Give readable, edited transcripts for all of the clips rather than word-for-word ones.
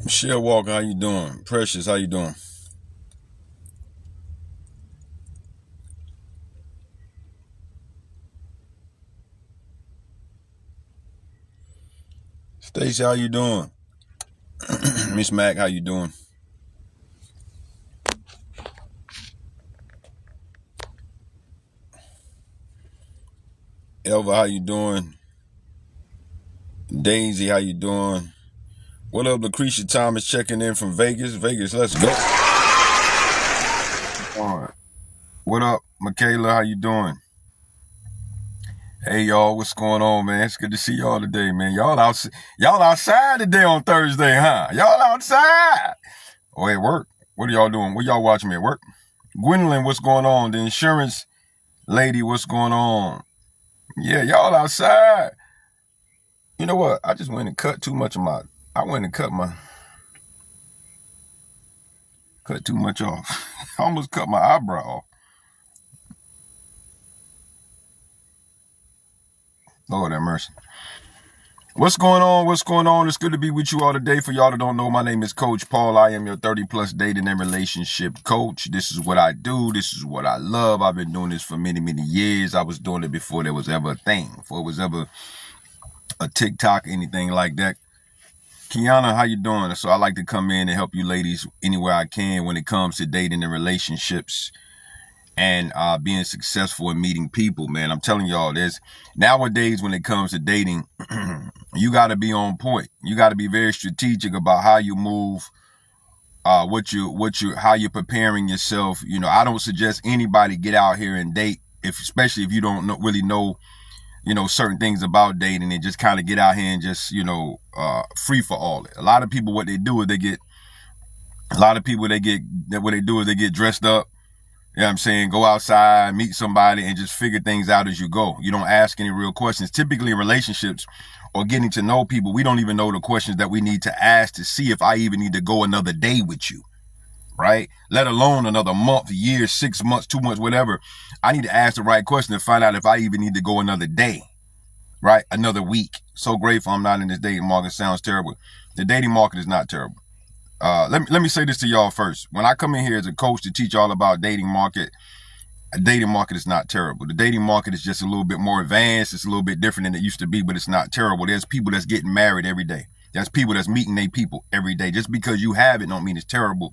Michelle Walker, how you doing? Precious, how you doing? Stacy, how you doing? Miss Mac, how you doing? Elva, how you doing? Daisy, how you doing? What up, Lucretia Thomas checking in from Vegas? Vegas, let's go. All right. What up, Michaela, how you doing? Hey y'all, what's going on, man? It's good to see y'all today, man. Y'all outside today on Thursday, huh? Y'all outside. Oh, at work. What are y'all doing? What y'all watching me at work? Gwendolyn, what's going on? The insurance lady, what's going on? Yeah, y'all outside. You know what? I just went and cut too much of my. I went and cut too much off. I almost cut my eyebrow off. Lord have mercy. What's going on? What's going on? It's good to be with you all today. For y'all that don't know, my name is Coach Paul. I am your 30-plus dating and relationship coach. This is what I do. This is what I love. I've been doing this for many, many years. I was doing it before there was ever a thing, before it was ever a TikTok, anything like that. Kiana, how you doing? So I like to come in and help you ladies anywhere I can when it comes to dating and relationships and being successful in meeting people, man. I'm telling y'all, there's nowadays when it comes to dating, you got to be on point. You got to be very strategic about how you move, how you're preparing yourself. You know, I don't suggest anybody get out here and date, especially if you don't really know, certain things about dating, and just kind of get out here and just, free for all it. A lot of people, what they do is they get dressed up. You know what I'm saying? Go outside, meet somebody, and just figure things out as you go. You don't ask any real questions. Typically in relationships or getting to know people, we don't even know the questions that we need to ask to see if I even need to go another day with you, right? Let alone another month, year, 6 months, 2 months, whatever. I need to ask the right question to find out if I even need to go another day, right? Another week. So grateful I'm not in this dating market. Sounds terrible. The dating market is not terrible. Let me say this to y'all first. When I come in here as a coach to teach y'all about dating market, a dating market is not terrible. The dating market is just a little bit more advanced. It's a little bit different than it used to be, but it's not terrible. There's people that's getting married every day. There's people that's meeting their people every day. Just because you have it don't mean it's terrible.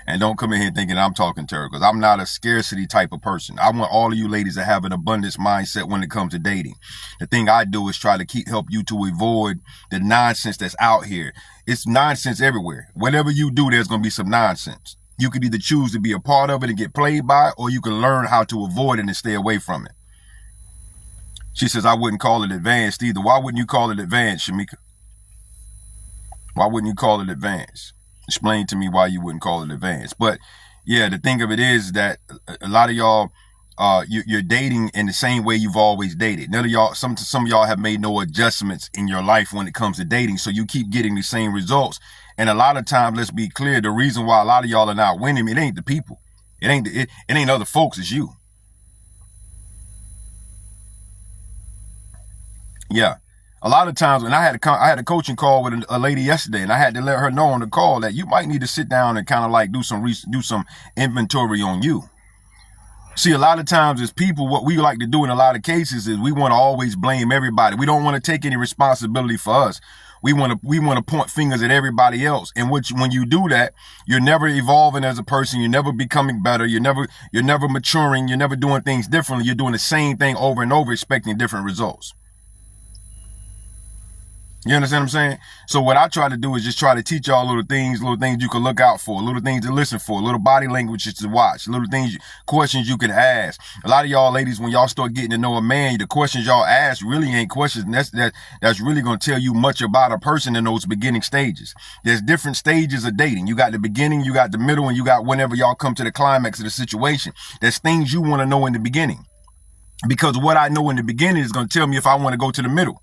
And don't come in here thinking I'm talking terrible, because I'm not a scarcity type of person. I want all of you ladies to have an abundance mindset when it comes to dating. The thing I do is try to help you to avoid the nonsense that's out here. It's nonsense everywhere. Whatever you do, there's going to be some nonsense. You could either choose to be a part of it and get played by it, or you can learn how to avoid it and stay away from it. She says, I wouldn't call it advanced either. Why wouldn't you call it advanced, Shamika? Why wouldn't you call it advanced? Explain to me why you wouldn't call it advanced. But yeah, the thing of it is that a lot of y'all, you're dating in the same way you've always dated. None of y'all, some of y'all have made no adjustments in your life when it comes to dating. So you keep getting the same results. And a lot of times, let's be clear, the reason why a lot of y'all are not winning, it ain't the people. It ain't other folks, it's you. Yeah. A lot of times when I had a coaching call with a lady yesterday, and I had to let her know on the call that you might need to sit down and kind of like do some inventory on you. See, a lot of times as people, what we like to do in a lot of cases is we want to always blame everybody. We don't want to take any responsibility for us. We want to point fingers at everybody else. And when you do that, you're never evolving as a person. You're never becoming better. You're never maturing. You're never doing things differently. You're doing the same thing over and over, expecting different results. You understand what I'm saying? So what I try to do is just try to teach y'all little things you can look out for, little things to listen for, little body languages to watch, little things, questions you can ask. A lot of y'all ladies, when y'all start getting to know a man, the questions y'all ask really ain't questions that's really going to tell you much about a person in those beginning stages. There's different stages of dating. You got the beginning, you got the middle, and you got whenever y'all come to the climax of the situation. There's things you want to know in the beginning, because what I know in the beginning is going to tell me if I want to go to the middle.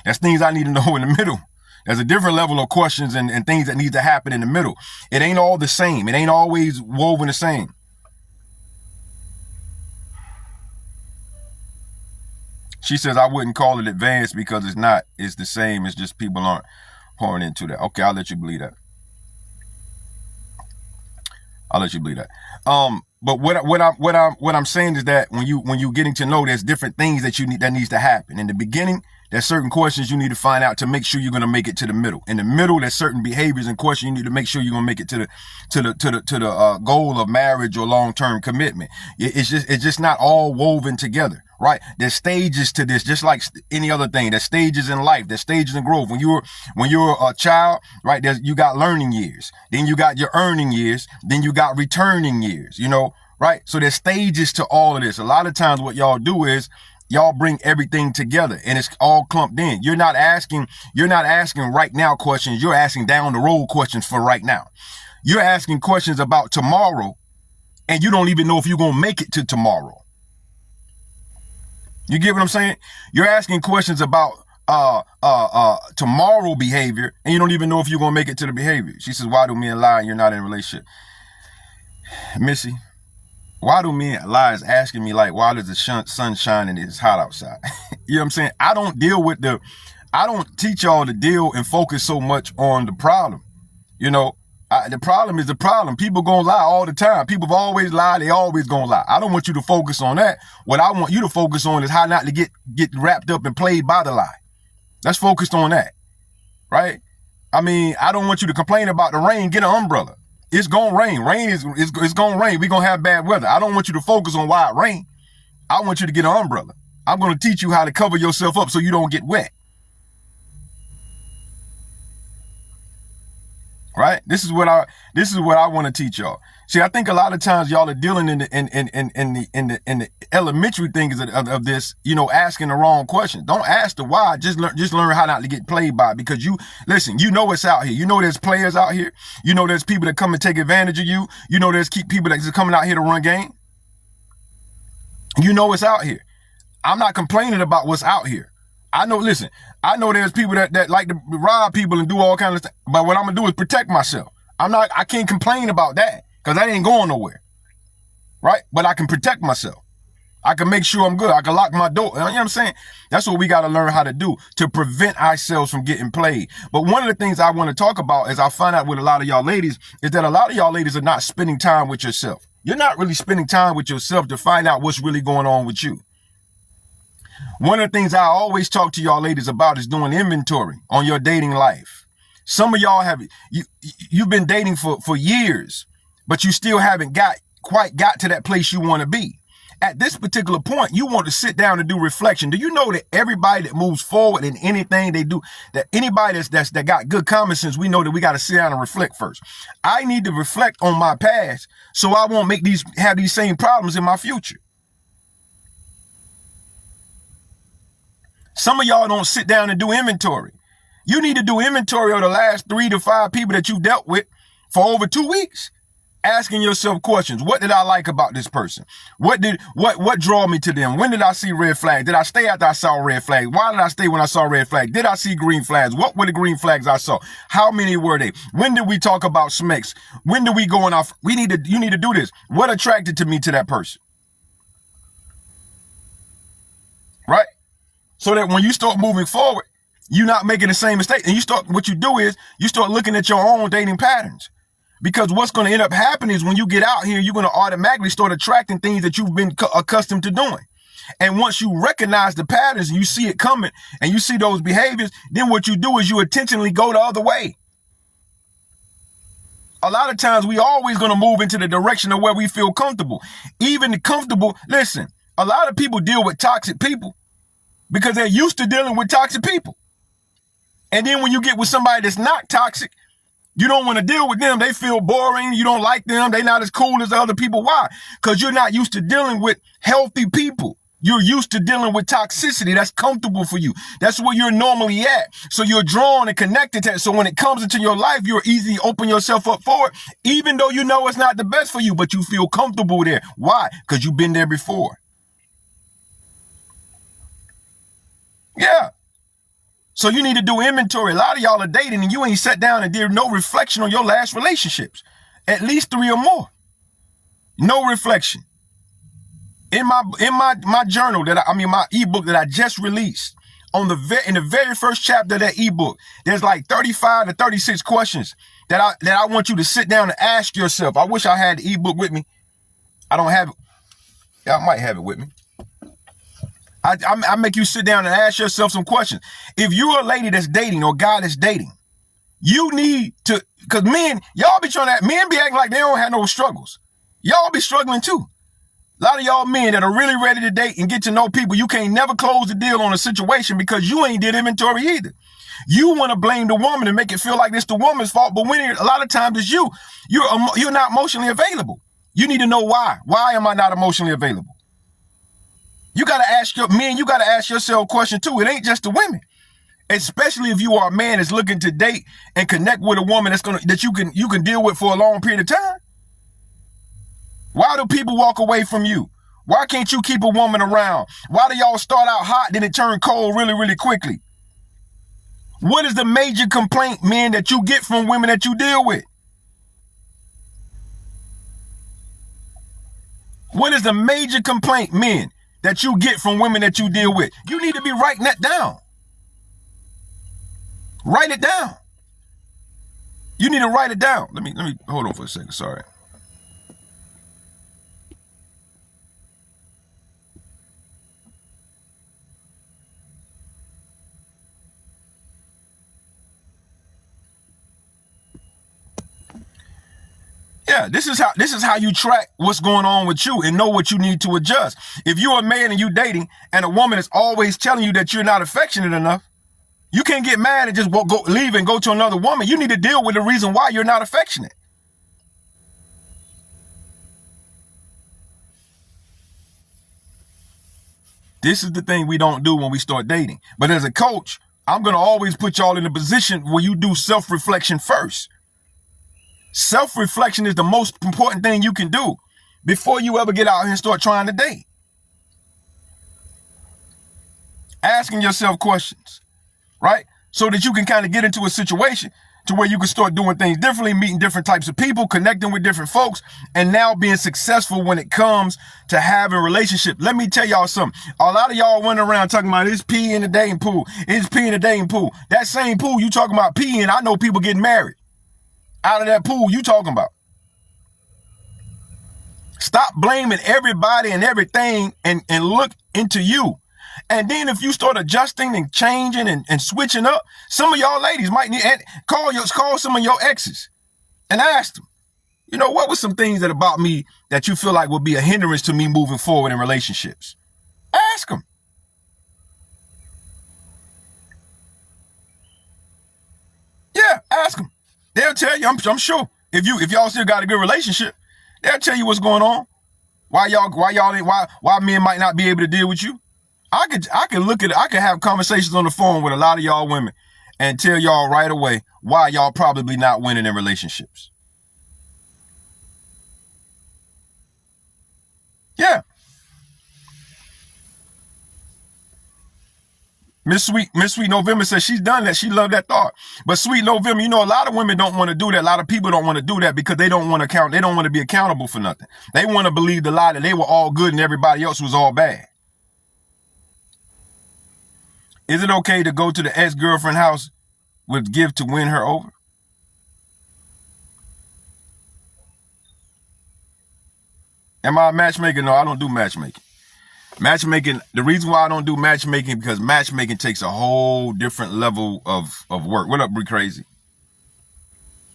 That's things I need to know in the middle. There's a different level of questions and things that need to happen in the middle. It ain't all the same. It ain't always woven the same. She says, I wouldn't call it advanced because it's not. It's the same. It's just people aren't pouring into that. Okay, I'll let you believe that. I'll let you believe that. But what I'm saying is that when you getting to know, there's different things that you need that needs to happen. In the beginning, there's certain questions you need to find out to make sure you're going to make it to the middle. In the middle, there's certain behaviors and questions you need to make sure you're going to make it to the goal of marriage or long-term commitment. It's just not all woven together, right? There's stages to this, just like any other thing. There's stages in life. There's stages in growth. When you're a child, right? You got learning years. Then you got your earning years. Then you got returning years. Right? So there's stages to all of this. A lot of times, what y'all do is y'all bring everything together and it's all clumped in. You're not asking right now questions. You're asking down the road questions for right now. You're asking questions about tomorrow and you don't even know if you're going to make it to tomorrow. You get what I'm saying? You're asking questions about tomorrow behavior and you don't even know if you're going to make it to the behavior. She says, why do men lie and you're not in a relationship? Missy, why do men lie is asking me like, why does the sun shine and it's hot outside? You know what I'm saying? I don't teach y'all to deal and focus so much on the problem. The problem is the problem. People gonna lie all the time. People have always lied. They always gonna lie. I don't want you to focus on that. What I want you to focus on is how not to get wrapped up and played by the lie. Let's focus on that, right? I mean, I don't want you to complain about the rain. Get an umbrella. It's gonna rain. Rain is gonna rain. We're gonna have bad weather. I don't want you to focus on why it rained. I want you to get an umbrella. I'm gonna teach you how to cover yourself up so you don't get wet. Right? This is what I want to teach y'all. See, I think a lot of times y'all are dealing in the elementary things of this, asking the wrong questions. Don't ask the why. Just learn how not to get played by it, because it's out here. There's players out here. There's people that come and take advantage of you. There's people that's coming out here to run game. It's out here. I'm not complaining about what's out here. I know there's people that like to rob people and do all kinds of stuff. But what I'm gonna do is protect myself. I can't complain about that because I ain't going nowhere. Right? But I can protect myself. I can make sure I'm good. I can lock my door. You know what I'm saying? That's what we got to learn how to do to prevent ourselves from getting played. But one of the things I want to talk about, as I find out with a lot of y'all ladies, is that a lot of y'all ladies are not spending time with yourself. You're not really spending time with yourself to find out what's really going on with you. One of the things I always talk to y'all ladies about is doing inventory on your dating life. Some of y'all you've been dating for years, but you still haven't quite got to that place you want to be. At this particular point, you want to sit down and do reflection. Do you know that everybody that moves forward in anything they do, that anybody that got good common sense, we know that we got to sit down and reflect first. I need to reflect on my past so I won't have these same problems in my future. Some of y'all don't sit down and do inventory. You need to do inventory of the last 3 to 5 people that you dealt with for over 2 weeks. Asking yourself questions. What did I like about this person? What drew me to them? When did I see red flags? Did I stay after I saw red flags? Why did I stay when I saw red flags? Did I see green flags? What were the green flags I saw? How many were they? When did we talk about smecks? When did we go on off? You need to do this. What attracted to me to that person? Right? So that when you start moving forward, you're not making the same mistake. And what you do is you start looking at your own dating patterns. Because what's going to end up happening is when you get out here, you're going to automatically start attracting things that you've been accustomed to doing. And once you recognize the patterns and you see it coming and you see those behaviors, then what you do is you intentionally go the other way. A lot of times we always going to move into the direction of where we feel comfortable. Even the comfortable, listen, a lot of people deal with toxic people because they're used to dealing with toxic people. And then when you get with somebody that's not toxic, you don't want to deal with them. They feel boring. You don't like them. They're not as cool as other people. Why? Because you're not used to dealing with healthy people. You're used to dealing with toxicity. That's comfortable for you. That's where you're normally at. So you're drawn and connected to it. So when it comes into your life, you're easy to open yourself up for it, even though you know it's not the best for you, but you feel comfortable there. Why? Because you've been there before. Yeah. So you need to do inventory. A lot of y'all are dating and you ain't sat down and did no reflection on your last relationships. At least 3 or more. No reflection. In my journal my ebook that I just released, in the very first chapter of that ebook, there's like 35 to 36 questions that I want you to sit down and ask yourself. I wish I had the ebook with me. I don't have it. Yeah, I might have it with me. I make you sit down and ask yourself some questions. If you're a lady that's dating or guy that's dating, you need to, because men be acting like they don't have no struggles. Y'all be struggling too. A lot of y'all men that are really ready to date and get to know people, you can't never close the deal on a situation because you ain't did inventory either. You want to blame the woman and make it feel like it's the woman's fault, but when a lot of times it's you. You're not emotionally available. You need to know why. Why am I not emotionally available? You got to ask yourself a question too. It ain't just the women. Especially if you are a man that's looking to date and connect with a woman that you can deal with for a long period of time. Why do people walk away from you? Why can't you keep a woman around? Why do y'all start out hot, then it turn cold really, really quickly? What is the major complaint, men, that you get from women that you deal with? What is the major complaint, men, that you get from women that you deal with? You need to be writing that down. Write it down. You need to write it down. Let me hold on for a second. Sorry. Yeah, this is how you track what's going on with you and know what you need to adjust. If you're a man and you dating and a woman is always telling you that you're not affectionate enough, you can't get mad and just leave and go to another woman. You need to deal with the reason why you're not affectionate. This is the thing we don't do when we start dating. But as a coach, I'm going to always put y'all in a position where you do self-reflection first. Self-reflection is the most important thing you can do before you ever get out here and start trying to date. Asking yourself questions, right? So that you can kind of get into a situation to where you can start doing things differently, meeting different types of people, connecting with different folks, and now being successful when it comes to having a relationship. Let me tell y'all something. A lot of y'all went around talking about it's pee in the dating pool. It's pee in the dating pool. That same pool you talking about pee in, I know people getting married out of that pool you talking about. Stop blaming everybody and everything and look into you. And then if you start adjusting and changing and switching up, some of y'all ladies might need call some of your exes and ask them, you know, what were some things about me that you feel like would be a hindrance to me moving forward in relationships? Ask them. Yeah, ask them. They'll tell you, I'm sure. If y'all still got a good relationship, they'll tell you what's going on. Why men might not be able to deal with you. I could have conversations on the phone with a lot of y'all women and tell y'all right away why y'all probably not winning in relationships. Yeah. Miss Sweet November says she's done that. She loved that thought. But Sweet November, you know, a lot of women don't want to do that. A lot of people don't want to do that because they don't want to be accountable for nothing. They want to believe the lie that they were all good and everybody else was all bad. Is it okay to go to the ex-girlfriend house with gift to win her over? Am I a matchmaker? No, I don't do matchmaking. Matchmaking, the reason why I don't do matchmaking, because matchmaking takes a whole different level of work. What up, Bree Crazy?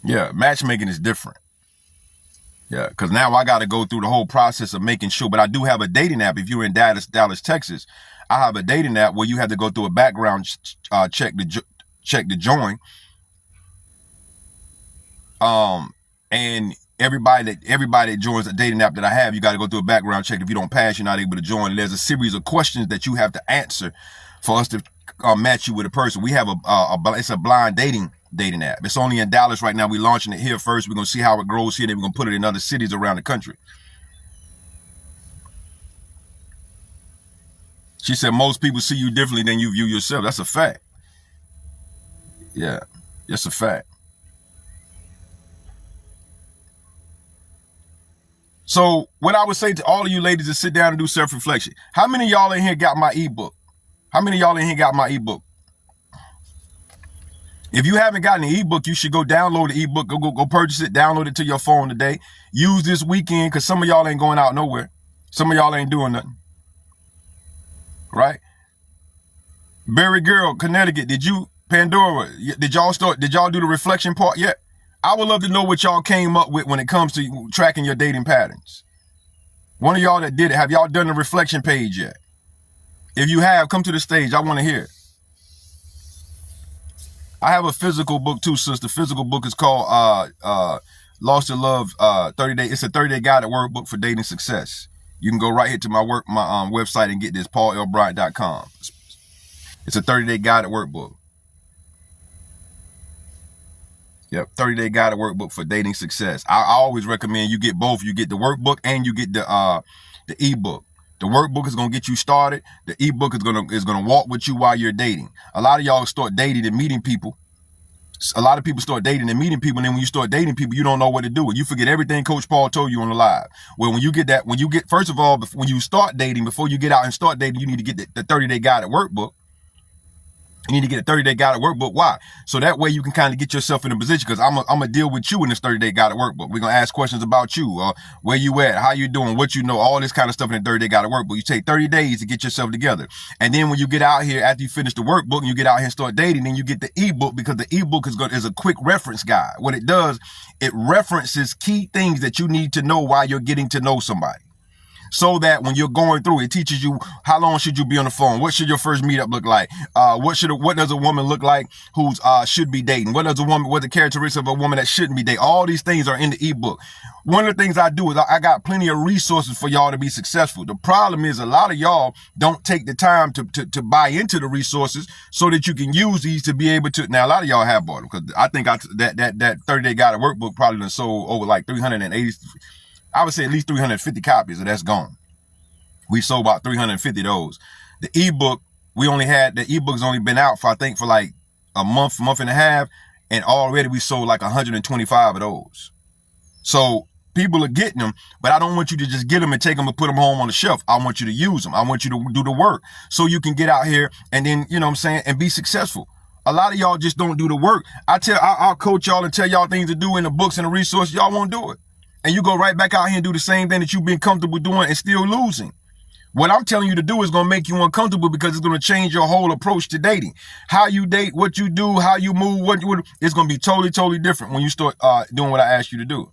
Yeah, matchmaking is different. Yeah, because now I got to go through the whole process of making sure. But I do have a dating app. If you're in Dallas, Texas, I have a dating app where you have to go through a background check to join. And everybody that joins a dating app that I have, you got to go through a background check. If you don't pass, you're not able to join. There's a series of questions that you have to answer for us to match you with a person. We have it's a blind dating app. It's only in Dallas right now. We're launching it here first. We're going to see how it grows here. Then we're going to put it in other cities around the country. She said, most people see you differently than you view yourself. That's a fact. Yeah, it's a fact. So what I would say to all of you ladies is sit down and do self-reflection. How many of y'all in here got my ebook? How many of y'all in here got my ebook? If you haven't gotten the ebook, you should go download the ebook. Go purchase it. Download it to your phone today. Use this weekend because some of y'all ain't going out nowhere. Some of y'all ain't doing nothing. Right? Berry Girl, Connecticut. Pandora, did y'all do the reflection part yet? I would love to know what y'all came up with when it comes to tracking your dating patterns. One of y'all that did it, have y'all done the reflection page yet? If you have, come to the stage. I want to hear it. I have a physical book too, sis. The physical book is called Lost to Love 30 Day. It's a 30-day guided workbook for dating success. You can go right here to my website and get this, paullbryant.com. It's a 30-day guided workbook. Yep, 30-day guided workbook for dating success. I always recommend you get both. You get the workbook and you get the ebook. The workbook is gonna get you started. The ebook is gonna walk with you while you're dating. A lot of y'all start dating and meeting people. A lot of people start dating and meeting people, and then when you start dating people, you don't know what to do. You forget everything Coach Paul told you on the live. Well, when you get, first of all, when you start dating, before you get out and start dating, you need to get the 30-day guided workbook. You need to get a 30-day guided workbook. Why? So that way you can kind of get yourself in a position, because I'm going to deal with you in this 30-day guided workbook. We're going to ask questions about you, where you at, how you doing, what you know, all this kind of stuff in the 30-day guided workbook. You take 30 days to get yourself together. And then when you get out here, after you finish the workbook and you get out here and start dating, then you get the ebook, because the ebook is a quick reference guide. What it does, it references key things that you need to know while you're getting to know somebody. So that when you're going through, it teaches you how long should you be on the phone? What should your first meetup look like? What does a woman look like who's should be dating? What the characteristics of a woman that shouldn't be dating? All these things are in the ebook. One of the things I do is I got plenty of resources for y'all to be successful. The problem is a lot of y'all don't take the time to buy into the resources so that you can use these to be able to. Now, a lot of y'all have bought them, because I think that 30-day guided workbook probably done sold over like 380. I would say at least 350 copies, and that's gone. We sold about 350 of those. The ebook, the ebook's only been out for like a month and a half, and already we sold like 125 of those. So people are getting them, but I don't want you to just get them and take them and put them home on the shelf. I want you to use them. I want you to do the work so you can get out here and then, you know what I'm saying, and be successful. A lot of y'all just don't do the work. I'll coach y'all and tell y'all things to do in the books and the resources. Y'all won't do it. And you go right back out here and do the same thing that you've been comfortable doing and still losing. What I'm telling you to do is going to make you uncomfortable, because it's going to change your whole approach to dating. How you date, what you do, how you move, it's going to be totally, totally different when you start doing what I asked you to do.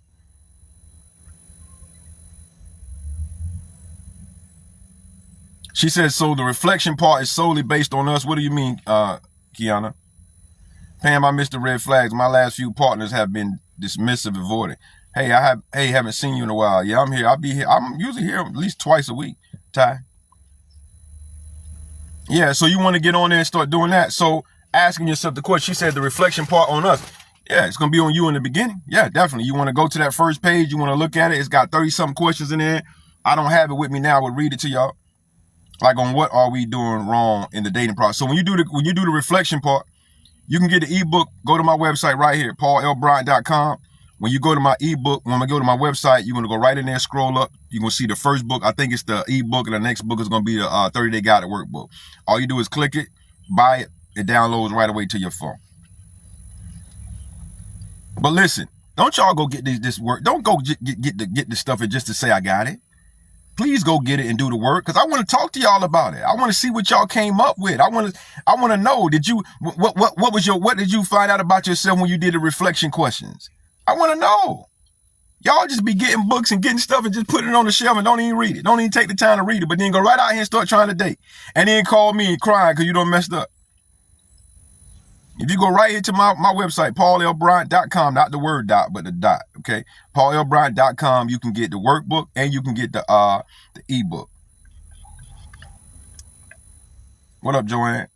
She says, so the reflection part is solely based on us. What do you mean, Kiana? Pam, I missed the red flags. My last few partners have been dismissive, avoiding. Hey, haven't seen you in a while. Yeah, I'm here. I'll be here. I'm usually here at least twice a week, Ty. Yeah, so you want to get on there and start doing that. So asking yourself the question, she said the reflection part on us. Yeah, it's going to be on you in the beginning. Yeah, definitely. You want to go to that first page. You want to look at it. It's got 30-something questions in there. I don't have it with me now. I would read it to y'all. Like on what are we doing wrong in the dating process. So when you do the reflection part, you can get the ebook. Go to my website right here, paullbryant.com. When you go to my ebook, when I go to my website, you're going to go right in there, scroll up. You're going to see the first book. I think it's the ebook, and the next book is going to be the 30-day guided workbook. All you do is click it, buy it. It downloads right away to your phone. But listen, don't y'all go get this work. Don't go get this stuff just to say I got it. Please go get it and do the work, because I want to talk to y'all about it. I want to see what y'all came up with. I want to know, what did you find out about yourself when you did the reflection questions? I want to know. Y'all just be getting books and getting stuff and just putting it on the shelf and don't even read it. Don't even take the time to read it, but then go right out here and start trying to date. And then call me crying because you done messed up. If you go right here to my website, paullbryant.com, not the word dot, but the dot, okay? paullbryant.com, you can get the workbook and you can get the ebook. What up, Joanne?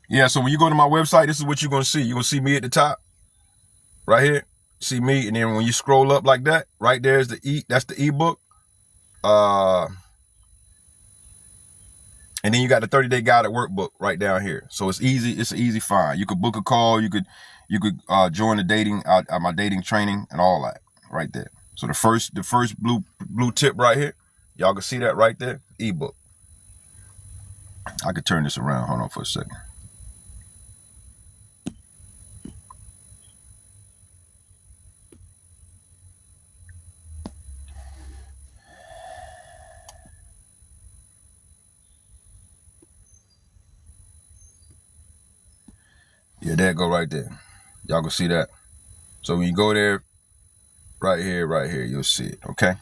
Yeah, so when you go to my website, this is what you're going to see. You're going to see me at the top, right here. see me, and then when you scroll up like that, right there is that's the ebook. And then you got the 30-day guided workbook right down here. So it's easy. It's an easy find. You could book a call. You could join the dating my dating training and all that right there. So the first blue tip right here, y'all can see that right there. Ebook. I could turn this around. Hold on for a second. Yeah, there go right there. Y'all can see that. So when you go there, right here, you'll see it, okay?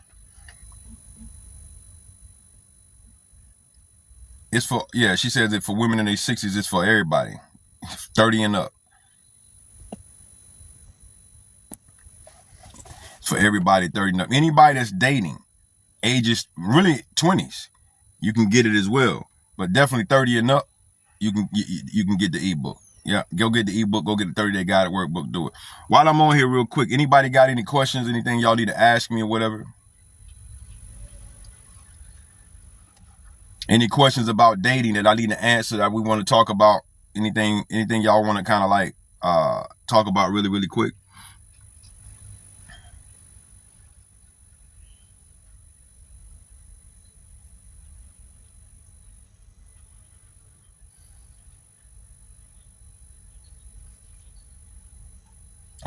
It's for, yeah, she says that for women in their 60s, it's for everybody. 30 and up. It's for everybody 30 and up. Anybody that's dating, ages really 20s, you can get it as well. But definitely 30 and up, you can get the ebook. Yeah, go get the ebook, go get the 30-day guided workbook, do it. While I'm on here real quick, anybody got any questions, anything y'all need to ask me or whatever? Any questions about dating that I need to answer that we want to talk about? Anything y'all want to kind of like talk about really, really quick?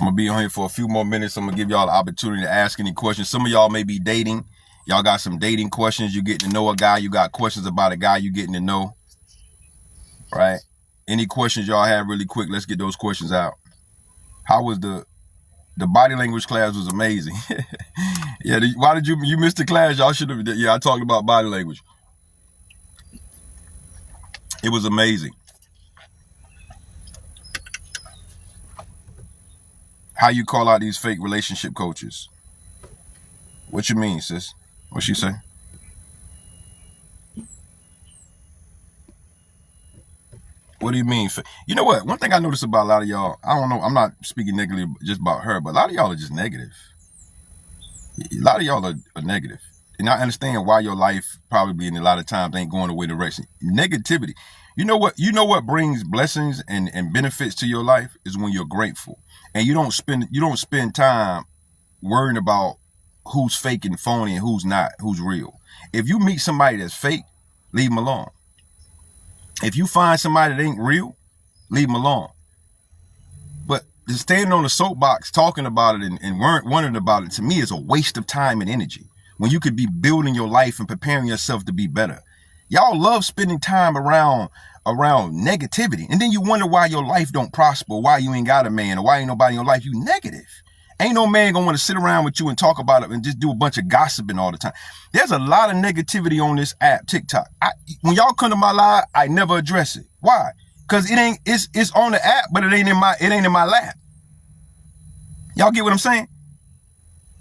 I'm going to be on here for a few more minutes. I'm going to give y'all the opportunity to ask any questions. Some of y'all may be dating. Y'all got some dating questions. You getting to know a guy. You got questions about a guy you getting to know. Right? Any questions y'all have really quick, let's get those questions out. How was the body language class? Was amazing. Yeah, why did you miss the class? Y'all should have, yeah, I talked about body language. It was amazing. How you call out these fake relationship coaches? What you mean, sis? What she say? What do you mean? You know what? One thing I noticed about a lot of y'all, I don't know, I'm not speaking negatively just about her, but a lot of y'all are just negative. A lot of y'all are negative. And I understand why your life probably in a lot of times ain't going the way direction. Negativity. You know what brings blessings and benefits to your life is when you're grateful. And you don't spend time worrying about who's fake and phony and who's not, who's real. If you meet somebody that's fake, leave them alone. If you find somebody that ain't real, leave them alone. But just standing on the soapbox talking about it and wondering about it, to me, is a waste of time and energy when you could be building your life and preparing yourself to be better. Y'all love spending time around negativity, and then you wonder why your life don't prosper, why you ain't got a man, or why ain't nobody in your life. You negative. Ain't no man gonna want to sit around with you and talk about it and just do a bunch of gossiping all the time. There's a lot of negativity on this app, TikTok. When y'all come to my live, I never address it. Why? Because it's on the app, but it ain't in my lap. Y'all get what I'm saying?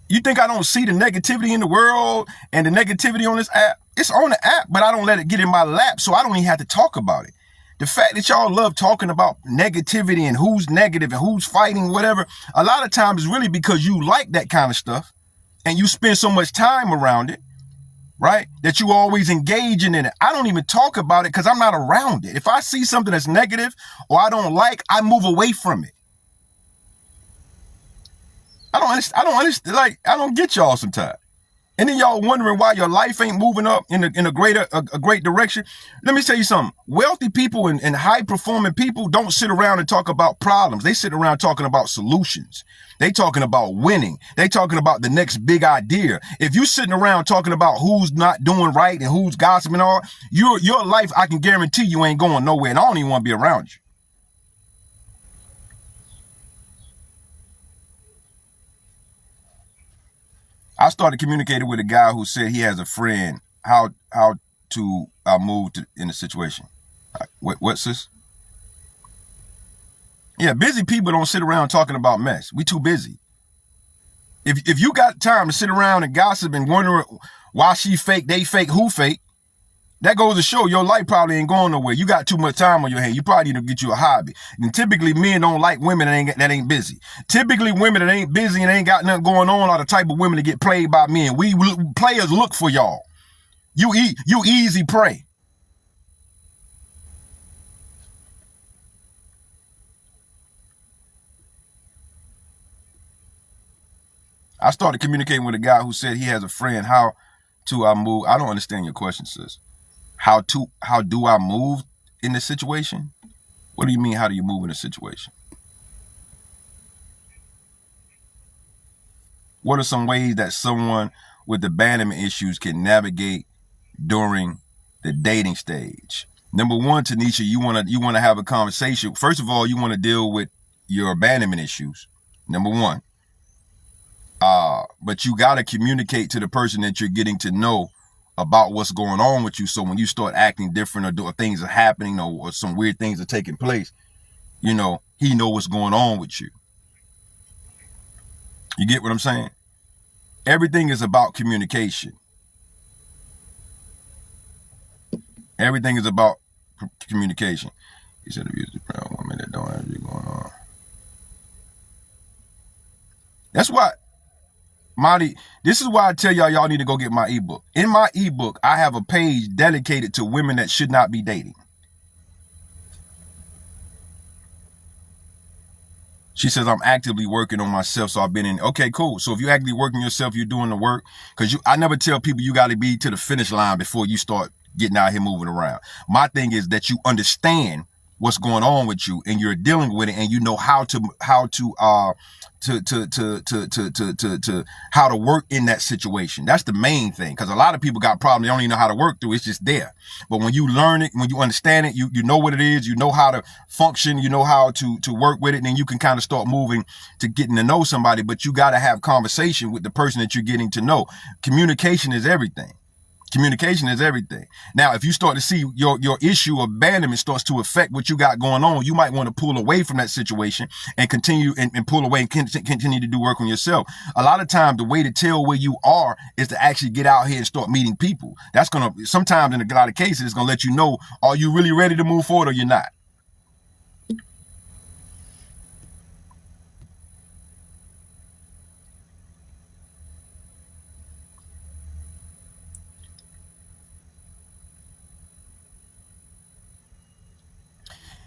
You think I don't see the negativity in the world and the negativity on this app? It's on the app, but I don't let it get in my lap, so I don't even have to talk about it. The fact that y'all love talking about negativity and who's negative and who's fighting, whatever, a lot of times is really because you like that kind of stuff and you spend so much time around it, right? That you always engaging in it. I don't even talk about it because I'm not around it. If I see something that's negative or I don't like, I move away from it. I don't understand. Like, I don't get y'all sometimes. And then y'all wondering why your life ain't moving up in a great direction. Let me tell you something. Wealthy people and high performing people don't sit around and talk about problems. They sit around talking about solutions. They talking about winning. They talking about the next big idea. If you sitting around talking about who's not doing right and who's gossiping all, your life, I can guarantee you ain't going nowhere. And I don't even want to be around you. I started communicating with a guy who said he has a friend, how to move in the situation. What, sis? Yeah, busy people don't sit around talking about mess. We too busy. If you got time to sit around and gossip and wonder why she fake, they fake, who fake, That goes to show your life probably ain't going nowhere. You got too much time on your hands. You probably need to get you a hobby. And typically men don't like women that ain't busy. Typically women that ain't busy and ain't got nothing going on are the type of women that get played by men. We players look for y'all. You easy prey. I started communicating with a guy who said he has a friend. How do I move? I don't understand your question, sis. How do I move in this situation? What do you mean, how do you move in a situation? What are some ways that someone with abandonment issues can navigate during the dating stage? Number one, Tanisha, you want to have a conversation. First of all, you want to deal with your abandonment issues. Number one. But you got to communicate to the person that you're getting to know about what's going on with you. So when you start acting different or things are happening or some weird things are taking place, he know what's going on with you. You get what I'm saying? Everything is about communication. Everything is about communication. He said abuse the proud woman that don't have anything going on. That's why, Monty, this is why I tell y'all need to go get my ebook. In my ebook, I have a page dedicated to women that should not be dating. She says, I'm actively working on myself, so I've been in. Okay, cool. So if you're actively working yourself, you're doing the work. Because I never tell people you got to be to the finish line before you start getting out here moving around. My thing is that you understand what's going on with you and you're dealing with it and you know how to work in that situation. That's the main thing, because a lot of people got problems they don't even know how to work through. It's just there. But when you learn it, when you understand it, you know what it is, you know how to function, you know how to work with it, and then you can kind of start moving to getting to know somebody. But you got to have conversation with the person that you're getting to know. Communication is everything. Communication is everything. Now, if you start to see your issue of abandonment starts to affect what you got going on, you might want to pull away from that situation and continue and pull away and continue to do work on yourself. A lot of times, the way to tell where you are is to actually get out here and start meeting people. That's going to, sometimes in a lot of cases, it's going to let you know, are you really ready to move forward or you're not?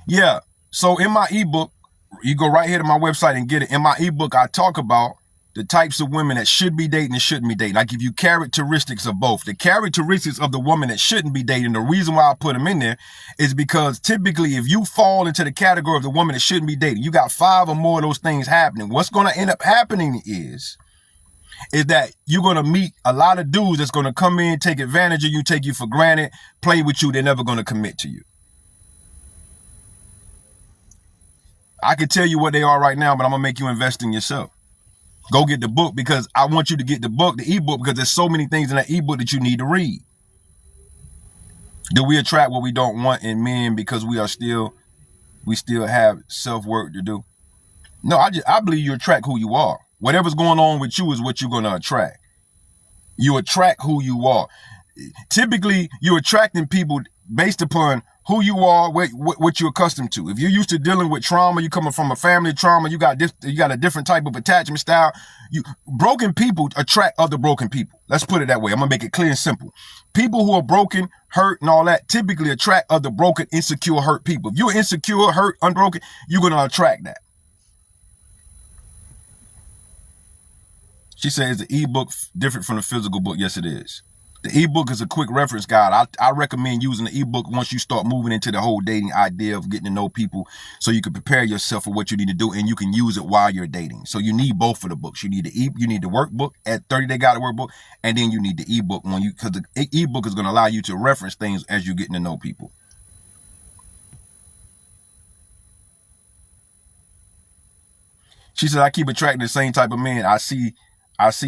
Yeah. So in my ebook, you go right here to my website and get it. In my ebook, I talk about the types of women that should be dating and shouldn't be dating. I give you characteristics of both. The characteristics of the woman that shouldn't be dating, the reason why I put them in there is because typically if you fall into the category of the woman that shouldn't be dating, you got 5 or more of those things happening. What's going to end up happening is that you're going to meet a lot of dudes that's going to come in, take advantage of you, take you for granted, play with you. They're never going to commit to you. I can tell you what they are right now, but I'm going to make you invest in yourself. Go get the book, because I want you to get the book, the ebook, because there's so many things in that ebook that you need to read. Do we attract what we don't want in men because we still have self-work to do? No, I believe you attract who you are. Whatever's going on with you is what you're going to attract. You attract who you are. Typically, you're attracting people based upon who you are, what you're accustomed to. If you're used to dealing with trauma, you're coming from a family trauma, you got a different type of attachment style. Broken people attract other broken people. Let's put it that way. I'm gonna make it clear and simple. People who are broken, hurt, and all that typically attract other broken, insecure, hurt people. If you're insecure, hurt, unbroken, you're gonna attract that. She says the ebook different from the physical book. Yes, it is. The ebook is a quick reference guide. I recommend using the ebook once you start moving into the whole dating idea of getting to know people, so you can prepare yourself for what you need to do and you can use it while you're dating. So you need both of the books. You need the workbook at 30-day guided workbook, and then you need the ebook because the ebook is going to allow you to reference things as you're getting to know people. She said, I keep attracting the same type of men. I see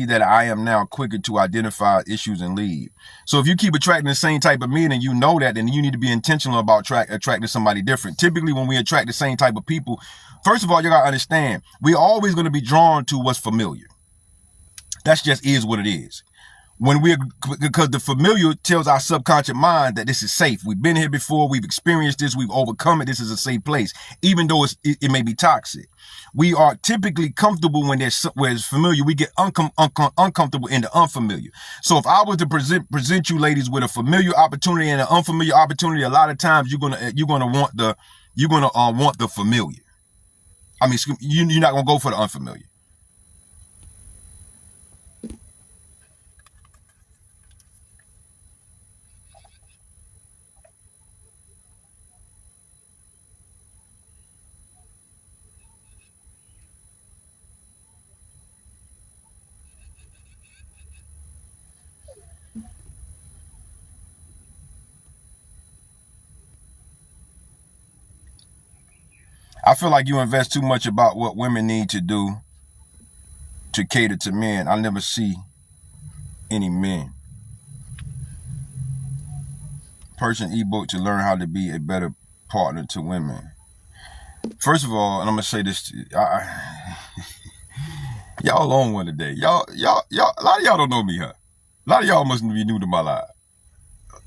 that I am now quicker to identify issues and leave. So if you keep attracting the same type of men and you know that, then you need to be intentional about attracting somebody different. Typically, when we attract the same type of people, first of all, you got to understand, we're always going to be drawn to what's familiar. That's just is what it is. Because the familiar tells our subconscious mind that this is safe. We've been here before. We've experienced this. We've overcome it. This is a safe place, even though it may be toxic. We are typically comfortable when it's familiar. We get uncomfortable in the unfamiliar. So if I was to present you ladies with a familiar opportunity and an unfamiliar opportunity, a lot of times you're gonna want the familiar. I mean, you're not gonna go for the unfamiliar. I feel like you invest too much about what women need to do to cater to men. I never see any men. Person ebook to learn how to be a better partner to women. First of all, and I'm gonna say this to you, y'all on one today. Y'all, a lot of y'all don't know me, huh? A lot of y'all must be new to my live.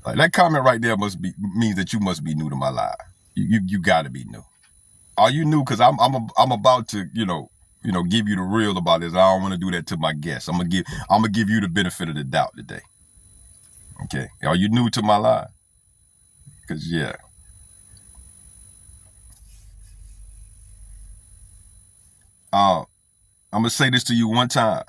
Like that comment right there means that you must be new to my live. You gotta be new. Are you new? Because I'm about to, give you the real about this. I don't want to do that to my guests. I'm gonna give you the benefit of the doubt today. Okay. Are you new to my live? Because yeah. I'm gonna say this to you one time.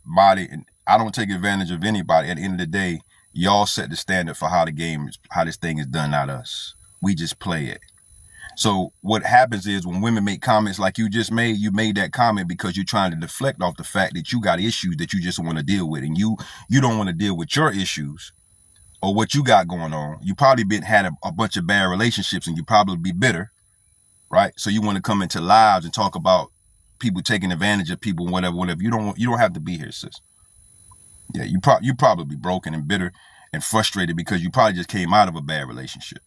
Body, and I don't take advantage of anybody. At the end of the day, y'all set the standard for how this thing is done, not us. We just play it. So what happens is when women make comments like you just made, you made that comment because you're trying to deflect off the fact that you got issues that you just want to deal with, and you don't want to deal with your issues or what you got going on. You probably had a bunch of bad relationships, and you probably be bitter, right? So you want to come into lives and talk about people taking advantage of people, whatever. You don't have to be here, sis. Yeah, you probably broken and bitter and frustrated because you probably just came out of a bad relationship.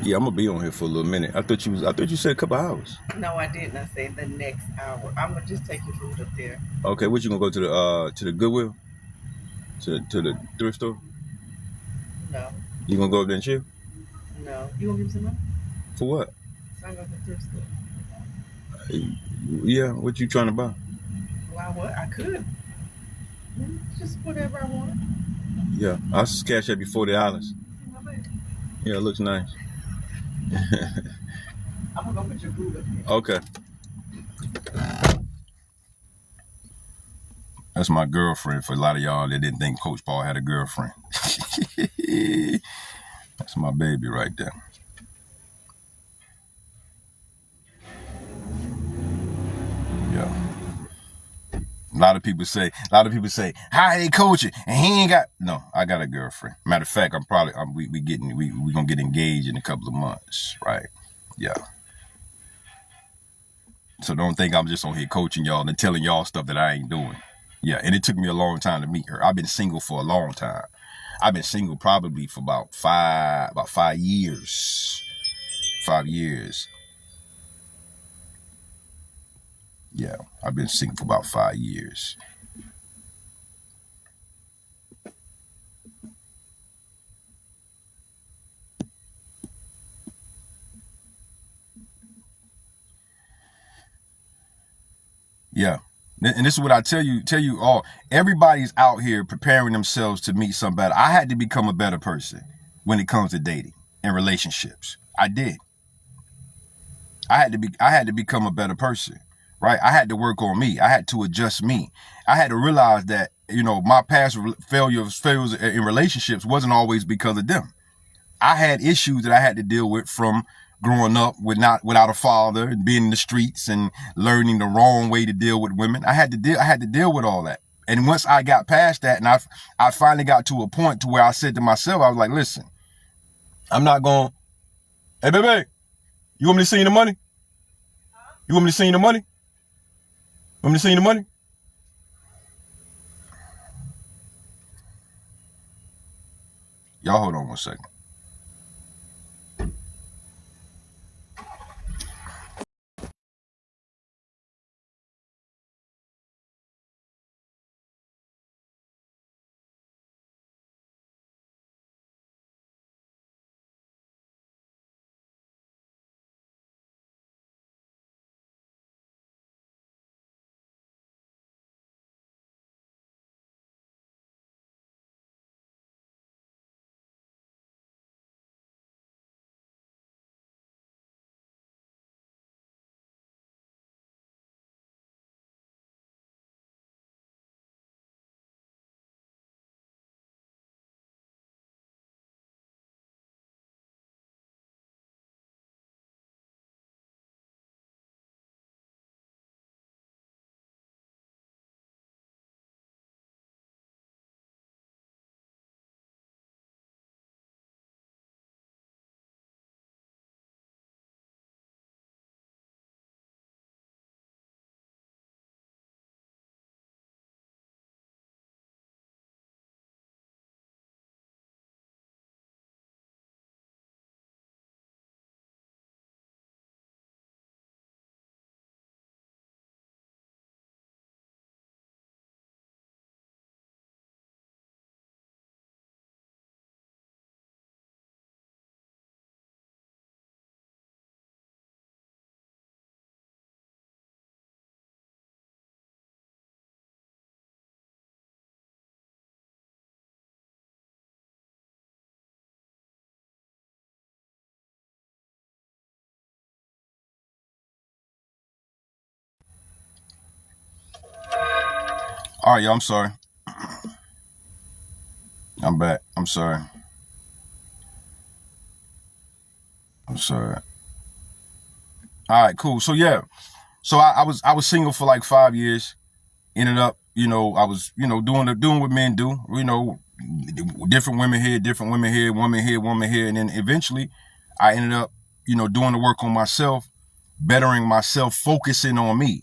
Yeah, I'm gonna be on here for a little minute. I thought you said a couple hours. No, I didn't. I said the next hour. I'm gonna just take your food up there. Okay, what you gonna go to the Goodwill? To the thrift store? No. You gonna go up there and chill? No. You gonna give me some money? For what? So I go to the thrift store. Yeah, what you trying to buy? Well, what I could. Just whatever I want. Yeah, I'll cash up you $40. Yeah, it looks nice. I'm gonna go put your food up there. Okay. That's my girlfriend. For a lot of y'all that didn't think Coach Paul had a girlfriend. That's my baby right there. Yeah. A lot of people say, how they coaching and he ain't got. No, I got a girlfriend. Matter of fact, we gonna get engaged in a couple of months, right? Yeah. So don't think I'm just on here coaching y'all and telling y'all stuff that I ain't doing. Yeah, and it took me a long time to meet her. I've been single for a long time. I've been single probably for about 5 years. 5 years. Yeah, I've been single for about 5 years. Yeah. And this is what I tell you all. Everybody's out here preparing themselves to meet some better. I had to become a better person when it comes to dating and relationships. I did. I had to become a better person, right? I had to work on me. I had to adjust me. I had to realize that, my past failures in relationships wasn't always because of them. I had issues that I had to deal with from growing up without a father and being in the streets and learning the wrong way to deal with women. I had to deal with all that. And once I got past that, and I finally got to a point to where I said to myself, I was like, listen, I'm not going, hey, baby, you want me to send you the money? You want me to send you the money? You want me to send you the money? Y'all hold on one second. All right, y'all, I'm sorry. I'm back. I'm sorry. All right, cool. So yeah. So I was single for like 5 years. Ended up, I was, doing what men do, different women here, woman here. And then eventually I ended up, doing the work on myself, bettering myself, focusing on me.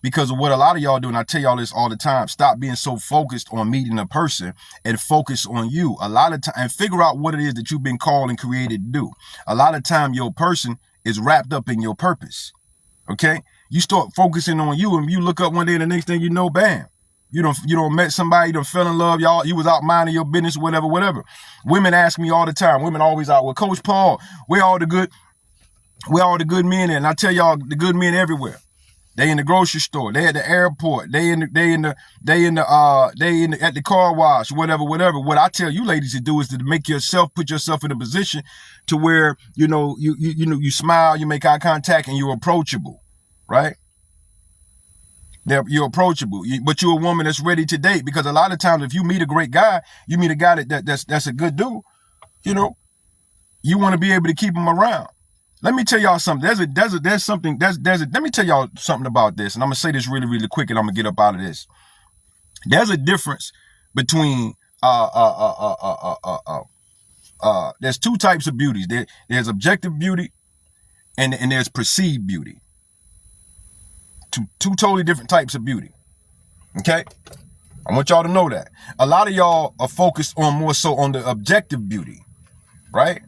Because of what a lot of y'all do, and I tell y'all this all the time, stop being so focused on meeting a person and focus on you. A lot of time, and figure out what it is that you've been called and created to do. A lot of time your person is wrapped up in your purpose. Okay? You start focusing on you, and you look up one day and the next thing you know, bam. You don't met somebody, you don't fell in love, y'all. You was out minding your business, whatever. Women ask me all the time. Women always out, well, Coach Paul, where all the good men in? And I tell y'all, the good men everywhere. They in the grocery store. They at the airport. They at the car wash. Whatever. What I tell you ladies to do is to put yourself in a position to where you smile, you make eye contact, and you're approachable, right? You're approachable, but you're a woman that's ready to date. Because a lot of times, if you meet a great guy, you meet a guy that's a good dude. You want to be able to keep him around. Let me tell y'all something. Let me tell y'all something about this, and I'm gonna say this really, really quick, and I'm gonna get up out of this. There's a difference between there's two types of beauties. There's objective beauty, and there's perceived beauty. Two totally different types of beauty. Okay, I want y'all to know that. A lot of y'all are focused on more so on the objective beauty, right?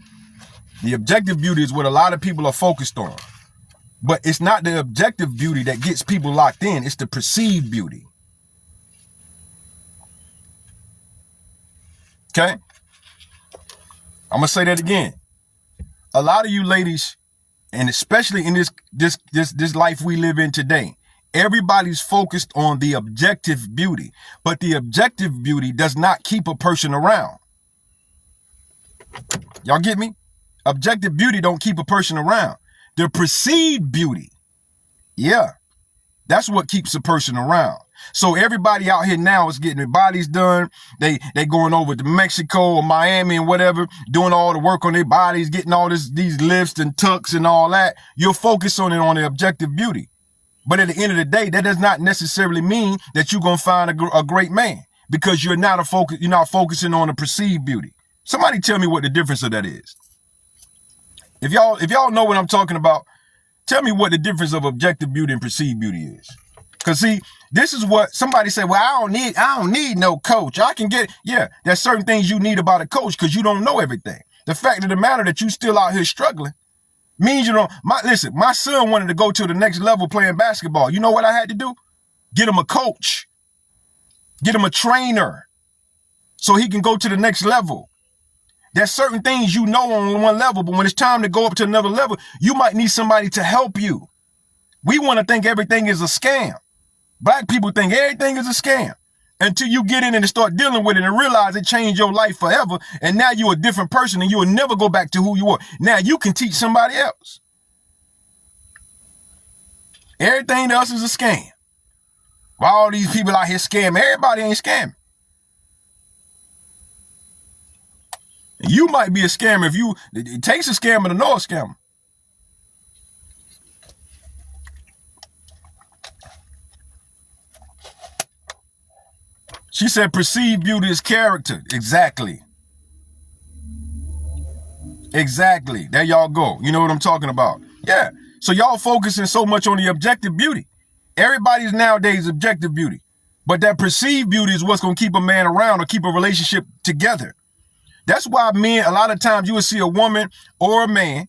The objective beauty is what a lot of people are focused on. But it's not the objective beauty that gets people locked in. It's the perceived beauty. Okay? I'm going to say that again. A lot of you ladies, and especially in this life we live in today, everybody's focused on the objective beauty. But the objective beauty does not keep a person around. Y'all get me? Objective beauty don't keep a person around. The perceived beauty, yeah, that's what keeps a person around. So everybody out here now is getting their bodies done. They going over to Mexico or Miami and whatever, doing all the work on their bodies, getting all these lifts and tucks and all that. You're focused on the objective beauty. But at the end of the day, that does not necessarily mean that you're gonna find a great man, because you're not focusing on the perceived beauty. Somebody tell me what the difference of that is. If y'all know what I'm talking about, tell me what the difference of objective beauty and perceived beauty is. Cause see, this is what somebody said, well, I don't need no coach. I can get, yeah, there's certain things you need about a coach because you don't know everything. The fact of the matter that you still out here struggling means you don't. Listen, my son wanted to go to the next level playing basketball. You know what I had to do? Get him a coach. Get him a trainer so he can go to the next level. There's certain things you know on one level, but when it's time to go up to another level, you might need somebody to help you. We want to think everything is a scam. Black people think everything is a scam until you get in and start dealing with it and realize it changed your life forever. And now you're a different person and you will never go back to who you were. Now you can teach somebody else. Everything else is a scam. Why all these people out here scamming? Everybody ain't scamming. You might be a scammer it takes a scammer to know a scammer. She said perceived beauty is character. Exactly. There y'all go. You know what I'm talking about. Yeah. So y'all focusing so much on the objective beauty. Everybody's nowadays objective beauty. But that perceived beauty is what's going to keep a man around or keep a relationship together. That's why men, a lot of times you will see a woman or a man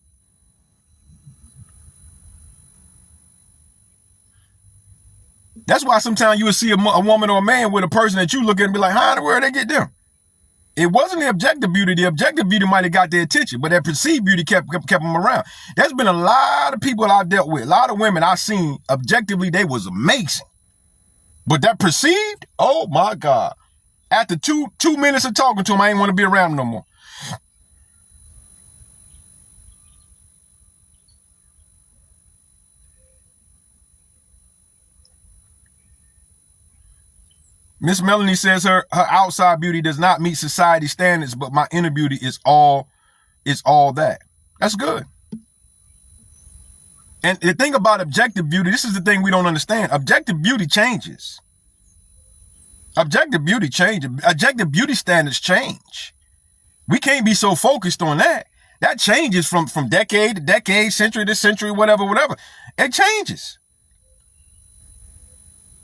That's why sometimes you will see a woman or a man with a person that you look at and be like, how in the world they get them? It wasn't the objective beauty. The objective beauty might have got their attention, but that perceived beauty kept them around. There's been a lot of people I've dealt with, a lot of women I've seen objectively, they was amazing. But that perceived, oh my God. After two minutes of talking to them, I ain't want to be around them no more. Miss Melanie says her outside beauty does not meet society standards, but my inner beauty is all that. That's good. And the thing about objective beauty, this is the thing we don't understand. Objective beauty changes. Objective beauty changes. Objective beauty standards change. We can't be so focused on that. That changes from decade to decade, century to century, whatever. It changes.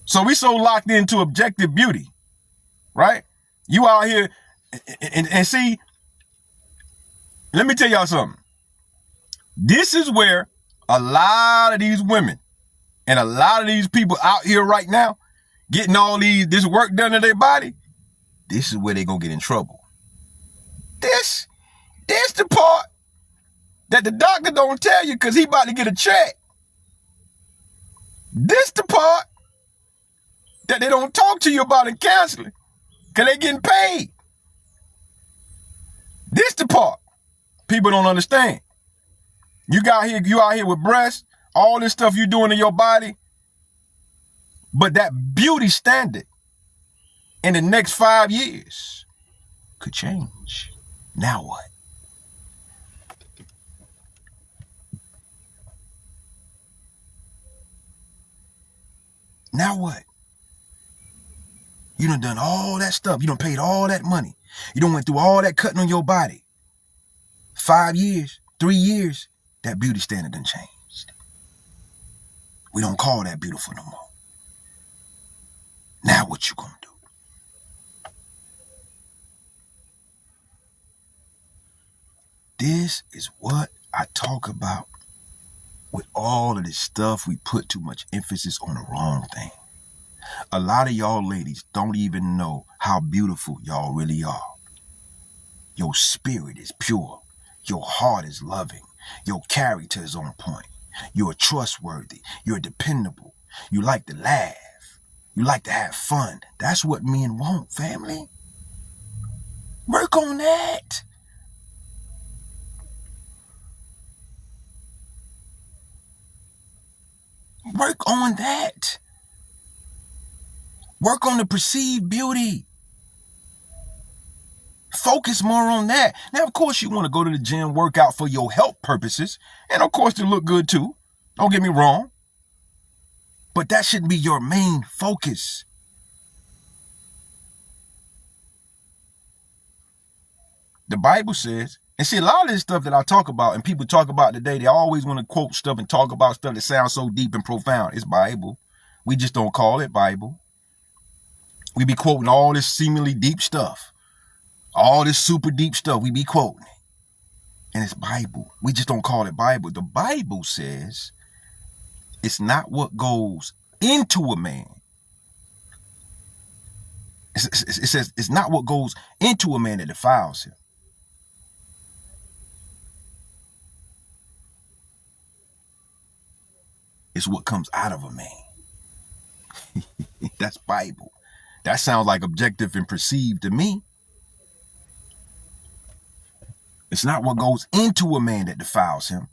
So we so locked into objective beauty, right? You out here and see, let me tell y'all something. This is where a lot of these women and a lot of these people out here right now getting all this work done to their body, this is where they gonna get in trouble. This the part that the doctor don't tell you because he about to get a check. This the part that they don't talk to you about in counseling because they getting paid. This the part people don't understand. You out here with breasts, all this stuff you doing in your body, but that beauty standard in the next 5 years could change. Now what? Now what? You done all that stuff. You done paid all that money. You done went through all that cutting on your body. 5 years, 3 years, that beauty standard done changed. We don't call that beautiful no more. Now what you gonna do? This is what I talk about with all of this stuff. We put too much emphasis on the wrong thing. A lot of y'all ladies don't even know how beautiful y'all really are. Your spirit is pure. Your heart is loving. Your character is on point. You're trustworthy. You're dependable. You like to laugh. You like to have fun. That's what men want, family. Work on that. Work on that. Work on the perceived beauty. Focus more on that. Now, of course, you want to go to the gym, work out for your health purposes, and of course, to look good too. Don't get me wrong. But that shouldn't be your main focus. The Bible says, and see, a lot of this stuff that I talk about and people talk about today, they always want to quote stuff and talk about stuff that sounds so deep and profound. It's Bible. We just don't call it Bible. We be quoting all this seemingly deep stuff. All this super deep stuff, we be quoting it. And it's Bible. We just don't call it Bible. The Bible says it's not what goes into a man. It says it's not what goes into a man that defiles him. It's what comes out of a man. That's Bible. That sounds like objective and perceived to me. It's not what goes into a man that defiles him.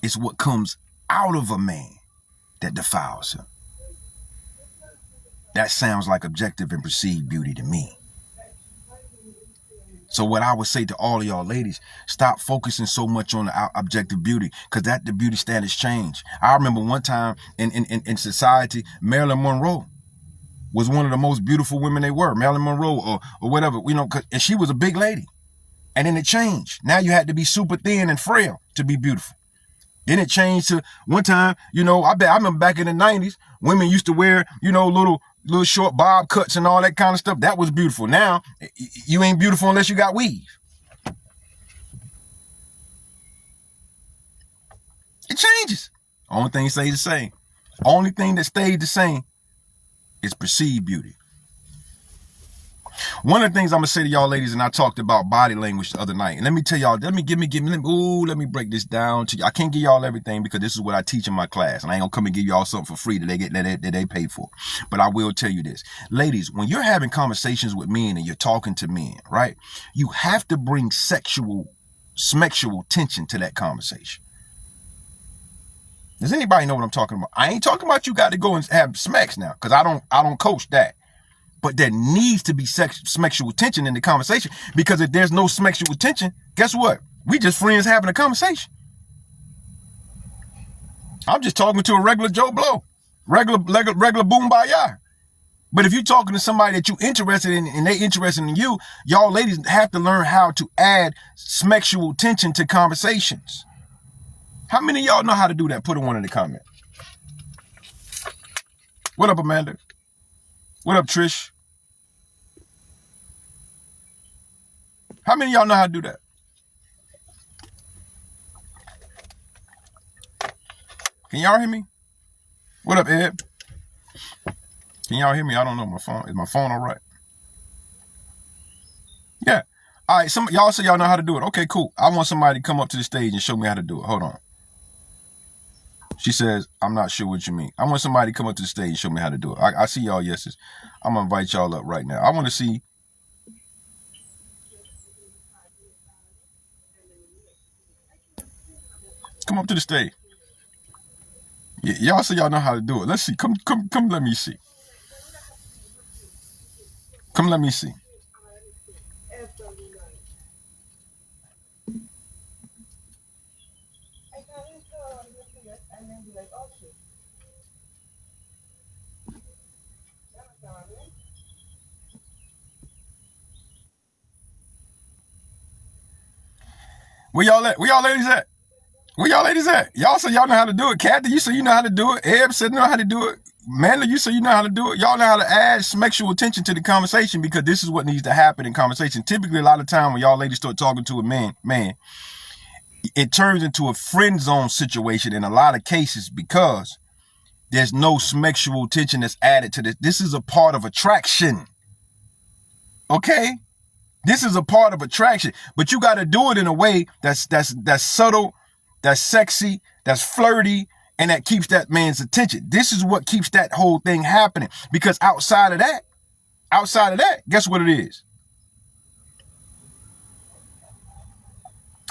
It's what comes out of a man that defiles him. That sounds like objective and perceived beauty to me. So what I would say to all of y'all ladies, stop focusing so much on the objective beauty, because the beauty standards change. I remember one time in society, Marilyn Monroe was one of the most beautiful women they were. Marilyn Monroe or whatever, and she was a big lady. And then it changed. Now you had to be super thin and frail to be beautiful. Then it changed to one time, I remember back in the 90s, women used to wear, little short bob cuts and all that kind of stuff. That was beautiful. Now, you ain't beautiful unless you got weave. It changes. Only thing stays the same. Only thing that stays the same is perceived beauty. One of the things I'm gonna say to y'all ladies, and I talked about body language the other night, and let me tell y'all, let me break this down to you. I can't give y'all everything because this is what I teach in my class, and I ain't gonna come and give y'all something for free that they pay for. But I will tell you this, ladies, when you're having conversations with men and you're talking to men, right? You have to bring sexual tension to that conversation. Does anybody know what I'm talking about? I ain't talking about you got to go and have smacks now, because I don't coach that. but there needs to be sexual tension in the conversation, because if there's no sexual tension, guess what? We just friends having a conversation. I'm just talking to a regular Joe Blow, regular boom baya. But if you're talking to somebody that you're interested in and they interested in you, y'all ladies have to learn how to add sexual tension to conversations. How many of y'all know how to do that? Put a one in the comment. What up, Amanda? What up, Trish? How many of y'all know how to do that? Can y'all hear me? What up, Ed? Can y'all hear me? I don't know. My phone. Is my phone all right? Yeah. All right. Y'all say y'all know how to do it. Okay, cool. I want somebody to come up to the stage and show me how to do it. Hold on. She says, I'm not sure what you mean. I want somebody to come up to the stage and show me how to do it. I see y'all yeses. I'm going to invite y'all up right now. I want to see. Come up to the stage. Y'all say y'all know how to do it. Let's see. Come, let me see. Come, let me see. Where y'all at? Where y'all ladies at? Where y'all ladies at? Y'all say y'all know how to do it. Kathy, you say you know how to do it. Eb said you know how to do it. Manly, you say you know how to do it. Y'all know how to add sexual attention to the conversation, because this is what needs to happen in conversation. Typically, a lot of time when y'all ladies start talking to a man, it turns into a friend zone situation in a lot of cases, because there's no sexual tension that's added to this. This is a part of attraction. Okay? This is a part of attraction, but you got to do it in a way that's subtle, that's sexy, that's flirty, and that keeps that man's attention. This is what keeps that whole thing happening, because outside of that, guess what it is?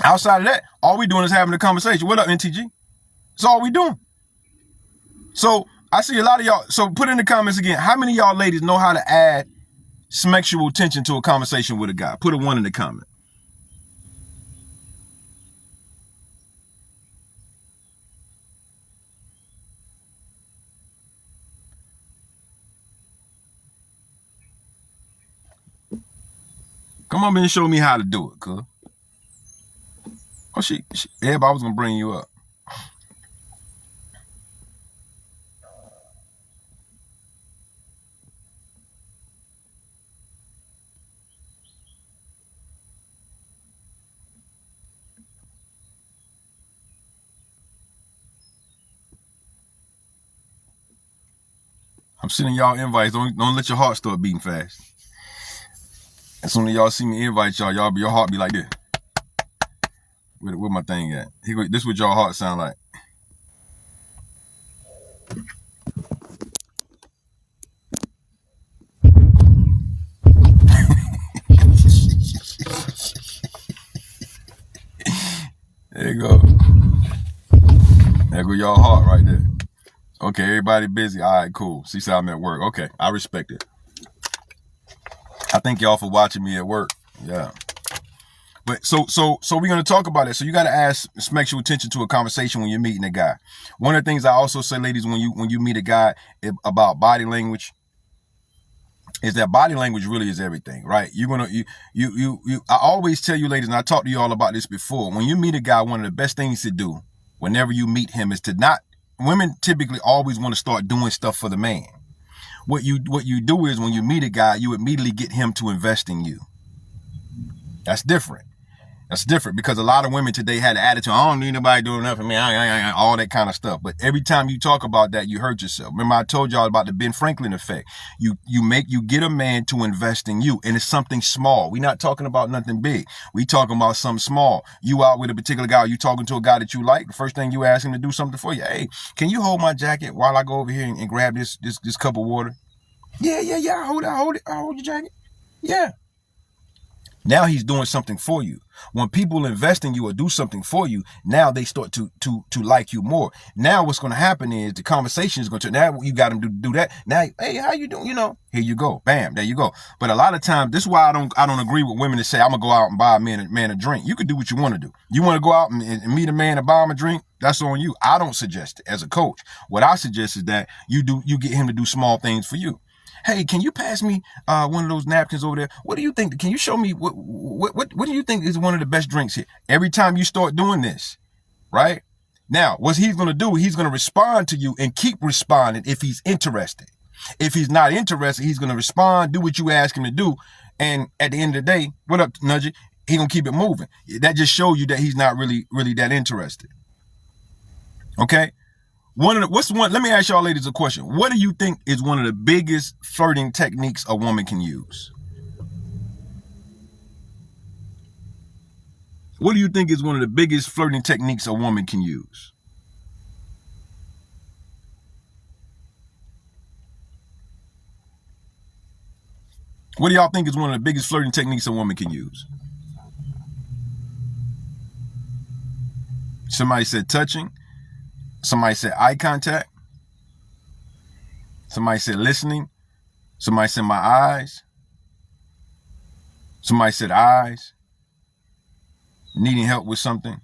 Outside of that, all we doing is having a conversation. What up, NTG? That's all we doing. So I see a lot of y'all. So put in the comments again, how many of y'all ladies know how to add sexual tension to a conversation with a guy? Put a one in the comment. Come on and show me how to do it, cuz. Oh, everybody was gonna bring you up. I'm sending y'all invites. Don't let your heart start beating fast. As soon as y'all see me invite y'all, your heart be like this. Where my thing at? This is what y'all heart sound like. There you go. There go y'all heart right there. Okay, everybody busy. All right, cool. See, so I'm at work. Okay, I respect it. I thank y'all for watching me at work. Yeah. But so we're gonna talk about it. So you gotta add sexual attention to a conversation when you're meeting a guy. One of the things I also say, ladies, when you meet a guy about body language, is that body language really is everything, right? I always tell you, ladies, and I talked to you all about this before. When you meet a guy, one of the best things to do whenever you meet him is to not. Women typically always want to start doing stuff for the man. What you do is, when you meet a guy, you immediately get him to invest in you. That's different. That's different, because a lot of women today had the attitude, I don't need nobody doing nothing for me, all that kind of stuff. But every time you talk about that, you hurt yourself. Remember, I told y'all about the Ben Franklin effect. You get a man to invest in you, and it's something small. We're not talking about nothing big. We talking about something small. You out with a particular guy, you talking to a guy that you like, the first thing you ask him to do something for you. Hey, can you hold my jacket while I go over here and grab this cup of water? Yeah, hold it. I'll hold your jacket. Yeah. Now he's doing something for you. When people invest in you or do something for you, now they start to like you more. Now what's going to happen is the conversation is going to, now you got them to do that. Now, hey, how you doing? You know, here you go. Bam, there you go. But a lot of times, this is why I don't agree with women that say, I'm going to go out and buy a man a drink. You can do what you want to do. You want to go out and meet a man and buy him a drink? That's on you. I don't suggest it as a coach. What I suggest is that you get him to do small things for you. Hey, can you pass me one of those napkins over there? What do you think? Can you show me what do you think is one of the best drinks here? Every time you start doing this, right? Now, what he's going to do, he's going to respond to you and keep responding if he's interested. If he's not interested, he's going to respond, do what you ask him to do. And at the end of the day, what up, Nudgy? He going to keep it moving. That just shows you that he's not really that interested. Okay? Let me ask y'all ladies a question. What do you think is one of the biggest flirting techniques a woman can use? What do you think is one of the biggest flirting techniques a woman can use? What do y'all think is one of the biggest flirting techniques a woman can use? Somebody said touching. Somebody said eye contact. Somebody said listening. Somebody said my eyes. Somebody said eyes. Needing help with something.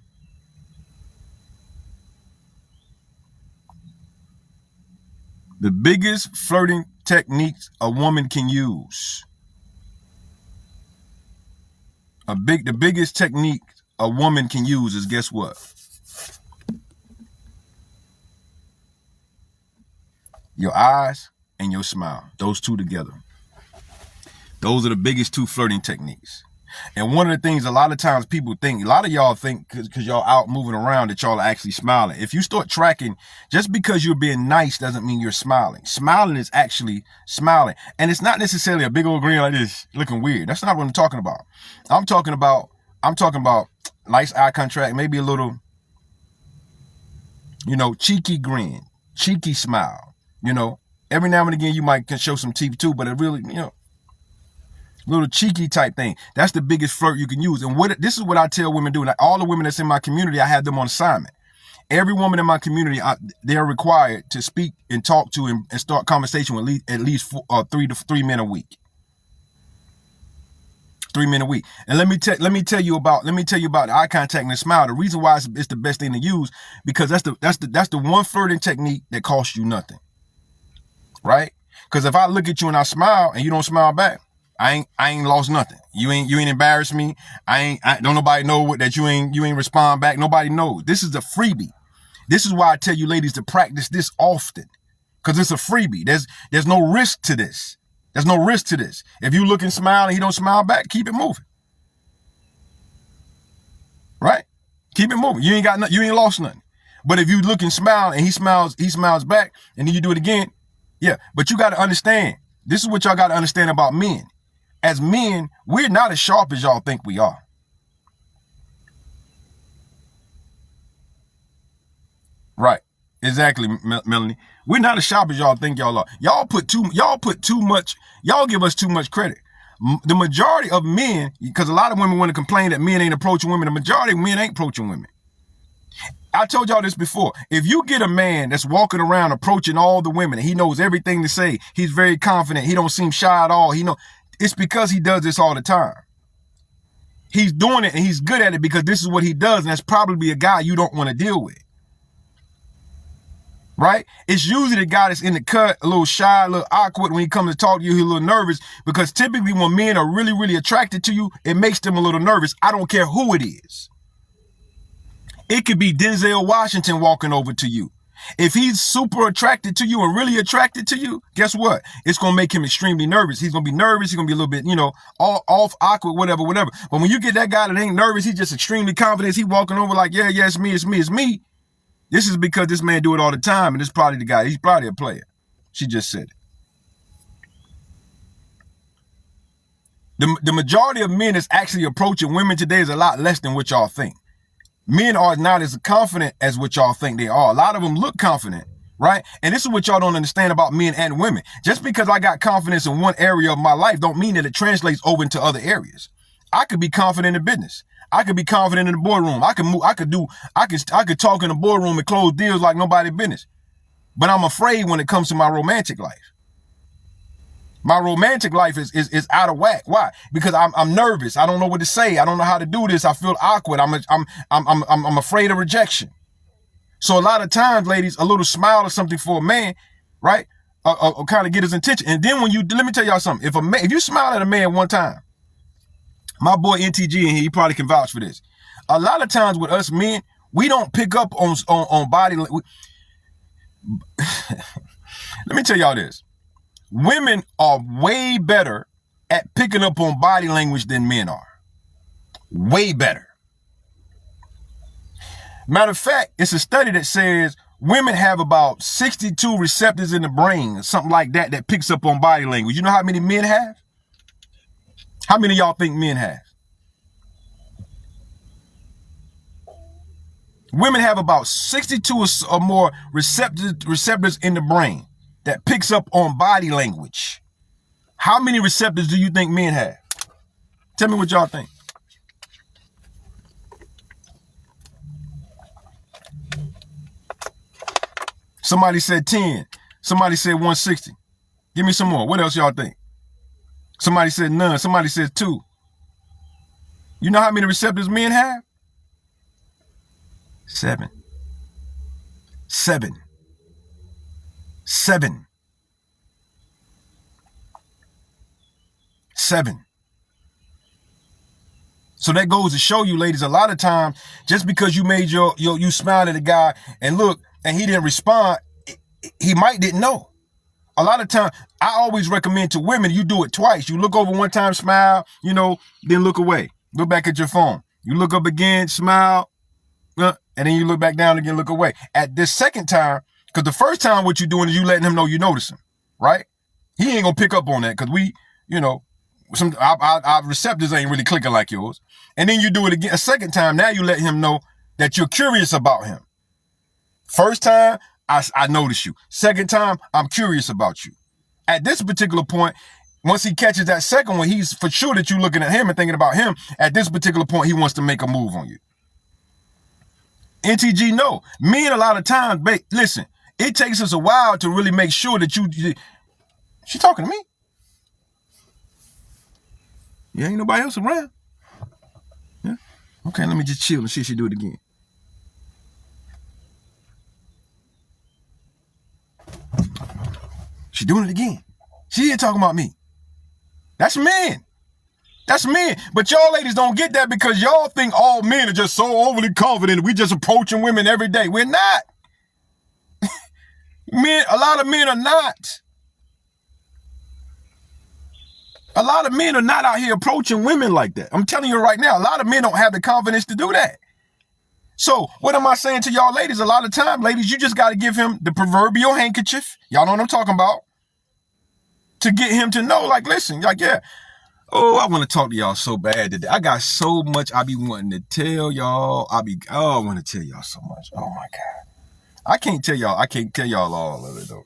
The biggest flirting techniques a woman can use. The biggest technique a woman can use is, guess what? Your eyes and your smile. Those two together. Those are the biggest two flirting techniques. And one of the things a lot of times people think, a lot of y'all think because y'all out moving around that y'all are actually smiling. If you start tracking, just because you're being nice doesn't mean you're smiling. Smiling is actually smiling. And it's not necessarily a big old grin like this looking weird. That's not what I'm talking about. I'm talking about nice eye contact, maybe a little, cheeky grin, cheeky smile. Every now and again you might can show some teeth too, but it really, little cheeky type thing. That's the biggest flirt you can use. And this is what I tell women do. Like all the women that's in my community, I have them on assignment. Every woman in my community, they're required to speak and talk to and start conversation with at least 3 men a week. 3 men a week. And let me tell you about the eye contact and the smile. The reason why it's the best thing to use, because that's the one flirting technique that costs you nothing. Right? Because if I look at you and I smile and you don't smile back, I ain't lost nothing. You ain't embarrassed me. Don't nobody know that you ain't respond back. Nobody knows. This is a freebie. This is why I tell you ladies to practice this often, because it's a freebie. There's no risk to this. There's no risk to this. If you look and smile and he don't smile back, keep it moving. Right? Keep it moving. You ain't lost nothing. But if you look and smile and he smiles back, and then you do it again, yeah. But you got to understand. This is what y'all got to understand about men. As men, we're not as sharp as y'all think we are. Right. Exactly, Melanie. We're not as sharp as y'all think y'all are. Y'all give us too much credit. The majority of men, because a lot of women want to complain that men ain't approaching women. The majority of men ain't approaching women. I told y'all this before. If you get a man that's walking around approaching all the women, and he knows everything to say, he's very confident, he don't seem shy at all, it's because he does this all the time. He's doing it and he's good at it because this is what he does, and that's probably a guy you don't want to deal with. Right? It's usually the guy that's in the cut, a little shy, a little awkward when he comes to talk to you, he's a little nervous, because typically when men are really, really attracted to you, it makes them a little nervous. I don't care who it is. It could be Denzel Washington walking over to you. If he's super attracted to you and really attracted to you, guess what? It's going to make him extremely nervous. He's going to be nervous. He's going to be a little bit, off, awkward, whatever. But when you get that guy that ain't nervous, he's just extremely confident. He's walking over like, yeah, it's me. This is because this man do it all the time. And this is probably the guy. He's probably a player. She just said it. The majority of men that's actually approaching women today is a lot less than what y'all think. Men are not as confident as what y'all think they are. A lot of them look confident, right? And this is what y'all don't understand about men and women. Just because I got confidence in one area of my life don't mean that it translates over into other areas. I could be confident in business. I could be confident in the boardroom. I could talk in the boardroom and close deals like nobody business. But I'm afraid when it comes to my romantic life. My romantic life is out of whack. Why? Because I'm nervous. I don't know what to say. I don't know how to do this. I feel awkward. I'm afraid of rejection. So a lot of times, ladies, a little smile or something for a man, right? Kind of get his attention. And then let me tell y'all something. If you smile at a man one time, my boy NTG in here, he probably can vouch for this. A lot of times with us men, we don't pick up on body. Let me tell y'all this. Women are way better at picking up on body language than men are. Way better. Matter of fact, it's a study that says women have about 62 receptors in the brain, something like that picks up on body language. You know how many men have? How many of y'all think men have? Women have about 62 or more receptors in the brain that picks up on body language. How many receptors do you think men have? Tell me what y'all think. Somebody said 10. Somebody said 160. Give me some more. What else y'all think? Somebody said none. Somebody said 2. You know how many receptors men have? 7. 7. 7. 7. So that goes to show you, ladies, a lot of times, just because you made you smile at a guy and look, and he didn't respond, he might didn't know. A lot of times, I always recommend to women, you do it twice. You look over one time, smile, then look away. Look back at your phone. You look up again, smile, and then you look back down again, look away. At this second time, because the first time what you're doing is you letting him know you notice him, right? He ain't gonna pick up on that because our receptors ain't really clicking like yours. And then you do it again a second time. Now you let him know that you're curious about him. First time, I notice you. Second time, I'm curious about you. At this particular point, once he catches that second one, he's for sure that you're looking at him and thinking about him. At this particular point, he wants to make a move on you. NTG, no. Men, a lot of times, listen, it takes us a while to really make sure that she talking to me? Yeah, ain't nobody else around. Yeah. Okay, let me just chill and see if she do it again. She doing it again. She ain't talking about me. That's men. That's men. But y'all ladies don't get that because y'all think all men are just so overly confident. We just approaching women every day. We're not. A lot of men are not. A lot of men are not out here approaching women like that. I'm telling you right now, a lot of men don't have the confidence to do that. So what am I saying to y'all ladies? A lot of time, ladies, you just got to give him the proverbial handkerchief. Y'all know what I'm talking about. To get him to know, like, listen, like, yeah. Oh, I want to talk to y'all so bad today. I got so much I be wanting to tell y'all. I want to tell y'all so much. Oh my God. I can't tell y'all all of it though.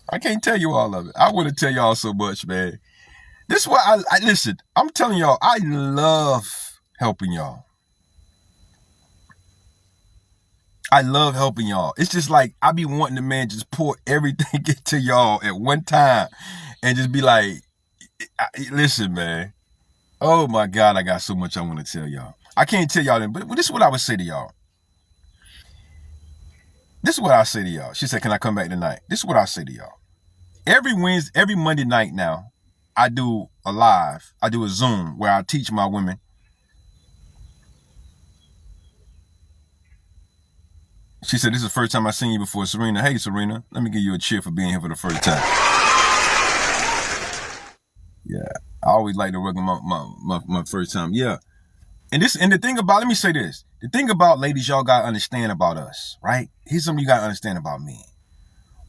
I can't tell you all of it. I want to tell y'all so much, man. This is why I listen, I'm telling y'all, I love helping y'all. I love helping y'all. It's just like, I be wanting to, man, just pour everything into y'all at one time and just be like, listen, man. Oh my God, I got so much I want to tell y'all. I can't tell y'all, but this is what I would say to y'all. This is what I say to y'all. She said, can I come back tonight? This is what I say to y'all. Every Monday night now, I do a Zoom where I teach my women. She said, this is the first time I've seen you before, Serena. Hey, Serena, let me give you a cheer for being here for the first time. Yeah, I always like to welcome my first time. Yeah. And the thing about, let me say this. The thing about, ladies, y'all got to understand about us, right? Here's something you got to understand about men.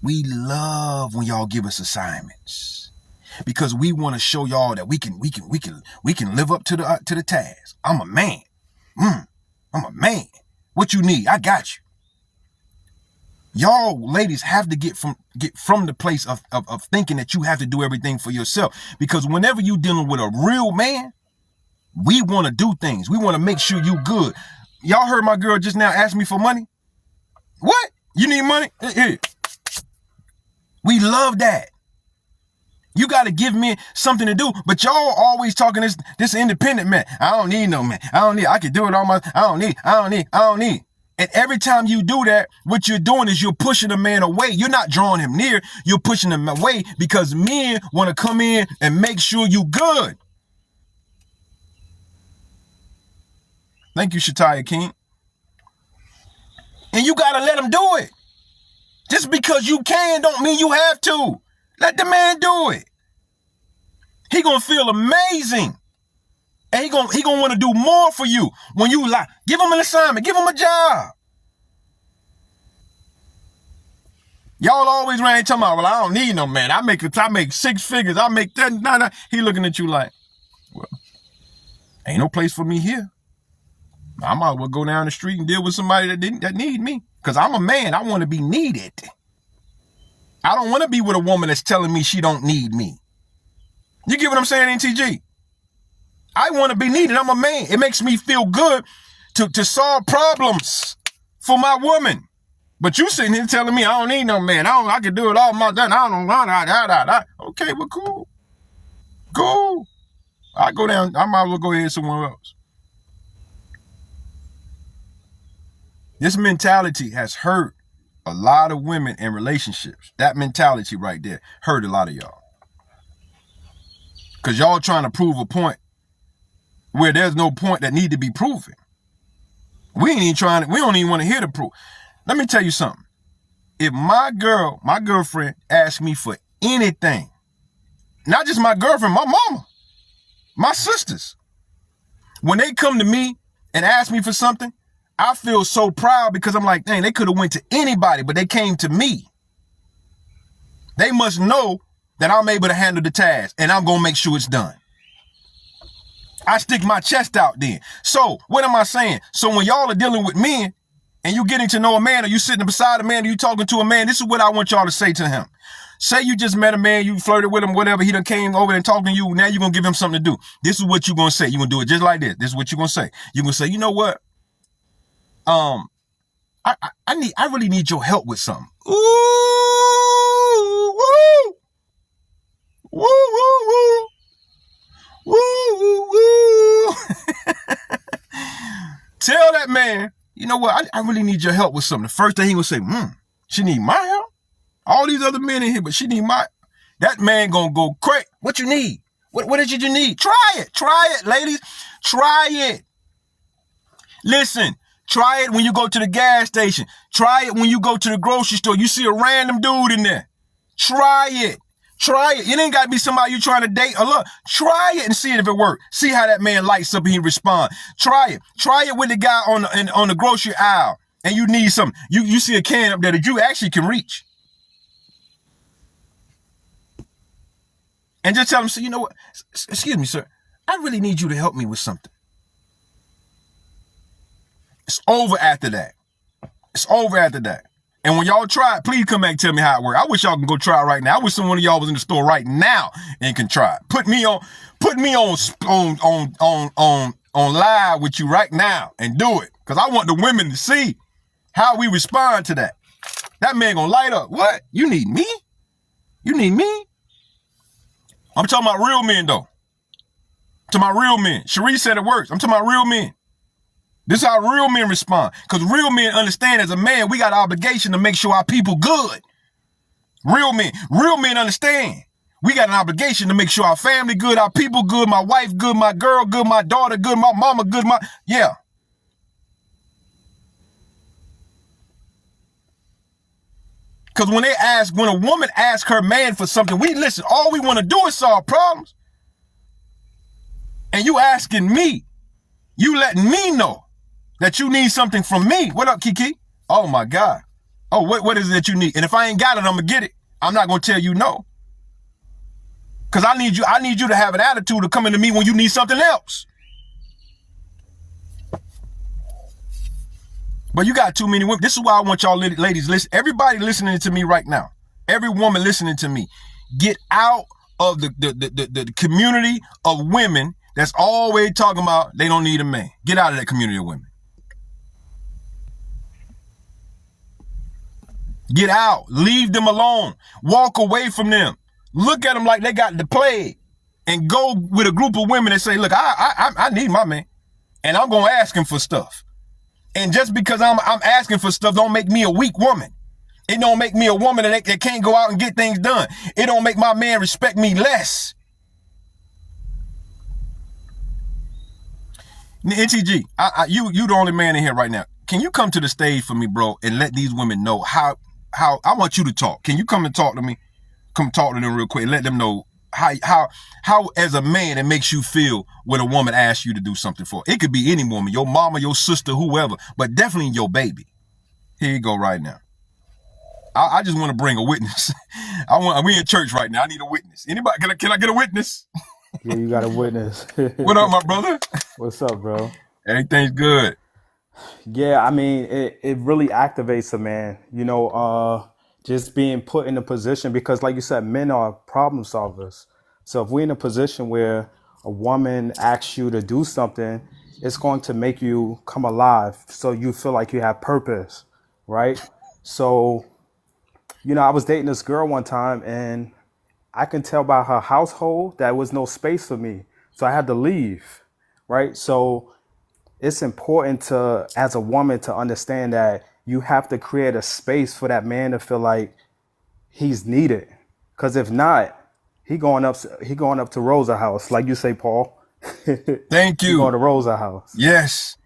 We love when y'all give us assignments because we want to show y'all that we can live up to the task. I'm a man. I'm a man. What you need, I got you. Y'all ladies have to get from the place of thinking that you have to do everything for yourself. Because whenever you dealing with a real man, We want to do things. We want to make sure you good. Y'all heard my girl just now ask me for money. What? You need money? Here. We love that. You got to give me something to do. But y'all always talking this independent man. I don't need no man. I can do it on my, I don't need. And every time you do that, what you're doing is you're pushing a man away. You're not drawing him near. You're pushing him away because men want to come in and make sure you good. Thank you, Shataya King. And you got to let him do it. Just because you can don't mean you have to. Let the man do it. He gonna feel amazing. And he gonna want to do more for you when you like. Give him an assignment. Give him a job. Y'all always ran talking about, well, I don't need no man. I make 6 figures. I make that. Nah. He looking at you like, well, ain't no place for me here. I might as well go down the street and deal with somebody that need me. Because I'm a man. I want to be needed. I don't want to be with a woman that's telling me she don't need me. You get what I'm saying, NTG? I want to be needed. I'm a man. It makes me feel good to solve problems for my woman. But you sitting here telling me I don't need no man. I can do it all my done. I don't know. Okay, well, cool. Cool. I go down. I might as well go ahead somewhere else. This mentality has hurt a lot of women in relationships. That mentality right there hurt a lot of y'all. Because y'all trying to prove a point where there's no point that need to be proven. We don't even want to hear the proof. Let me tell you something. If my girlfriend asks me for anything, not just my girlfriend, my mama, my sisters, when they come to me and ask me for something, I feel so proud because I'm like, dang, they could have went to anybody, but they came to me. They must know that I'm able to handle the task and I'm going to make sure it's done. I stick my chest out then. So what am I saying? So when y'all are dealing with men and you getting to know a man or you sitting beside a man or you talking to a man, this is what I want y'all to say to him. Say you just met a man, you flirted with him, whatever, he done came over and talking to you. Now you're going to give him something to do. This is what you're going to say. You're going to do it just like this. This is what you're going to say. You're going to say, you know what? I really need your help with something. Ooh, woo, woo, woo, woo, woo, woo, woo. Tell that man, you know what? I really need your help with something. The first thing he will say, she need my help. All these other men in here, but she need my. That man gonna go crazy. What you need? What is it you need? Try it, ladies. Try it. Listen. Try it when you go to the gas station. Try it when you go to the grocery store. You see a random dude in there. Try it. It ain't got to be somebody you trying to date or look. Try it and see if it works. See how that man lights up and he respond. Try it. Try it with the guy on the grocery aisle and you need something. You see a can up there that you actually can reach. And just tell him, so you know what? Excuse me, sir. I really need you to help me with something. It's over after that. And when y'all try it, please come back and tell me how it works. I wish y'all can go try it right now. I wish someone of y'all was in the store right now and can try it. Put me on live with you right now and do it. Because I want the women to see how we respond to that. That man gonna light up. What? You need me? You need me? I'm talking about real men though. I'm talking about real men. Cherie said it works. I'm talking about real men. This is how real men respond. Because real men understand as a man, we got an obligation to make sure our people good. Real men understand. We got an obligation to make sure our family good, our people good, my wife good, my girl good, my daughter good, my mama good, yeah. Because when a woman asks her man for something, we listen, all we want to do is solve problems. And you asking me, you letting me know that you need something from me. What up, Kiki? Oh my God. Oh, what is it that you need? And if I ain't got it, I'm gonna get it. I'm not gonna tell you no. Cause I need you to have an attitude of coming to me when you need something else. But you got too many women. This is why I want y'all ladies listen. Everybody listening to me right now. Every woman listening to me. Get out of the community of women that's always talking about they don't need a man. Get out of that community of women. Get out. Leave them alone. Walk away from them. Look at them like they got the plague, and go with a group of women and say, look, I need my man, and I'm going to ask him for stuff. And just because I'm asking for stuff don't make me a weak woman. It don't make me a woman that can't go out and get things done. It don't make my man respect me less. NTG, you the only man in here right now. Can you come to the stage for me, bro, and let these women know how I want you to talk. Can you come and talk to me? Come talk to them real quick and let them know how as a man it makes you feel when a woman asks you to do something for. It could be any woman, your mama, your sister, whoever, but definitely your baby. Here you go right now. I just want to bring a witness. We in church right now. I need a witness. Anybody? Can I get a witness? Yeah, you got a witness. What up, my brother? What's up, bro? Everything's good. Yeah, I mean, it really activates a man, just being put in a position because, like you said, men are problem solvers. So if we're in a position where a woman asks you to do something, it's going to make you come alive. So you feel like you have purpose, right? So, I was dating this girl one time and I can tell by her household that there was no space for me. So I had to leave, right? So it's important to, as a woman, to understand that you have to create a space for that man to feel like he's needed. Because if not, he going up to Rosa house, like you say, Paul. Thank you. He going to Rosa house. Yes.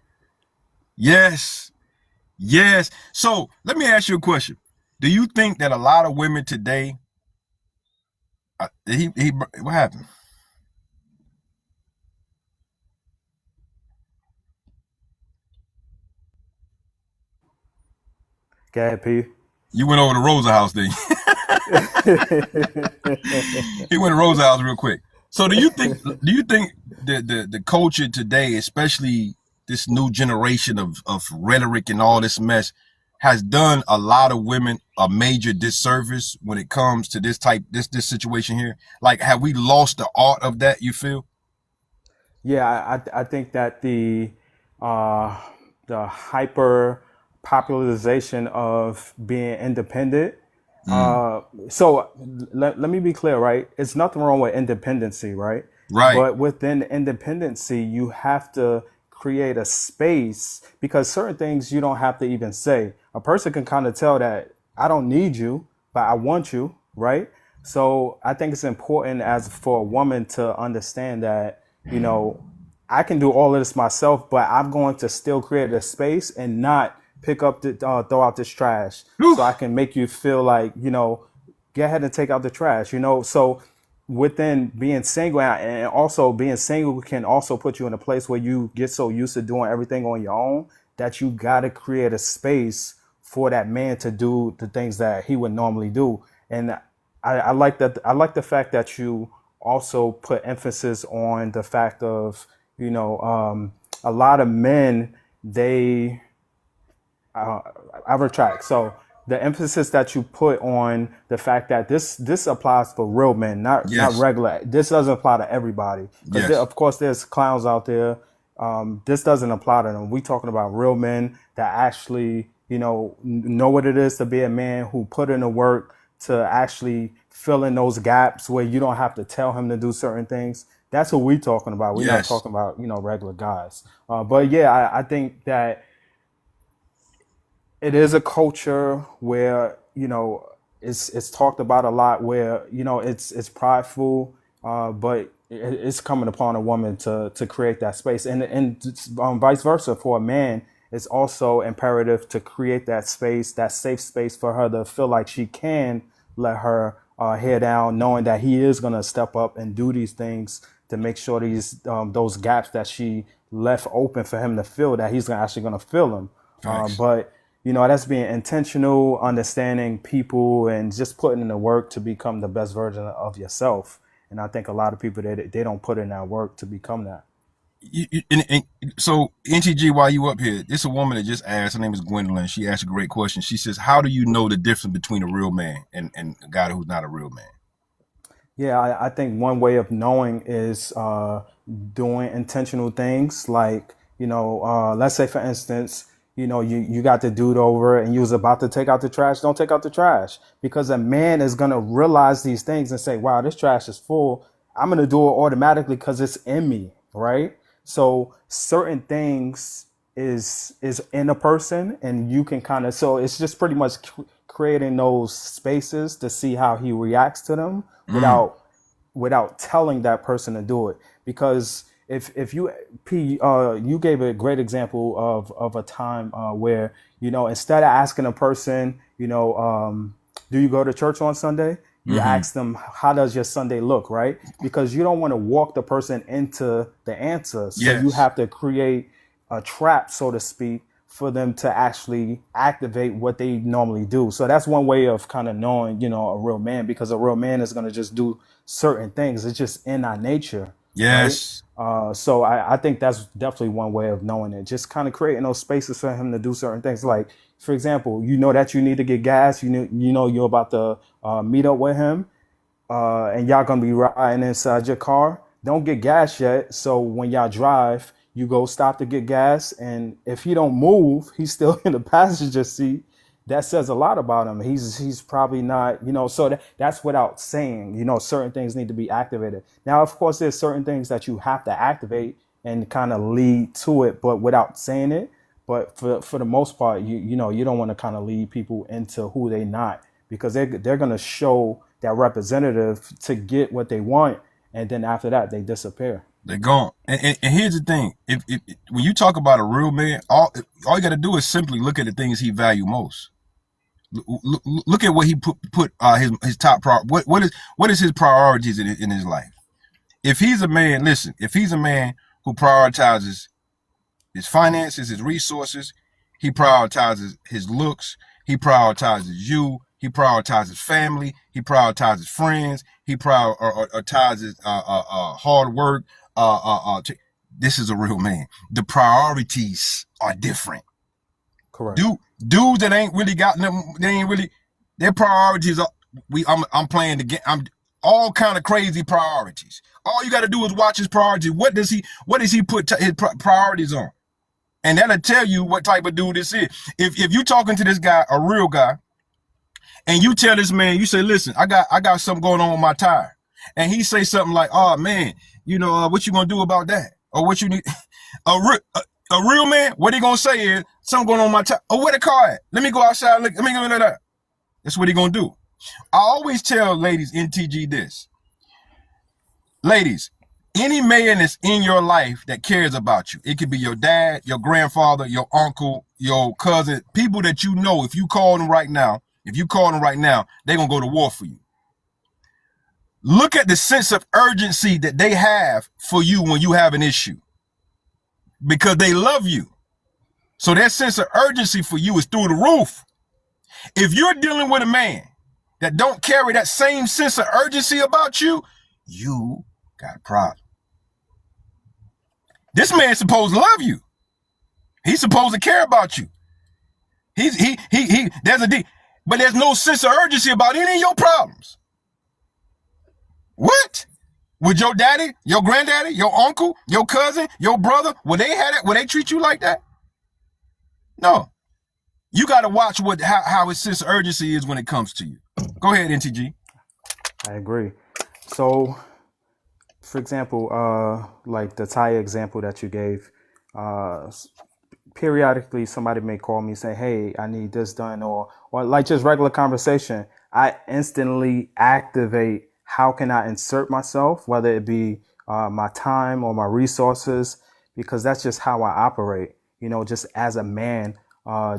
So let me ask you a question. Do you think that a lot of women today, what happened? Go ahead, P. You went over to Rosa house, then. He went to Rosa house real quick. So do you think the culture today, especially this new generation of rhetoric and all this mess, has done a lot of women a major disservice when it comes to this situation here? Like, have we lost the art of that, you feel? Yeah, I think that the hyper popularization of being independent. So let me be clear, right? It's nothing wrong with independency, right? Right. But within independency, you have to create a space because certain things you don't have to even say. A person can kind of tell that I don't need you, but I want you, right? So I think it's important as for a woman to understand that, I can do all of this myself, but I'm going to still create a space and not pick up throw out this trash. Whew. So I can make you feel like, go ahead and take out the trash, So within being single and also being single can also put you in a place where you get so used to doing everything on your own that you got to create a space for that man to do the things that he would normally do. And I like that. I like the fact that you also put emphasis on the fact of, a lot of men, I retract. So the emphasis that you put on the fact that this applies for real men, not regular. This doesn't apply to everybody. Because of course there's clowns out there. This doesn't apply to them. We talking about real men that actually, know what it is to be a man who put in the work to actually fill in those gaps where you don't have to tell him to do certain things. That's what we're talking about. We're not talking about, regular guys. But yeah, I think that it is a culture where, it's talked about a lot where, it's prideful, but it's coming upon a woman to create that space. And vice versa for a man, it's also imperative to create that space, that safe space for her to feel like she can let her hair down, knowing that he is going to step up and do these things to make sure those gaps that she left open for him to fill, that he's actually going to fill them. But that's being intentional, understanding people, and just putting in the work to become the best version of yourself. And I think a lot of people, they don't put in that work to become that. So NTG, while you up here, this is a woman that just asked. Her name is Gwendolyn. She asked a great question. She says, "How do you know the difference between a real man and a guy who's not a real man?" Yeah, I think one way of knowing is doing intentional things like, let's say for instance, you got the dude over and you was about to take out the trash. Don't take out the trash, because a man is going to realize these things and say, wow, this trash is full. I'm going to do it automatically because it's in me, right? So certain things is in a person, and you can kind of, so it's just pretty much creating those spaces to see how he reacts to them without telling that person to do it. Because if you you gave a great example of a time where, instead of asking a person, do you go to church on Sunday, you ask them, how does your Sunday look, right? Because you don't want to walk the person into the answer, so you Yes. have to create a trap, so to speak, for them to actually activate what they normally do. So that's one way of kind of knowing, a real man, because a real man is going to just do certain things. It's just in our nature, right? Yes. So I think that's definitely one way of knowing it. Just kind of creating those spaces for him to do certain things. Like, for example, that you need to get gas. You're about to meet up with him, and y'all gonna be riding inside your car. Don't get gas yet. So when y'all drive, you go stop to get gas, and if he don't move, he's still in the passenger seat. That says a lot about him. He's probably not, So that's without saying. Certain things need to be activated. Now, of course, there's certain things that you have to activate and kind of lead to it, but without saying it. But for the most part, you don't want to kind of lead people into who they not, because they're gonna show that representative to get what they want, and then after that they disappear. They're gone. And here's the thing: if when you talk about a real man, all you got to do is simply look at the things he value most. Look at what he put his top what is his priorities in his life. If he's a man, listen. If he's a man who prioritizes his finances, his resources, he prioritizes his looks, he prioritizes you, he prioritizes family, he prioritizes friends, he prioritizes hard work. This is a real man. The priorities are different. Correct. Dudes that ain't really got them, their priorities are, I'm playing the game. I'm all kind of crazy priorities. All you got to do is watch his priorities. What does he put his priorities on? And that'll tell you what type of dude this is. If you talking to this guy, a real guy, and you tell this man, you say, listen, I got something going on with my tire. And he say something like, oh man, what you gonna do about that? Or what you need? A real man, what he gonna say is, something going on with my tire. Oh, where the car at? Let me go outside. Let me go at that. That's what he gonna do. I always tell ladies, NTG, this. Ladies, any man that's in your life that cares about you, it could be your dad, your grandfather, your uncle, your cousin, people that you know, if you call them right now, they're going to go to war for you. Look at the sense of urgency that they have for you when you have an issue, because they love you. So that sense of urgency for you is through the roof. If you're dealing with a man that don't carry that same sense of urgency about you, you got a problem. This man's supposed to love you. He's supposed to care about you. But there's no sense of urgency about any of your problems. What? Would your daddy, your granddaddy, your uncle, your cousin, your brother, would they have that? Would they treat you like that? No. You got to watch how his sense of urgency is when it comes to you. Go ahead, NTG. I agree. So, for example, like the tire example that you gave, periodically somebody may call me and say, hey, I need this done, or like just regular conversation. I instantly activate how can I insert myself, whether it be my time or my resources, because that's just how I operate, just as a man,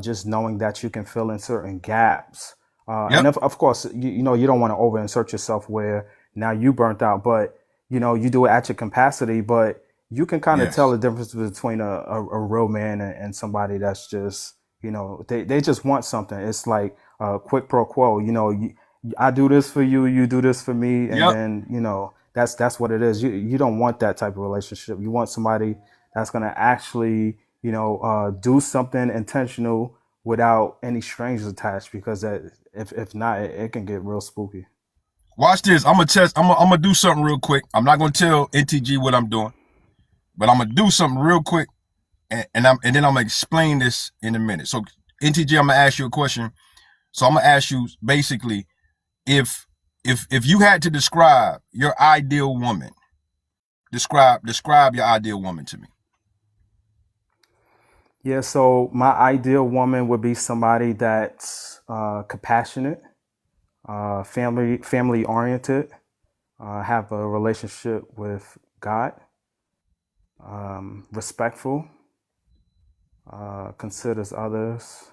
just knowing that you can fill in certain gaps. Yep. And of course, you don't want to over insert yourself where now you burnt out, but you do it at your capacity, but you can kind of tell the difference between a real man and somebody that's just, they just want something. It's like quid pro quo, I do this for you, you do this for me. And then, that's what it is. You don't want that type of relationship. You want somebody that's going to actually, do something intentional without any strings attached, because if not, it can get real spooky. Watch this. I'm gonna do something real quick. I'm not gonna tell NTG what I'm doing. but I'm gonna do something real quick, and then I'm gonna explain this in a minute. So NTG, I'm gonna ask you a question. So I'm gonna ask you basically, if you had to describe your ideal woman, describe your ideal woman to me. Yeah, so my ideal woman would be somebody that's compassionate, family oriented, have a relationship with God, respectful, considers others,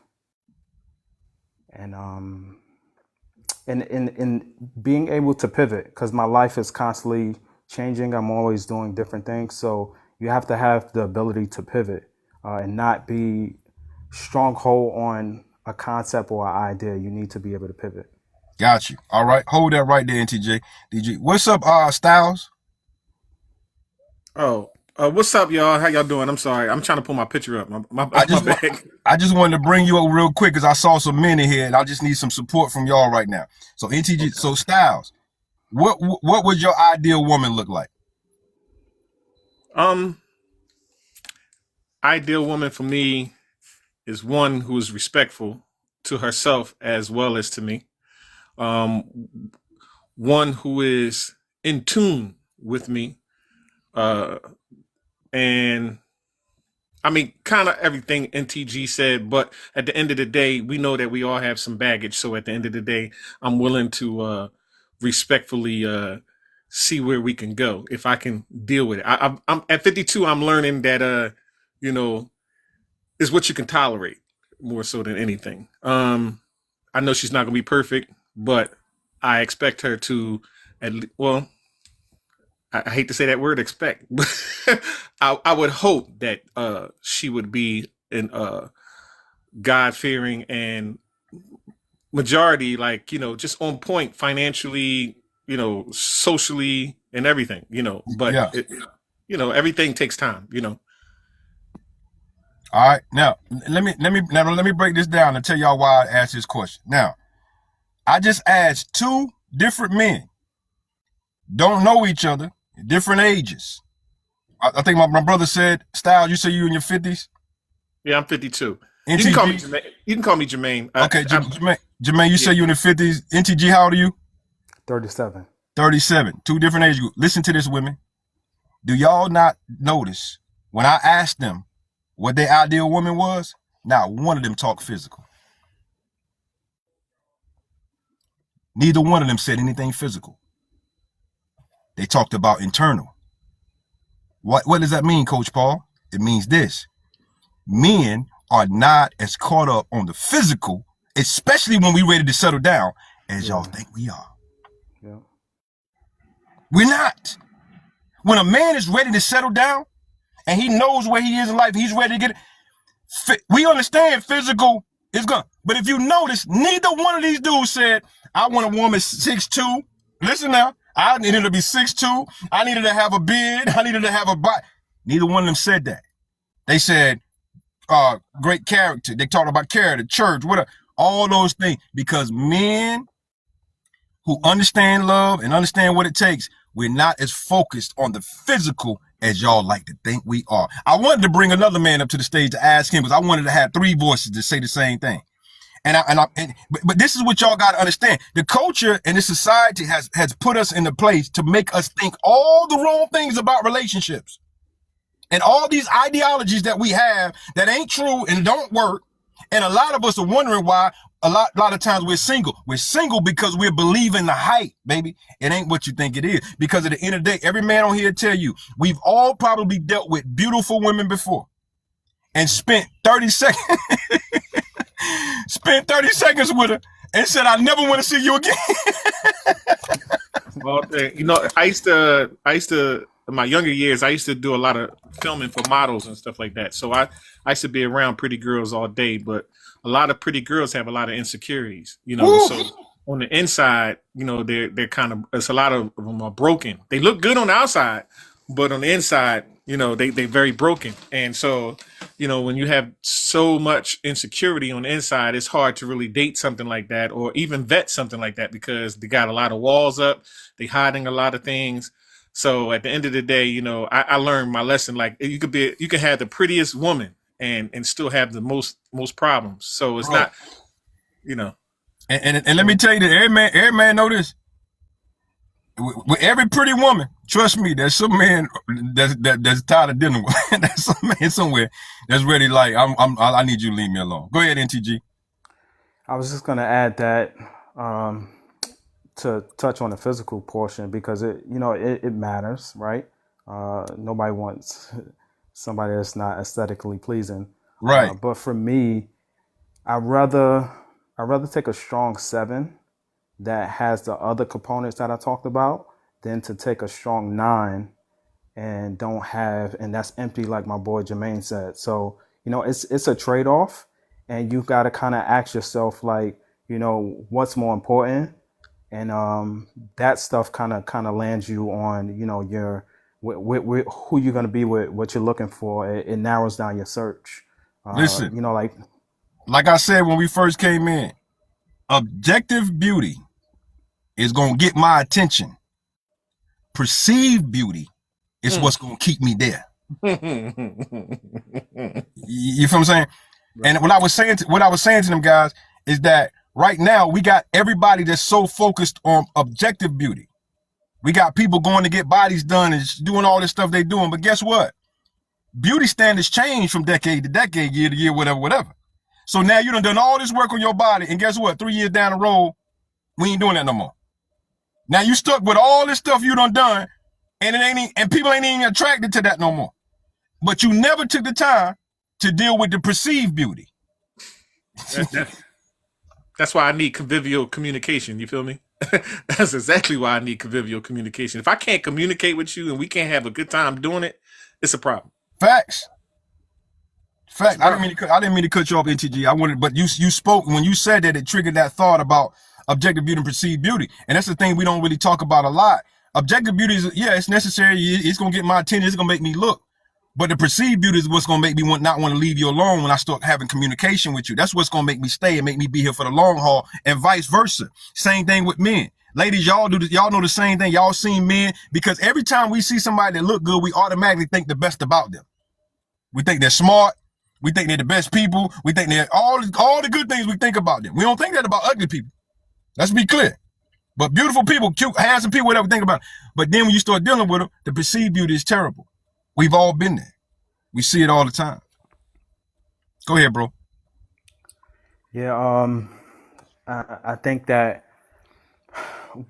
and in being able to pivot, because my life is constantly changing. I'm always doing different things, so you have to have the ability to pivot and not be stronghold on a concept or an idea. You need to be able to pivot. Got you. All right, hold that right there, NTJ. DG, what's up, Styles? Oh, what's up, y'all? How y'all doing? I'm sorry. I'm trying to pull my picture up. My bag. I just wanted to bring you up real quick because I saw some men in here, and I just need some support from y'all right now. So NTG, okay. So Styles, what would your ideal woman look like? Ideal woman for me is one who is respectful to herself as well as to me. One who is in tune with me. And I mean, kind of everything NTG said, but at the end of the day, we know that we all have some baggage. So at the end of the day, I'm willing to respectfully see where we can go if I can deal with it. I'm at 52. I'm learning that is what you can tolerate more so than anything. I know she's not gonna be perfect, but I expect her to I hate to say that word expect, but I would hope that she would be an God-fearing and majority, like, just on point financially, socially and everything, but yeah. Everything takes time, All right. Now, let me break this down and tell y'all why I asked this question. Now, I just asked two different men, don't know each other, different ages. I think my brother said, Styles, you say you in your 50s? Yeah, I'm 52. NTG? You can call me Jermaine. You can call me Jermaine. Okay, Jermaine, you say you in the 50s. NTG, how old are you? 37. 37. Two different age groups. Listen to this, women. Do y'all not notice when I asked them what their ideal woman was, not one of them talked physical. Neither one of them said anything physical. They talked about internal. What does that mean, Coach Paul? It means this. Men are not as caught up on the physical, especially when we're ready to settle down, as y'all think we are. Yeah. We're not. When a man is ready to settle down and he knows where he is in life, he's ready to get it. We understand physical is good. But if you notice, neither one of these dudes said, I want a woman 6'2". Listen now. I needed to be 6'2". I needed to have a beard. I needed to have a body. Neither one of them said that. They said, great character. They talked about character, church, whatever, all those things. Because men who understand love and understand what it takes, we're not as focused on the physical as y'all like to think we are. I wanted to bring another man up to the stage to ask him because I wanted to have three voices to say the same thing. But this is what y'all got to understand. The culture and the society has put us in a place to make us think all the wrong things about relationships. And all these ideologies that we have that ain't true and don't work. And a lot of us are wondering why a lot of times we're single. We're single because we're believing the hype, baby. It ain't what you think it is. Because at the end of the day, every man on here tell you, we've all probably dealt with beautiful women before and spent 30 seconds. Spent 30 seconds with her and said, I never want to see you again. Well, I used to, in my younger years, I used to do a lot of filming for models and stuff like that. So I used to be around pretty girls all day, but a lot of pretty girls have a lot of insecurities, Ooh. So on the inside, they're kind of, it's a lot of them are broken. They look good on the outside, but on the inside, they very broken. And so, when you have so much insecurity on the inside, it's hard to really date something like that or even vet something like that because they got a lot of walls up. They hiding a lot of things. So at the end of the day, I learned my lesson. Like you can have the prettiest woman and still have the most problems. So it's Bro. not, And let me tell you that every man know this. With every pretty woman, trust me, there's some man that's tired of dealing with. There's some man somewhere that's ready. Like I need you to leave me alone. Go ahead, NTG. I was just gonna add that to touch on the physical portion because it matters, right? Nobody wants somebody that's not aesthetically pleasing. Right. But for me, I'd rather take a strong 7 that has the other components that I talked about than to take a strong 9 and that's empty like my boy Jermaine said. So, it's a trade-off, and you got to kind of ask yourself, like, what's more important, and that stuff kind of lands you on your who you're going to be with, what you're looking for. It narrows down your search. Listen, like I said when we first came in, objective beauty is gonna get my attention. Perceived beauty is what's gonna keep me there. You feel what I'm saying? Right. And what I was saying to them guys is that right now we got everybody that's so focused on objective beauty. We got people going to get bodies done and doing all this stuff they're doing, but guess what? Beauty standards change from decade to decade, year to year, whatever. So now you done all this work on your body, and guess what? 3 years down the road, we ain't doing that no more. Now you stuck with all this stuff you done, and people ain't even attracted to that no more. But you never took the time to deal with the perceived beauty. That's why I need convivial communication. You feel me? That's exactly why I need convivial communication. If I can't communicate with you and we can't have a good time doing it, it's a problem. Facts. I didn't mean to cut you off, NTG. But you spoke when you said that, it triggered that thought about objective beauty and perceived beauty, and that's the thing we don't really talk about a lot. Objective beauty is, it's necessary. It's gonna get my attention. It's gonna make me look. But the perceived beauty is what's gonna make me not want to leave you alone when I start having communication with you. That's what's gonna make me stay and make me be here for the long haul, and vice versa. Same thing with men. Ladies, y'all know the same thing. Y'all seen men, because every time we see somebody that look good, we automatically think the best about them. We think they're smart. We think they're the best people. We think they're all the good things we think about them. We don't think that about ugly people. Let's be clear. But beautiful people, cute, handsome people, whatever, think about it. But then when you start dealing with them, the perceived beauty is terrible. We've all been there. We see it all the time. Go ahead, bro. Yeah, I think that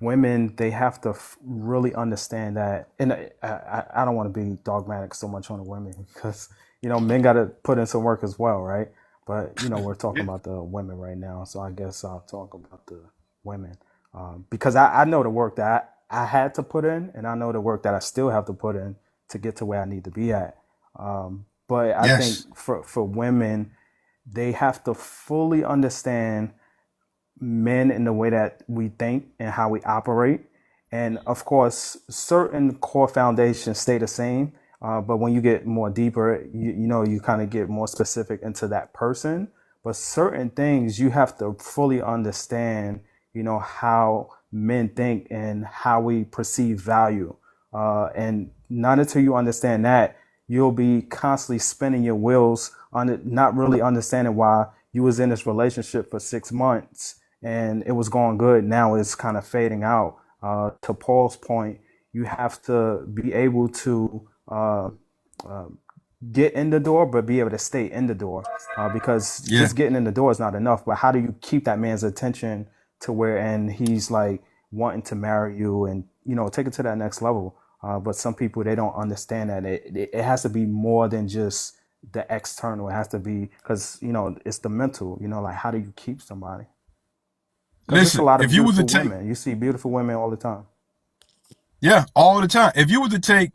women, they have to really understand that, and I don't want to be dogmatic so much on the women because, men got to put in some work as well, right? But, we're talking about the women right now, so I guess I'll talk about the women. Because I know the work that I had to put in, and I know the work that I still have to put in to get to where I need to be at. But I think for women, they have to fully understand men in the way that we think and how we operate. And of course, certain core foundations stay the same. But when you get more deeper, you kind of get more specific into that person. But certain things you have to fully understand, how men think and how we perceive value. And not until you understand that, you'll be constantly spinning your wheels on it, not really understanding why you was in this relationship for 6 months and it was going good. Now it's kind of fading out. To Paul's point, you have to be able to get in the door, but be able to stay in the door, because just getting in the door is not enough. But how do you keep that man's attention to where, and he's like wanting to marry you and, take it to that next level. But some people, they don't understand that it has to be more than just the external. It has to be, because, it's the mental, like how do you keep somebody? Listen, a lot of if you was to women, you see beautiful women all the time. Yeah, all the time. If you was to take,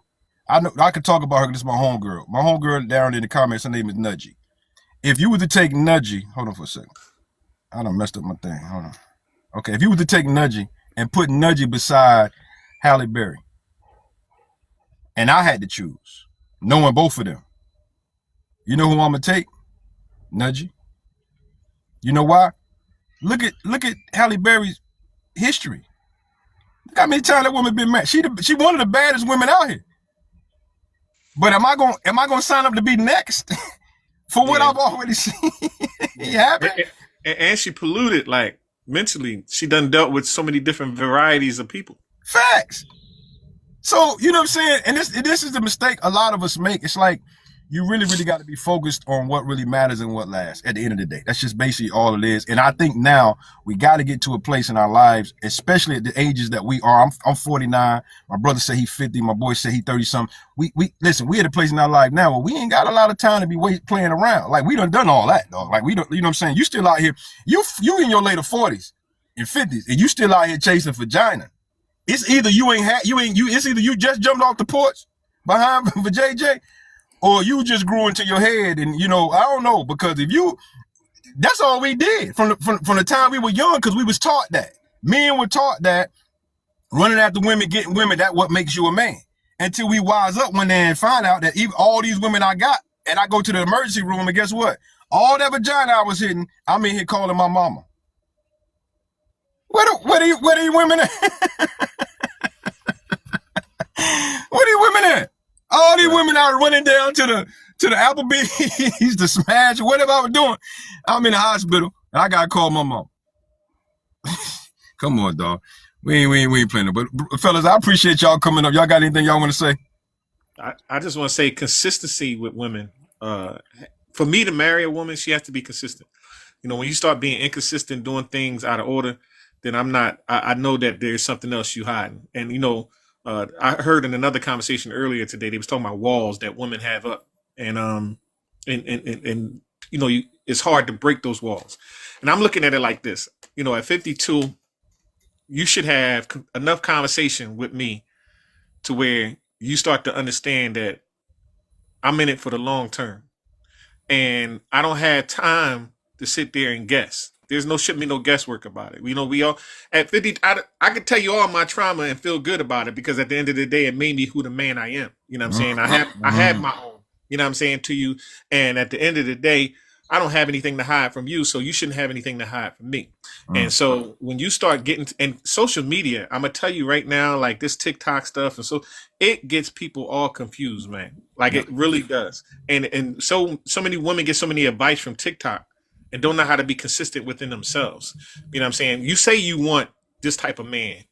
I know I could talk about her. This is my homegirl. My homegirl down in the comments, her name is Nudgy. If you were to take Nudgy, hold on for a second. I done messed up my thing. Hold on. Okay, if you were to take Nudgy and put Nudgy beside Halle Berry, and I had to choose, knowing both of them, you know who I'm gonna take? Nudgy. You know why? Look at Halle Berry's history. Look how many times that woman been married. She one of the baddest women out here. But am I gonna sign up to be next for what I've already seen? And she polluted, like, mentally. She done dealt with so many different varieties of people. Facts. So, you know what I'm saying? And this is the mistake a lot of us make. It's like, you really, really got to be focused on what really matters and what lasts at the end of the day. That's just basically all it is. And I think now we got to get to a place in our lives, especially at the ages that we are. I'm 49. My brother said he 50. My boy said he 30 something. We listen, we at a place in our life now where we ain't got a lot of time to be playing around. Like, we done all that, dog. Like, we don't, you know what I'm saying? You still out here. You in your later 40s and 50s, and you still out here chasing vagina. It's either it's either you just jumped off the porch behind for JJ, or you just grew into your head. And, you know, I don't know, because that's all we did from the time we were young, because we was taught that. Men were taught that running after women, getting women, that what makes you a man. Until we wise up one day and find out that even all these women I got, and I go to the emergency room, and guess what? All that vagina I was hitting, I'm in here calling my mama. Where are you women at? Where are you women at? All these women are running down to the Applebee's to smash or whatever I was doing. I'm in the hospital and I gotta call my mom. Come on, dog. We ain't playing it. But fellas, I appreciate y'all coming up. Y'all got anything y'all want to say? I just want to say consistency with women. For me to marry a woman, she has to be consistent. You know, when you start being inconsistent, doing things out of order, then I know that there's something else you hiding. And, you know, I heard in another conversation earlier today, they was talking about walls that women have up, and you know, it's hard to break those walls. And I'm looking at it like this, you know, at 52, you should have enough conversation with me to where you start to understand that I'm in it for the long term, and I don't have time to sit there and guess. There's shouldn't be no guesswork about it. You know, we all at 50. I could tell you all my trauma and feel good about it, because at the end of the day, it made me who the man I am. You know what I'm saying? I have my own. You know what I'm saying to you. And at the end of the day, I don't have anything to hide from you, so you shouldn't have anything to hide from me. And so when you start getting and social media, I'm gonna tell you right now, like this TikTok stuff, and so it gets people all confused, man. Like it really does. And so many women get so many advice from TikTok and don't know how to be consistent within themselves. You know what I'm saying? You say you want this type of man,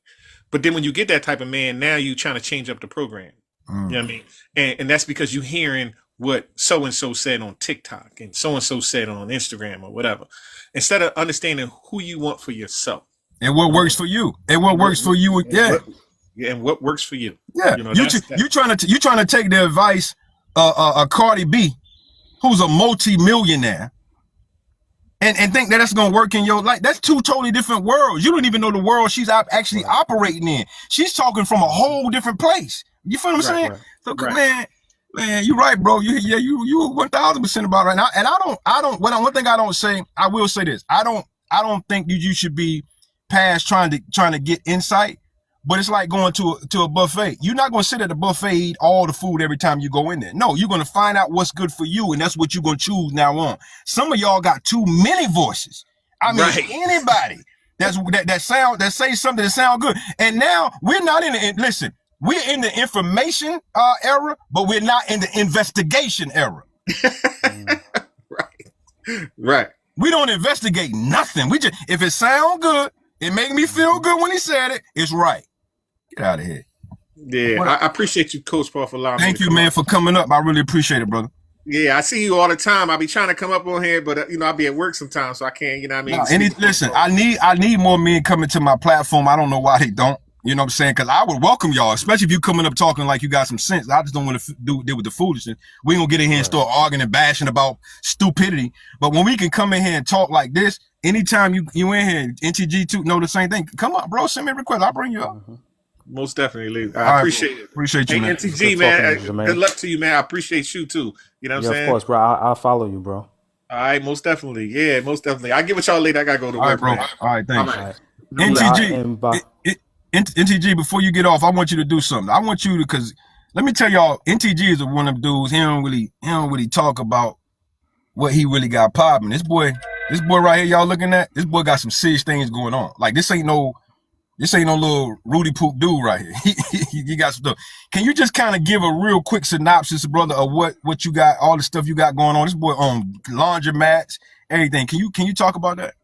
but then when you get that type of man, now you trying to change up the program. You know what I mean? And that's because you hearing what so-and-so said on TikTok and so-and-so said on Instagram or whatever, instead of understanding who you want for yourself. And what works for you. And what works for you. Yeah. And what works for you. Yeah. You know, you trying to take the advice of Cardi B, who's a multi-millionaire, and think that that's going to work in your life. That's two totally different worlds. You don't even know the world she's actually operating in. She's talking from a whole different place. You feel what I'm saying? Right. So, man, you're right, bro. You 1000% about right now. And one thing I don't say, I will say this. I don't think you should be past trying to get insight, but it's like going to a buffet. You're not going to sit at the buffet, eat all the food every time you go in there. No, you're going to find out what's good for you, and that's what you're going to choose now on. Some of y'all got too many voices. I mean, anybody that say something that sound good. And now we're not listen, we're in the information era, but we're not in the investigation era. Right. We don't investigate nothing. We just, if it sound good, it make me feel good when he said it, it's right. Get out of here. Yeah, I appreciate you, Coach Paul, for allowing me. Thank you, man, for coming up. I really appreciate it, brother. Yeah, I see you all the time. I be trying to come up on here, but I'll be at work sometimes, so I can't. You know what I mean? Listen, I need more men coming to my platform. I don't know why they don't. You know what I'm saying? Because I would welcome y'all, especially if you coming up talking like you got some sense. I just don't want to deal with the foolishness. We ain't gonna get in here and start arguing and bashing about stupidity. But when we can come in here and talk like this, anytime you in here, NTG2 know the same thing. Come on, bro, send me a request. I'll bring you up. Most definitely. I appreciate it. Appreciate you, man. NTG, man. Good luck to you, man. I appreciate you too. You know what I'm saying? Of course, bro. I'll follow you, bro. All right, most definitely. Yeah, most definitely. I'll get with y'all later. I gotta go to work. All right, bro. Man. All right, thanks. All right. NTG, before you get off, I want you to do something. I want you to, because let me tell y'all, NTG is one of them dudes. He don't really talk about what he really got popping. This boy right here, y'all looking at, this boy got some serious things going on. Like, this ain't no This ain't no little Rudy Poop dude right here. You got some stuff. Can you just kind of give a real quick synopsis, brother, of what you got, all the stuff you got going on? This boy on laundromats, everything. Can you talk about that?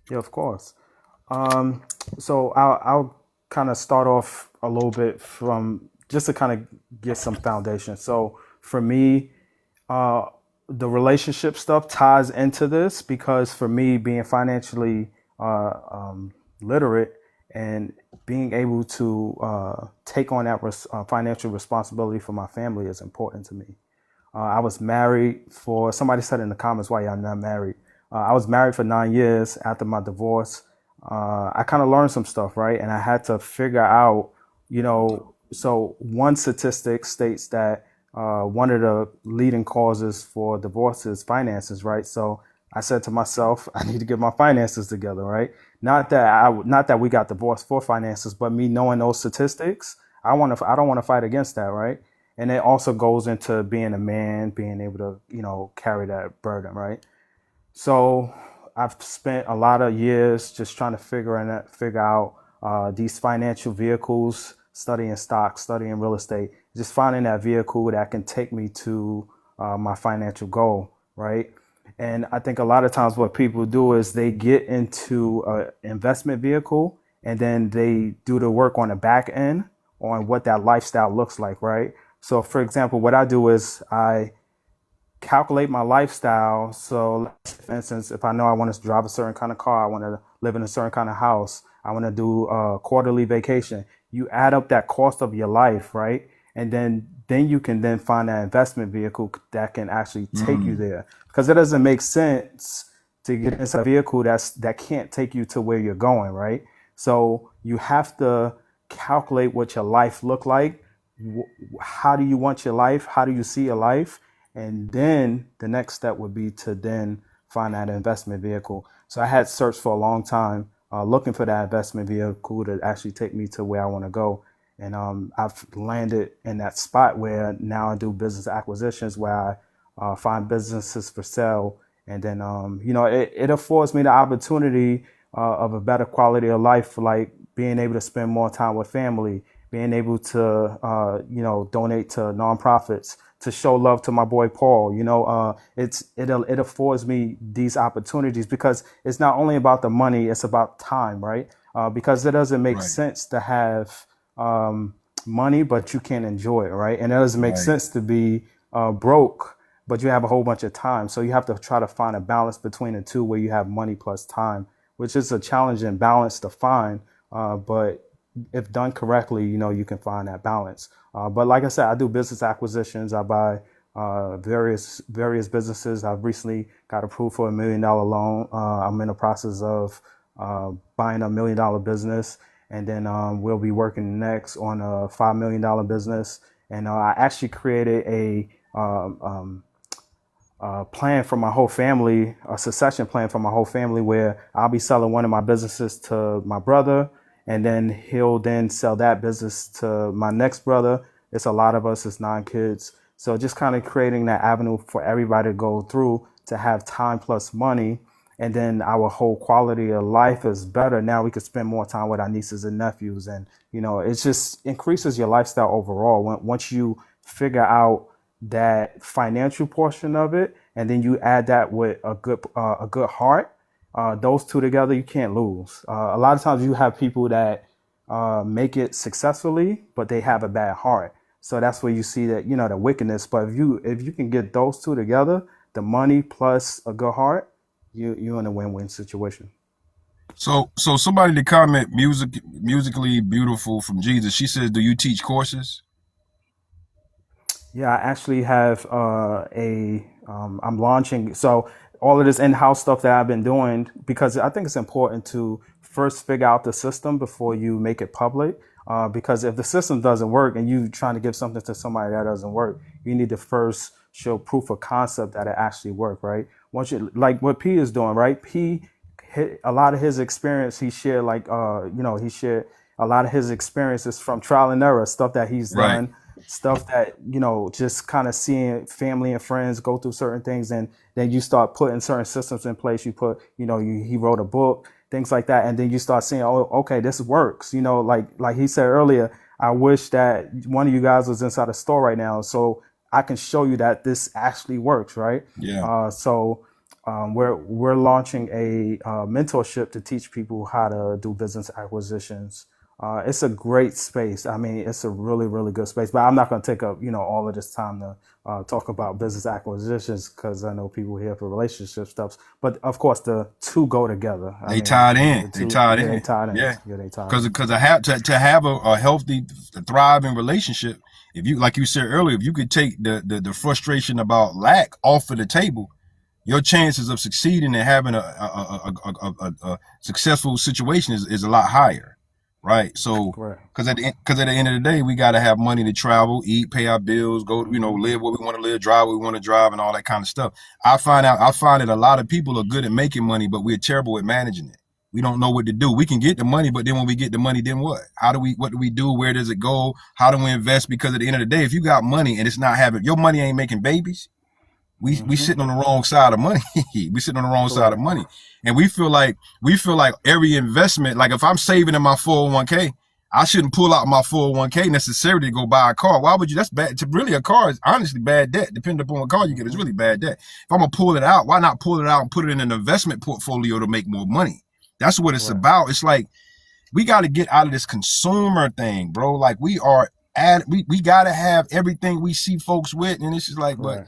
Yeah, of course. So I'll kind of start off a little bit from just to kind of get some foundation. So for me, uh, the relationship stuff ties into this because for me, being financially literate and being able to take on that financial responsibility for my family is important to me. I was married for, somebody said in the comments why y'all not married. I was married for 9 years after my divorce. I kind of learned some stuff, right? And I had to figure out, so one statistic states that one of the leading causes for divorce is finances, right? So I said to myself, I need to get my finances together, right? Not that we got divorced for finances, but me knowing those statistics, I don't want to fight against that, right? And it also goes into being a man, being able to, carry that burden, right? So I've spent a lot of years just trying to figure out these financial vehicles, studying stocks, studying real estate, just finding that vehicle that can take me to my financial goal, right? And I think a lot of times what people do is they get into an investment vehicle and then they do the work on the back end on what that lifestyle looks like, right? So for example, what I do is I calculate my lifestyle. So for instance, if I know I want to drive a certain kind of car, I want to live in a certain kind of house, I want to do a quarterly vacation, you add up that cost of your life, right? And then you can then find that investment vehicle that can actually take you there. Because it doesn't make sense to get into a vehicle that can't take you to where you're going, right? So you have to calculate what your life look like. How do you want your life? How do you see your life? And then the next step would be to then find that investment vehicle. So I had searched for a long time, looking for that investment vehicle to actually take me to where I want to go. And I've landed in that spot where now I do business acquisitions, where I find businesses for sale. And then, it affords me the opportunity of a better quality of life, like being able to spend more time with family, being able to, donate to nonprofits, to show love to my boy Paul. It affords me these opportunities because it's not only about the money, it's about time, right? Because it doesn't make Right. sense to have money, but you can't enjoy it, right? And it doesn't make Right. sense to be broke, but you have a whole bunch of time. So you have to try to find a balance between the two where you have money plus time, which is a challenging balance to find. But if done correctly, you can find that balance. But like I said, I do business acquisitions. I buy various businesses. I've recently got approved for $1 million loan. I'm in the process of buying a $1 million business, and then we'll be working next on a $5 million business. And I actually created a plan for my whole family, a succession plan for my whole family, where I'll be selling one of my businesses to my brother, and then he'll then sell that business to my next brother. It's a lot of us, it's 9 kids. So just kind of creating that avenue for everybody to go through to have time plus money. And then our whole quality of life is better. Now we can spend more time with our nieces and nephews. And, it just increases your lifestyle overall. Once you figure out that financial portion of it, and then you add that with a good heart, those two together, you can't lose. A lot of times you have people that make it successfully, but they have a bad heart. So that's where you see that, the wickedness. But if you can get those two together, the money plus a good heart, you're in a win-win situation. So somebody to comment musically beautiful from Jesus. She says, "Do you teach courses?" Yeah, I actually have I'm launching. So all of this in-house stuff that I've been doing, because I think it's important to first figure out the system before you make it public. Because if the system doesn't work and you trying to give something to somebody that doesn't work, you need to first show proof of concept that it actually worked, right? Once you, like what P is doing, right? A lot of his experience, he shared he shared a lot of his experiences from trial and error, stuff that he's Right. done, stuff that, just kind of seeing family and friends go through certain things. And then you start putting certain systems in place. You put, he wrote a book. Then things like that, and then you start seeing, oh, okay, this works. You know, like he said earlier, I wish that one of you guys was inside a store right now, so I can show you that this actually works, right? Yeah. We're launching a mentorship to teach people how to do business acquisitions. It's a great space. I mean, it's a really, really good space. But I'm not going to take up, all of this time to talk about business acquisitions because I know people here for relationship stuff. But of course, the two go together. They tied in. The They two, tied yeah, they in. tied in. Yeah. Yeah, they tied in. Because I have to have a healthy, thriving relationship. If you, like you said earlier, if you could take the frustration about lack off of the table, your chances of succeeding and having a successful situation is a lot higher, right? So, Correct. because at the end of the day, we got to have money to travel, eat, pay our bills, go, live what we want to live, drive what we want to drive, and all that kind of stuff. I find that a lot of people are good at making money, but we're terrible at managing it. We don't know what to do. We can get the money, but then when we get the money, then what? What do we do? Where does it go? How do we invest? Because at the end of the day, if you got money and it's not having, your money ain't making babies, we sitting on the wrong side of money. We sitting on the wrong side of money. And we feel like every investment, like if I'm saving in my 401k, I shouldn't pull out my 401k necessarily to go buy a car. Why would you? That's bad. Really, a car is honestly bad debt. Depending upon what car you get, it's really bad debt. If I'm gonna pull it out, why not pull it out and put it in an investment portfolio to make more money? That's what it's about. It's like we got to get out of this consumer thing, bro. Like we got to have everything we see folks with, and it's just like, but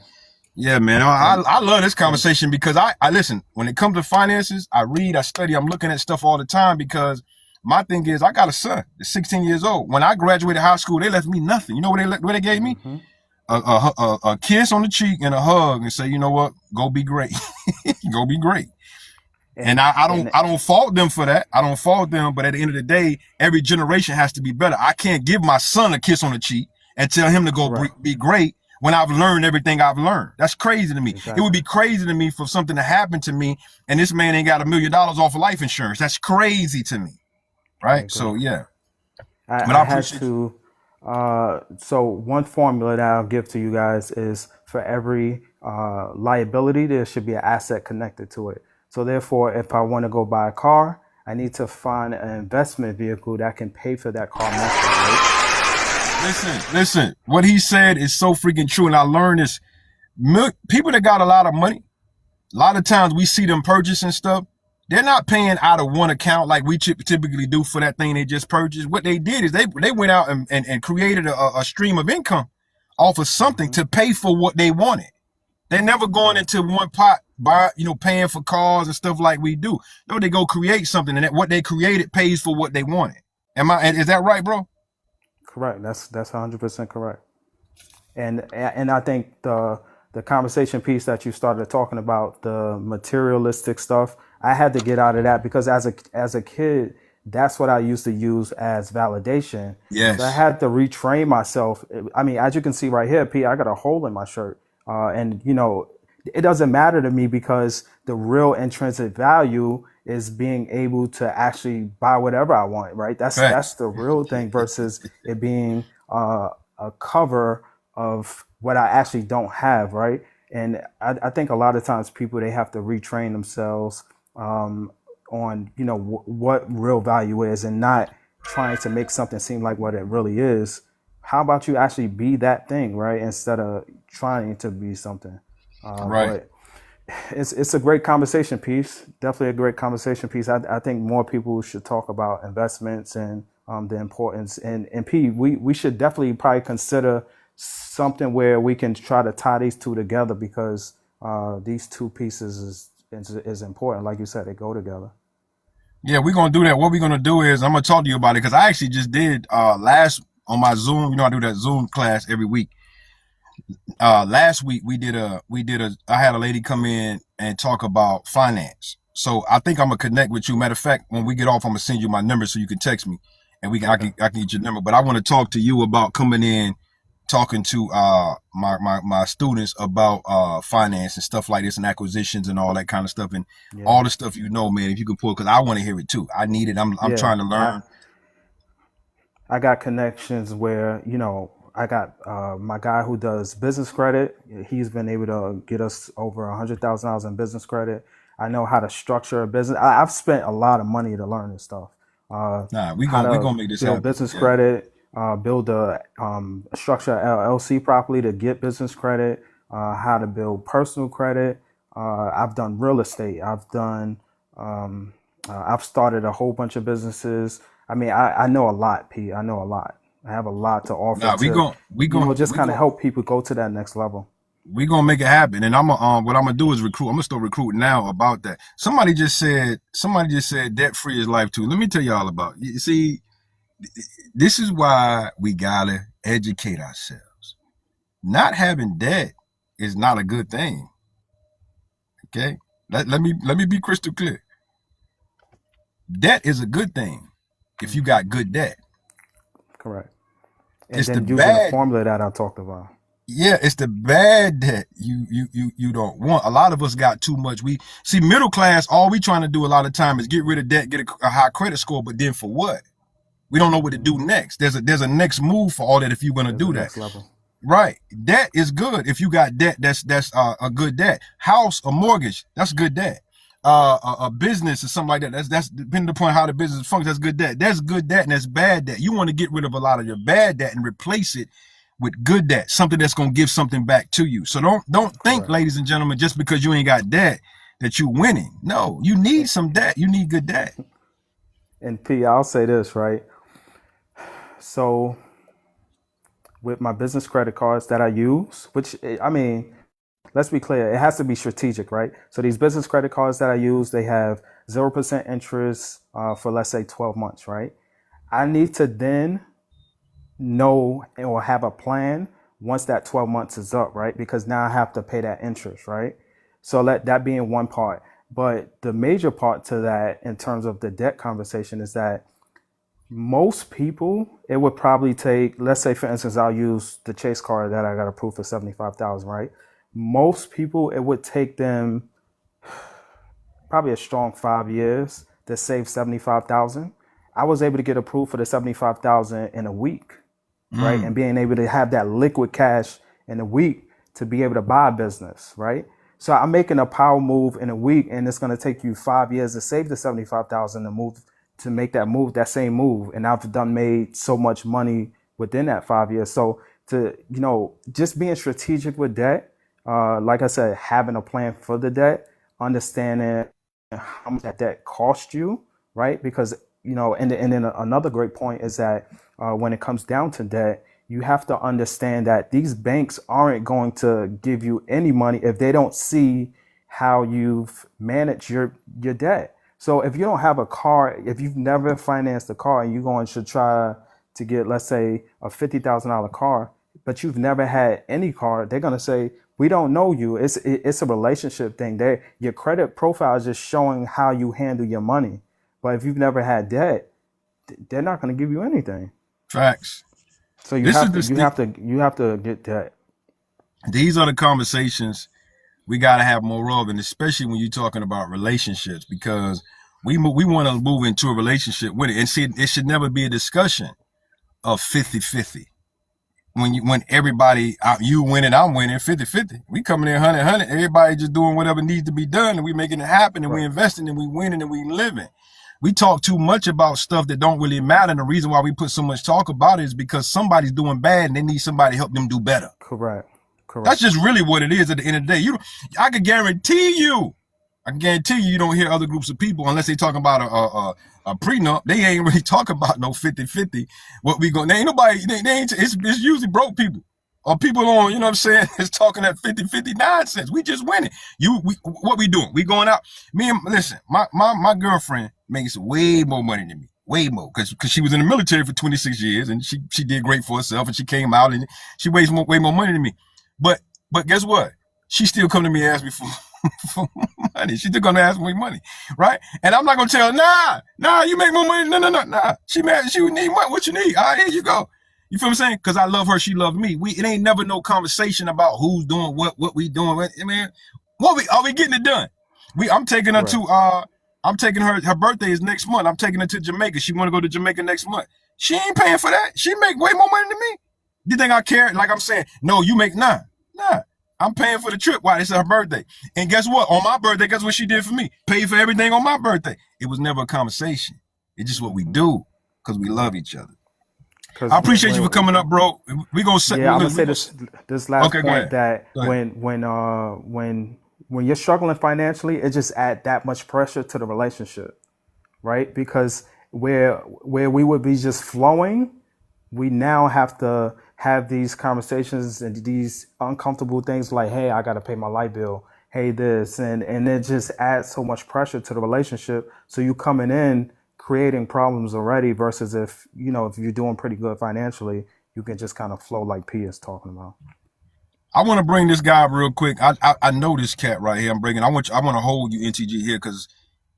yeah, man, I love this conversation because I listen. When it comes to finances, I read, I study, I'm looking at stuff all the time because my thing is I got a son that's 16 years old. When I graduated high school, they left me nothing. You know what they gave me? A kiss on the cheek and a hug and say, you know what, go be great, go be great. And I don't fault them for that. I don't fault them, but at the end of the day, every generation has to be better. I can't give my son a kiss on the cheek and tell him to go be great when I've learned everything I've learned. That's crazy to me. Exactly. It would be crazy to me for something to happen to me and this man ain't got $1 million off of life insurance. That's crazy to me. Right? So yeah. I had to so one formula that I'll give to you guys is for every liability, there should be an asset connected to it. So therefore, if I want to go buy a car, I need to find an investment vehicle that can pay for that car monthly, right? Listen, what he said is so freaking true. And I learned this. People that got a lot of money, a lot of times we see them purchasing stuff. They're not paying out of one account like we typically do for that thing they just purchased. What they did is they went out and created a stream of income off of something to pay for what they wanted. They're never going into one pot, paying for cars and stuff like we do. No, they go create something, and what they created pays for what they wanted. Is that right, bro? Correct. That's 100% correct. And I think the conversation piece that you started talking about, the materialistic stuff, I had to get out of that because as a kid, that's what I used to use as validation. Yes. So I had to retrain myself. I mean, as you can see right here, P, I got a hole in my shirt. And it doesn't matter to me because the real intrinsic value is being able to actually buy whatever I want, right? That's the real thing versus it being a cover of what I actually don't have, right? And I think a lot of times people, they have to retrain themselves on what real value is and not trying to make something seem like what it really is. How about you actually be that thing, right? Instead of trying to be something. Right. But it's a great conversation piece. Definitely a great conversation piece. I think more people should talk about investments and the importance. And P, we should definitely probably consider something where we can try to tie these two together because these two pieces is important. Like you said, they go together. Yeah, we're going to do that. What we're going to do is I'm going to talk to you about it because I actually just did last on my Zoom. I do that Zoom class every week. Last week I had a lady come in and talk about finance. So I think I'm gonna connect with you. Matter of fact, when we get off, I'm gonna send you my number so you can text me and I can get your number. But I want to talk to you about coming in, talking to my students about finance and stuff like this and acquisitions and all that kind of stuff and all the stuff man, if you can pull, because I want to hear it too. I need it. I'm trying to learn. I got connections where, I got my guy who does business credit. He's been able to get us over $100,000 in business credit. I know how to structure a business. I've spent a lot of money to learn this stuff. Nah, How we to gonna make this build happen. business Yeah. credit, build a structure a LLC properly to get business credit, how to build personal credit. I've done real estate. I've started a whole bunch of businesses. I mean, I know a lot, Pete. I know a lot. I have a lot to offer Nah, to, just we kind of gonna help people go to that next level. we gonna make it happen. And what I'm gonna do is recruit. I'm gonna start recruiting now about that. Somebody just said debt free is life too. Let me tell you all about it. You see, this is why we gotta educate ourselves. Not having debt is not a good thing. Okay? Let me be crystal clear. Debt is a good thing if you got good debt. Correct. And It's the then using the bad, formula that I talked about. yeah, it's the bad debt you don't want. A lot of us got too much. We see middle class, all we trying to do a lot of time is get rid of debt, get a high credit score, but then for what? We don't know what to do next. There's a next move for all that if you're gonna There's the do that. next level. Right. Debt is good. If you got debt, that's a good debt. House or mortgage, that's good debt. A business or something like that. That's depending upon how the business functions. That's good debt. That's good debt and that's bad debt. You want to get rid of a lot of your bad debt and replace it with good debt, something that's gonna give something back to you. So don't think, Correct. ladies and gentlemen, just because you ain't got debt that you winning. No, you need some debt. You need good debt. And P, I'll say this, right? So with my business credit cards that I use, which I mean, let's be clear, it has to be strategic, right? So these business credit cards that I use, they have 0% interest for let's say 12 months, right? I need to then know or have a plan once that 12 months is up, right? Because now I have to pay that interest, right? So let that be in one part. But the major part to that in terms of the debt conversation is that most people, it would probably take, let's say for instance, I'll use the Chase card that I got approved for 75,000, right? Most people, it would take them probably a strong 5 years to save 75,000. I was able to get approved for the 75,000 in a week, right? And being able to have that liquid cash in a week to be able to buy a business, right? So I'm making a power move in a week, and it's going to take you 5 years to save the 75,000 to move to make that same move. And I've made so much money within that 5 years. So to just being strategic with debt, like I said, having a plan for the debt, understanding how much that debt cost you, right? Because and then another great point is that when it comes down to debt, you have to understand that these banks aren't going to give you any money if they don't see how you've managed your debt. So if you don't have a car, if you've never financed a car and you're going to try to get, let's say, a $50,000 car, but you've never had any car, they're going to say, we don't know you. It's a relationship thing. Your credit profile is just showing how you handle your money. But if you've never had debt, they're not going to give you anything. Facts. So you have to get debt. These are the conversations we got to have more of, and especially when you're talking about relationships, because we want to move into a relationship with it. And see, it should never be a discussion of 50-50. When everybody, you winning, I'm winning, 50-50. We coming in 100-100. Everybody just doing whatever needs to be done, and we making it happen, and we investing, and we winning, and we living. We talk too much about stuff that don't really matter. And the reason why we put so much talk about it is because somebody's doing bad and they need somebody to help them do better. Correct. That's just really what it is at the end of the day. I can guarantee you don't hear other groups of people unless they talking about a prenup. They ain't really talking about no 50-50. What we going? They ain't nobody. They ain't. It's usually broke people or people on. You know what I'm saying? It's talking that 50-50 nonsense. We just winning. What we doing? We going out. Listen. My girlfriend makes way more money than me. Way more, because she was in the military for 26 years and she did great for herself, and she came out and she way more money than me. But guess what? She still come to me and ask me for money. She still gonna ask me money, right? And I'm not gonna tell her, nah, you make more money. No. She mad. She would need money. What you need? All right, here you go. You feel what I'm saying? Because I love her, she loved me. It ain't never no conversation about who's doing what we doing. Man, are we getting it done? I'm taking her to I'm taking her birthday is next month. I'm taking her to Jamaica. She want to go to Jamaica next month. She ain't paying for that. She make way more money than me. You think I care? Like I'm saying, no, you make nah. I'm paying for the trip. Why? It's her birthday. And guess what? On my birthday, guess what she did for me? Paid for everything on my birthday. It was never a conversation. It's just what we do because we love each other. Because I appreciate you for coming up, bro. We gonna say. yeah, I'm gonna say this last Okay, go point ahead. that Go ahead. when you're struggling financially, it just add that much pressure to the relationship, right? Because where we would be just flowing, we now have to have these conversations and these uncomfortable things like, hey, I gotta pay my light bill, hey this, and it just adds so much pressure to the relationship. So you coming in creating problems already versus if you're doing pretty good financially, you can just kind of flow like P is talking about. I want to bring this guy up real quick. I know this cat right here. I want to hold you NTG here because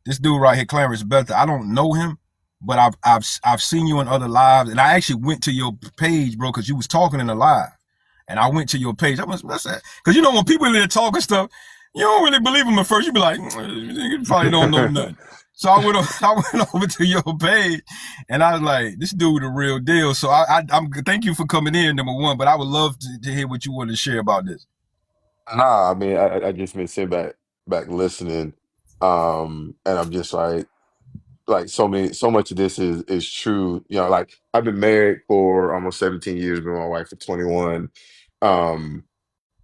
this dude right here, Clarence Belter. I don't know him, but I've seen you in other lives, and I actually went to your page, bro, because you was talking in the live, and I went to your page. What's that? Because when people in there talking stuff, you don't really believe them at first. You be like, you probably don't know nothing. So I went over to your page, and I was like, this dude the real deal. So I'm thank you for coming in, number one. But I would love to hear what you want to share about this. Nah, I mean, I just been sitting back listening, and I'm just like so much of this is true. Like I've been married for almost 17 years, been with my wife for 21. Um,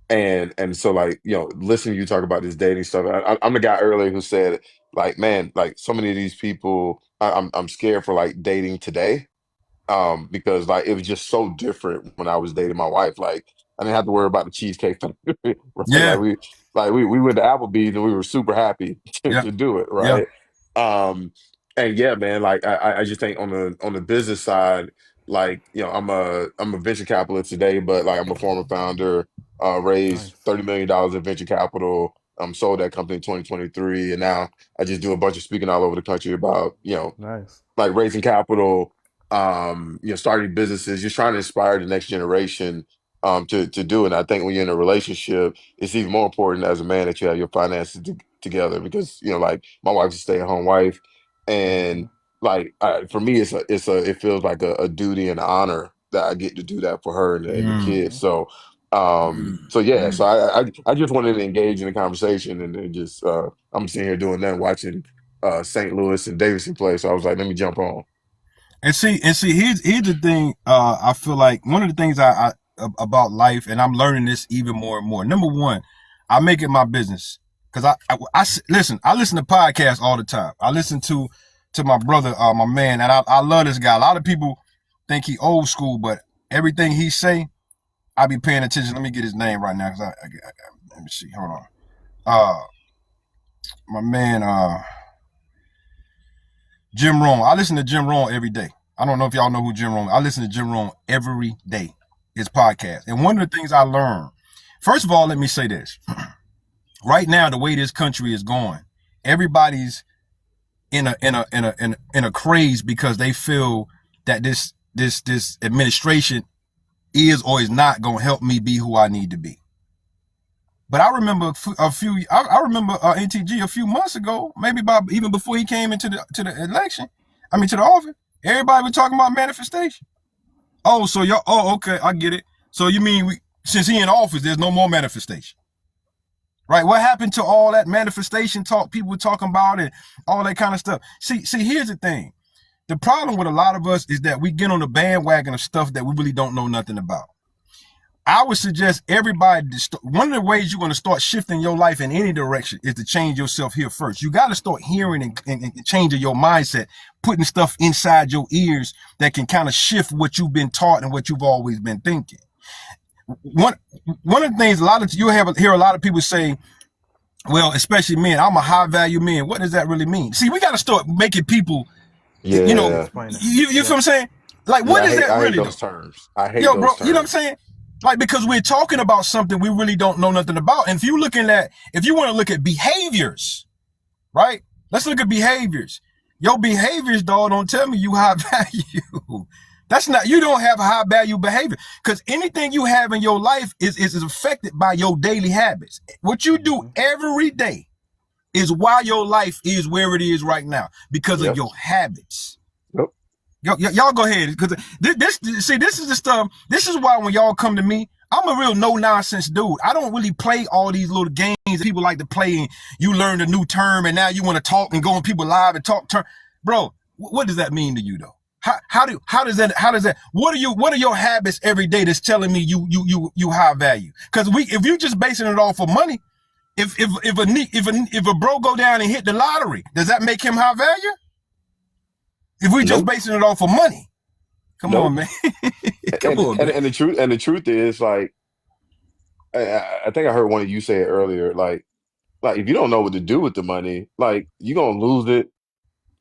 and so like, listening to you talk about this dating stuff, I'm the guy earlier who said like, man, like so many of these people, I'm scared for like dating today. Because like it was just so different when I was dating my wife. Like I didn't have to worry about the cheesecake factory, right? Yeah, We went to Applebee's and we were super happy yeah, to do it, yeah. right? Um, and yeah, man, like I just think on the business side, like I'm a venture capitalist today, but like I'm a former founder, raised Nice. $30 million in venture capital. Sold that company in 2023, and now I just do a bunch of speaking all over the country about Nice. like raising capital, starting businesses, just trying to inspire the next generation to do it. And I think when you're in a relationship, it's even more important as a man that you have your finances together because like my wife's a stay-at-home wife, and like for me, it feels like a duty and honor that I get to do that for her and the kids. So so yeah, so I just wanted to engage in the conversation and then just I'm sitting here doing that, watching St. Louis and Davidson play. So I was like, let me jump on. And see, here's the thing. I feel like one of the things I about life, and I'm learning this even more and more. Number one, I make it my business because I listen. I listen to podcasts all the time. I listen to my brother, my man, and I love this guy. A lot of people think he old school, but everything he say, I be paying attention. Let me get his name right now because let me see. Hold on. My man, Jim Rohn. I listen to Jim Rohn every day. I don't know if y'all know who Jim Rohn is. I listen to Jim Rohn every day, his podcast. And one of the things I learned, first of all, let me say this. Right now, the way this country is going, everybody's in a craze because they feel that this administration is or is not going to help me be who I need to be. But I remember I remember NTG a few months ago, maybe even before he came into the election, to the office, everybody was talking about manifestation. Oh, so okay, I get it. So you mean since he in office, there's no more manifestation, right? What happened to all that manifestation talk people were talking about and all that kind of stuff? See, here's the thing. The problem with a lot of us is that we get on the bandwagon of stuff that we really don't know nothing about. I would suggest everybody, one of the ways you're going to start shifting your life in any direction is to change yourself here first. You got to start hearing and changing your mindset, putting stuff inside your ears that can kind of shift what you've been taught and what you've always been thinking. One of the things you'll hear a lot of people say, well, especially men, I'm a high value man. What does that really mean? See, we got to start making people, Yeah, you feel what I'm saying? Like, what does that really do? those terms. I hate Yo, those bro, terms. you know what I'm saying? Like, because we're talking about something we really don't know nothing about. And if you want to look at behaviors, right? Let's look at behaviors. Your behaviors, dog, don't tell me you high value. You don't have a high value behavior because anything you have in your life is affected by your daily habits. What you do every day is why your life is where it is right now because of your habits. Yep. Y'all go ahead because this is the stuff. This is why when y'all come to me, I'm a real no nonsense dude. I don't really play all these little games that people like to play, and you learn a new term and now you want to talk and go on people live and talk term. Bro, what does that mean to you though? How does that what are your habits every day that's telling me you high value? Because if you just basing it off of money, if a bro go down and hit the lottery, does that make him high value? If we just Nope. basing it off of money, come Nope. on, man. Come on, man. And the truth is, like, I think I heard one of you say it earlier, like if you don't know what to do with the money, like you're gonna lose it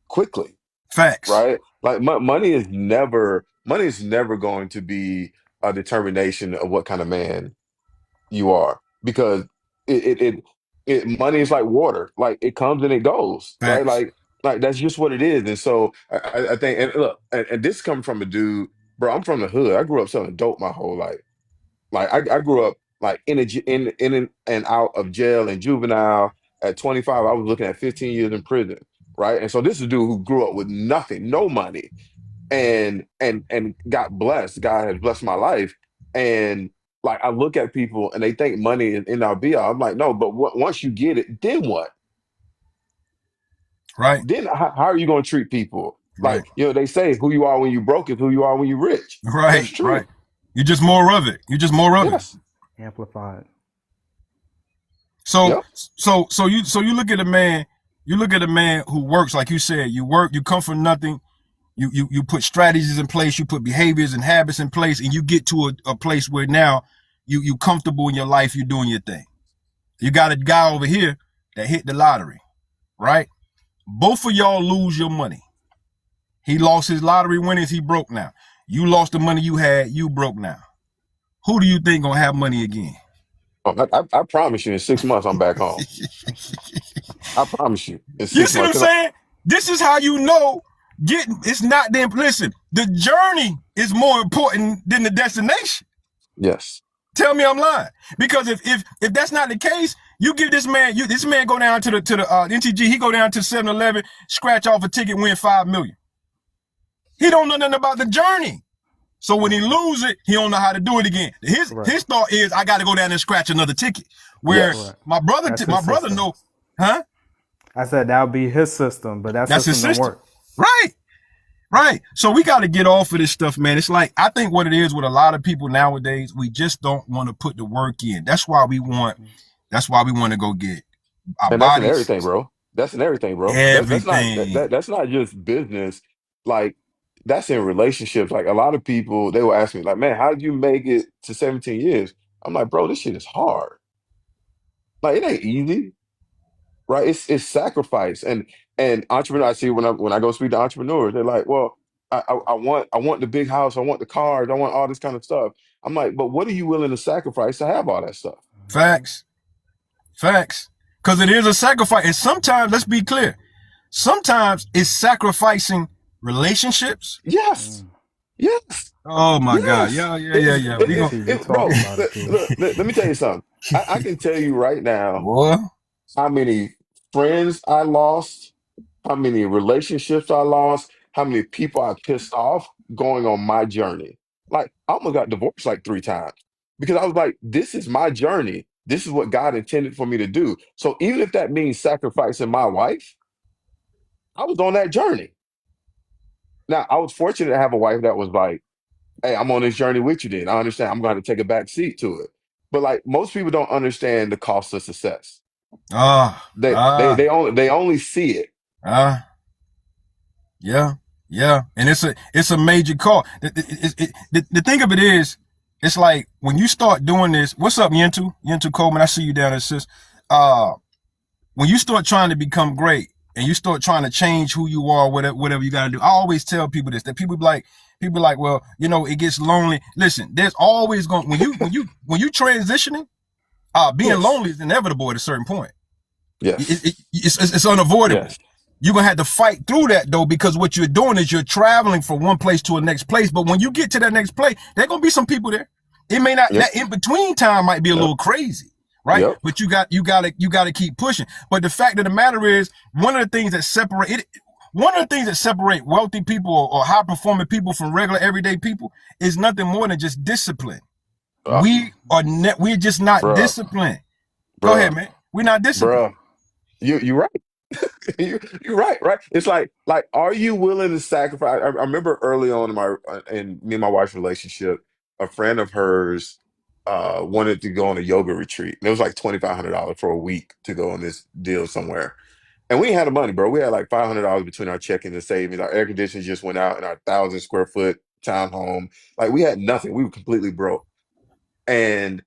quickly, Facts. right? Like money is never going to be a determination of what kind of man you are, because money is like water, like it comes and it goes, right? Facts. Like that's just what it is. And so I think, and look, and this comes from a dude, bro. I'm from the hood. I grew up selling dope my whole life. Like I grew up like in and out of jail and juvenile. At 25, I was looking at 15 years in prison, right? And so this is a dude who grew up with nothing, no money, and got blessed. God has blessed my life. And like I look at people and they think money is in our be all. I'm like, no, but once you get it, then what? Right. Then how are you going to treat people? Right. Like, they say who you are when you broke is who you are when you rich. That's Right. true. Right. You're just more of it. You're just more of it. Yes. Amplified. So Yep. so you look at a man, who works, like you said, you work, you come from nothing, you put strategies in place, you put behaviors and habits in place, and you get to a place where now you comfortable in your life, you're doing your thing. You got a guy over here that hit the lottery, right? Both of y'all lose your money. He lost his lottery winnings, he broke now. You lost the money you had, you broke now. Who do you think gonna have money again? I promise you, in 6 months, I'm back home. I promise you, in 6 You months. see what I'm 'Cause saying? This is how you know it's not them. Listen, the journey is more important than the destination. yes. Tell me I'm lying. Because if that's not the case, you give this man, this man go down to the NTG, he go down to 7-Eleven, scratch off a ticket, win $5 million. He don't know nothing about the journey. So when he lose it, he don't know how to do it again. His thought is, I got to go down and scratch another ticket. Where Yes. my brother system. know, huh? I said that would be his system, but that That's his system don't system. work. Right. So we got to get off of this stuff, man. It's like, I think what it is with a lot of people nowadays, we just don't want to put the work in. That's why we want to go get our And that's in bodies. everything, bro. That's in everything, bro. Everything. That's not just business. Like, that's in relationships. Like, a lot of people, they will ask me, like, man, how did you make it to 17 years? I'm like, bro, this shit is hard. Like, it ain't easy, right? It's sacrifice. And entrepreneur, I see when I go speak to entrepreneurs, they're like, well, I want the big house, I want the cars, I want all this kind of stuff. I'm like, but what are you willing to sacrifice to have all that stuff? Facts. Because it is a sacrifice. And sometimes, let's be clear, sometimes it's sacrificing relationships. Yes. Yes. Oh my God. Yes. Yeah. We Bro, about it, King. let me tell you something. I can tell you right now Boy. how many friends I lost, how many relationships I lost, how many people I pissed off going on my journey. Like, I almost got divorced like 3 times because I was like, this is my journey. This is what God intended for me to do. So even if that means sacrificing my wife, I was on that journey. Now, I was fortunate to have a wife that was like, hey, I'm on this journey with you then. I understand. I'm going to take a back seat to it. But like most people don't understand the cost of success. They only see it. Yeah. And it's a major call. The thing of it is, it's like when you start doing this, what's up, Yentu Coleman? I see you down there, sis. When you start trying to become great and you start trying to change who you are, whatever you got to do, I always tell people this, that people be like, well, it gets lonely. Listen, there's always going, when you transitioning, being lonely is inevitable at a certain point. Yes. It's unavoidable. Yes. You're going to have to fight through that though, because what you're doing is you're traveling from one place to a next place. But when you get to that next place, there's going to be some people there. It may not, that in between time might be a little crazy, right? Yep. But you got to keep pushing. But the fact of the matter is, one of the things that separate wealthy people or high performing people from regular everyday people is nothing more than just discipline. Uh, we're just not bruh, disciplined. Go ahead, bruh, man. We're not disciplined. bruh. You're right. You're right, right? It's like, are you willing to sacrifice? I remember early on in me and my wife's relationship, a friend of hers wanted to go on a yoga retreat. And it was like $2,500 for a week to go on this deal somewhere. And we ain't had the money, bro. We had like $500 between our checking and savings. Our air conditioning just went out in our 1,000 square foot townhome. Like we had nothing. We were completely broke. And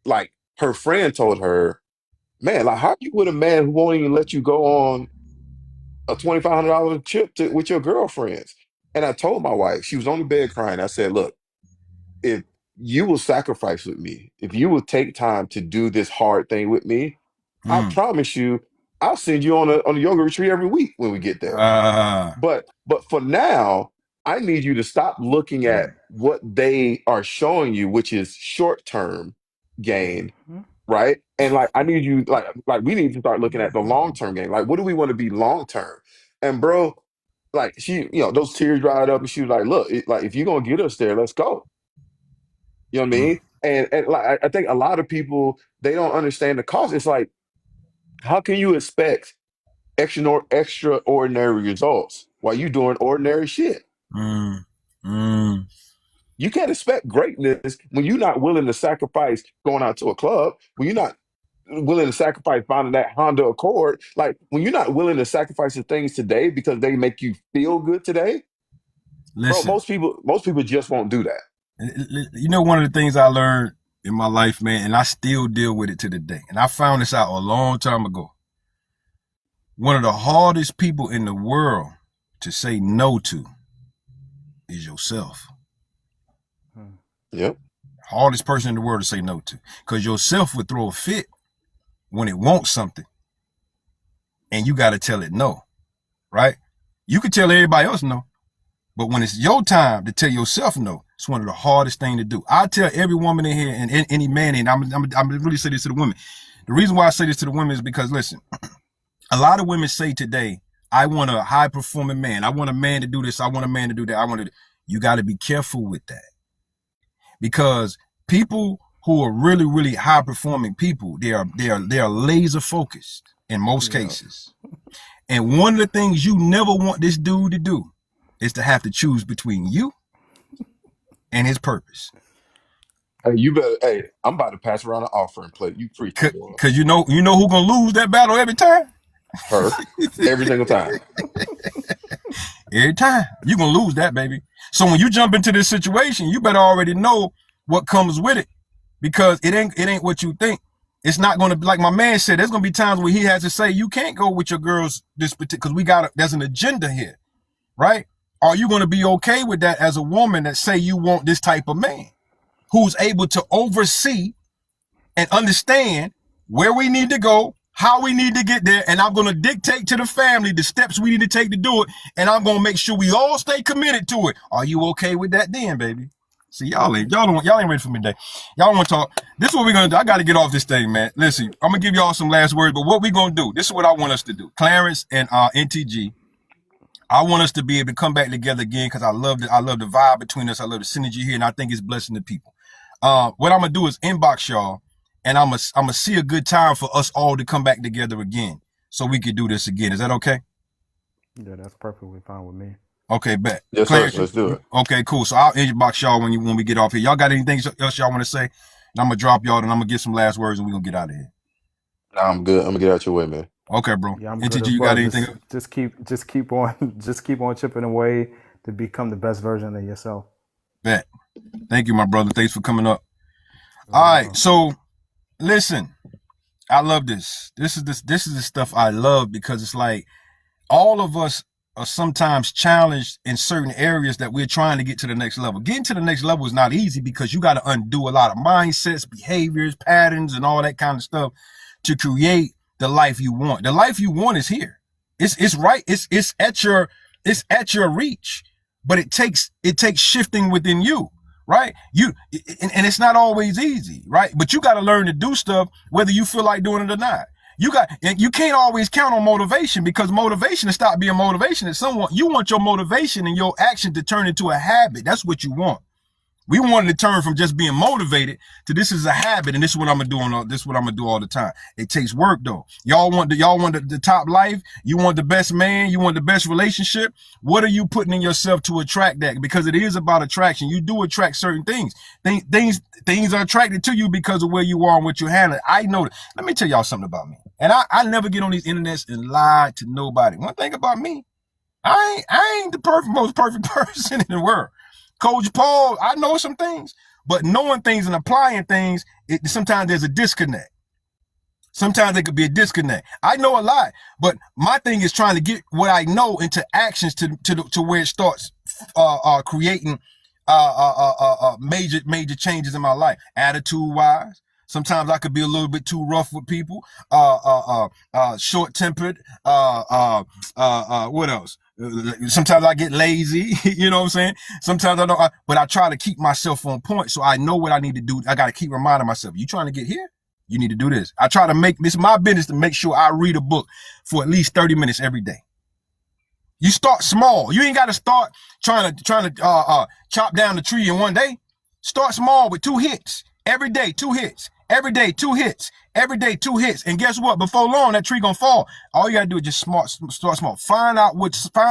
like her friend told her, man, like how you with a man who won't even let you go on a $2,500 trip with your girlfriends? And I told my wife, she was on the bed crying. I said, look, if you will sacrifice with me, if you will take time to do this hard thing with me, I Mm. promise you, I'll send you on a yoga retreat every week when we get there. Uh, But for now, I need you to stop looking at what they are showing you, which is short term gain, right? And like I need you like we need to start looking at the long term gain. Like what do we want to be long term? And bro, like she, those tears dried up, and she was like, "Look, like if you're gonna get us there, let's go." You know what I mm, mean? And like I think a lot of people they don't understand the cost. It's like, how can you expect extraordinary results while you doing ordinary shit? mm, mm. You can't expect greatness when you're not willing to sacrifice going out to a club, when you're not willing to sacrifice finding that Honda Accord, like when you're not willing to sacrifice the things today because they make you feel good today, bro. Listen, Most people just won't do that. you know, one of the things I learned in my life, man, and I still deal with it to the day. And I found this out a long time ago. One of the hardest people in the world to say no to is yourself. Yep. Hardest person in the world to say no to. Because yourself would throw a fit when it wants something. And you got to tell it no. Right? You could tell everybody else no. But when it's your time to tell yourself no, it's one of the hardest things to do. I tell every woman in here and any man, and I'm really say this to the women. The reason why I say this to the women is because, listen, a lot of women say today, I want a high performing man. I want a man to do this. I want a man to do that. You got to be careful with that. Because people who are really, really high performing people, they are laser focused in most cases. And one of the things you never want this dude to do is to have to choose between you and his purpose. Hey, hey, I'm about to pass around an offering plate. You preach, boy. Cause you know who gonna lose that battle every time? Her. Every single time. Every time. You're gonna lose that, baby. So when you jump into this situation, you better already know what comes with it. Because it ain't what you think. It's not gonna be like my man said, there's gonna be times where he has to say, you can't go with your girls this particular, because there's an agenda here, right? Are you gonna be okay with that as a woman that say you want this type of man who's able to oversee and understand where we need to go, how we need to get there, and I'm going to dictate to the family the steps we need to take to do it, and I'm going to make sure we all stay committed to it. Are you okay with that then, baby? See, y'all ain't ready for me today. Y'all don't want to talk. This is what we're going to do. I got to get off this thing, man. Listen, I'm going to give y'all some last words, but what we going to do, this is what I want us to do. Clarence and NTG, I want us to be able to come back together again because I love the vibe between us. I love the synergy here, and I think it's blessing the people. What I'm gonna do is inbox y'all, and I'm gonna see a good time for us all to come back together again, so we can do this again. Is that okay? Yeah, that's perfectly fine with me. Okay, bet. Yes, sir. Let's do it. Okay, cool. So I'll inbox y'all when we get off here. Y'all got anything else y'all want to say? And I'm gonna drop y'all, and I'm gonna get some last words, and we are gonna get out of here. Nah, I'm good. I'm gonna get out your way, man. Okay, bro. Yeah, I'm NTG, good as you well. got anything? Just keep on chipping away to become the best version of yourself. Bet. Thank you, my brother. Thanks for coming up. All right, so listen, I love this. This is the stuff I love because it's like all of us are sometimes challenged in certain areas that we're trying to get to the next level. Getting to the next level is not easy because you got to undo a lot of mindsets, behaviors, patterns, and all that kind of stuff to create the life you want. The life you want is here. It's right. It's at your reach, but it takes shifting within you. Right? And it's not always easy, right? But you got to learn to do stuff whether you feel like doing it or not. You can't always count on motivation because motivation to stop being motivation. You want your motivation and your action to turn into a habit. That's what you want. We wanted to turn from just being motivated to this is a habit, and this is what I'm gonna do this is what I'm gonna do all the time. It takes work though. Y'all want the top life, you want the best man, you want the best relationship. What are you putting in yourself to attract that? Because it is about attraction. You do attract certain things. Things are attracted to you because of where you are and what you're handling. I know that. Let me tell y'all something about me. And I never get on these internets and lie to nobody. One thing about me, I ain't the most perfect person in the world. Coach Paul, I know some things, but knowing things and applying things, sometimes there's a disconnect. Sometimes there could be a disconnect. I know a lot, but my thing is trying to get what I know into actions to where it starts creating major changes in my life. Attitude wise, sometimes I could be a little bit too rough with people. Short tempered. What else? Sometimes I get lazy, you know what I'm saying? Sometimes I don't, but I try to keep myself on point so I know what I need to do. I got to keep reminding myself, you trying to get here? You need to do this. I try to make this my business to make sure I read a book for at least 30 minutes every day. You start small. You ain't got to start trying to chop down the tree in one day. Start small with 2 hits. Every day, 2 hits. Every day, 2 hits. Every day, 2 hits. And guess what? Before long, that tree gonna fall. All you gotta do is just start small. Find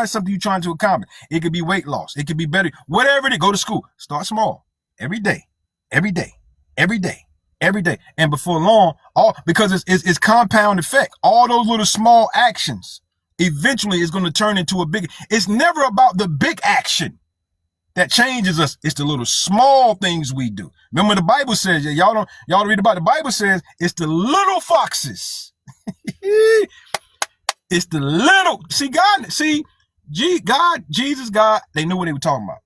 something you're trying to accomplish. It could be weight loss. It could be better. Whatever it is, go to school. Start small. Every day. Every day. Every day. Every day. And before long, because it's compound effect. All those little small actions eventually is going to turn into a big. It's never about the big action that changes us. It's the little small things we do. Remember the Bible says, y'all read about the Bible says it's the little foxes. It's the little, Jesus, God, they knew what they were talking about.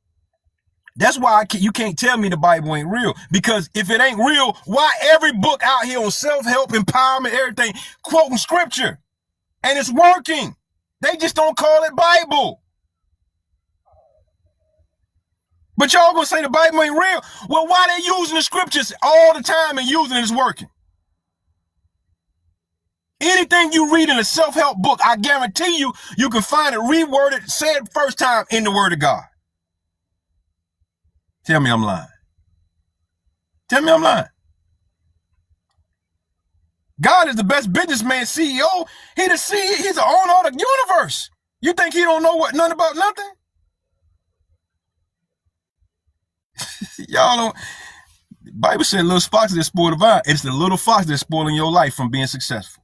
That's why you can't tell me the Bible ain't real, because if it ain't real, why every book out here on self-help, empowerment, everything, quoting scripture, and it's working. They just don't call it Bible. But y'all gonna say the Bible ain't real? Well, why they using the scriptures all the time and using it is working? Anything you read in a self-help book, I guarantee you can find it reworded, said first time in the Word of God. Tell me I'm lying. Tell me I'm lying. God is the best businessman, CEO. He's the owner of the universe. You think he don't know nothing about nothing? Y'all don't. The Bible said little foxes that spoil the vine. It's the little fox that's spoiling your life from being successful.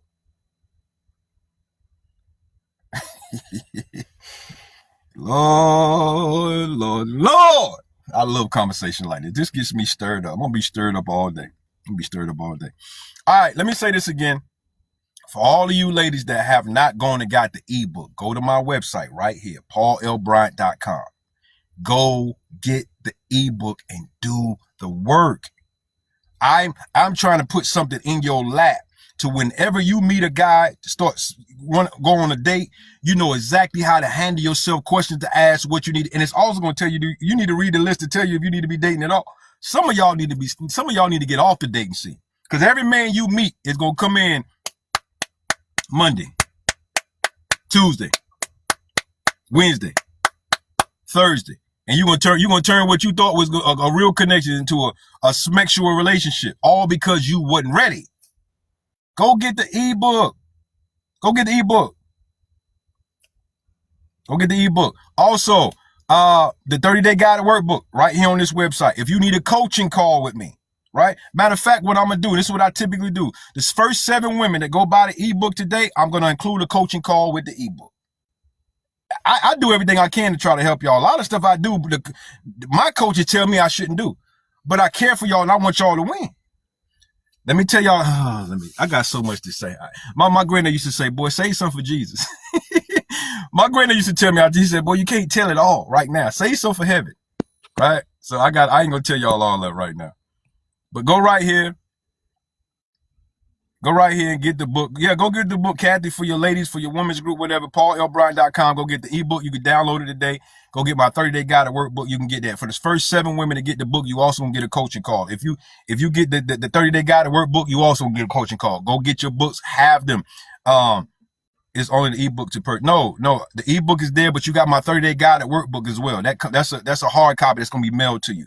Lord, Lord, Lord. I love conversation like this. This gets me stirred up. I'm going to be stirred up all day. All right, let me say this again. For all of you ladies that have not gone and got the ebook, go to my website right here, paullbryant.com. Go get the ebook and do the work. I'm trying to put something in your lap to whenever you meet a guy, go on a date, you know exactly how to handle yourself, questions to ask, what you need. And it's also going to tell you, you need to read the list to tell you if you need to be dating at all. Some of y'all need to get off the dating scene, because every man you meet is going to come in Monday, Tuesday, Wednesday, Thursday. And you're gonna turn what you thought was a real connection into a sexual relationship, all because you wasn't ready. Go get the ebook. Go get the ebook. Go get the ebook. Also, the 30-day guided workbook right here on this website. If you need a coaching call with me, right? Matter of fact, what I'm gonna do, this is what I typically do. This first 7 women that go buy the ebook today, I'm gonna include a coaching call with the ebook. I do everything I can to try to help y'all. A lot of stuff I do, my coaches tell me I shouldn't do, but I care for y'all and I want y'all to win. Let me tell y'all, I got so much to say. My granddad used to say, boy, say something for Jesus. My granddad used to tell me, he said, boy, you can't tell it all right now. Say something for heaven, right? So I ain't gonna tell y'all all that right now. But go right here. Go right here and get the book. Yeah, go get the book, Kathy, for your ladies, for your women's group, whatever. PaulLBryant.com. Go get the ebook. You can download it today. Go get my 30-day guided workbook. You can get that. For the first 7 women to get the book, you also can get a coaching call. If you get the 30-day guided workbook, you also can get a coaching call. Go get your books. Have them. It's only the ebook to purchase. No, the ebook is there, but you got my 30-day guided workbook as well. That's a hard copy that's gonna be mailed to you.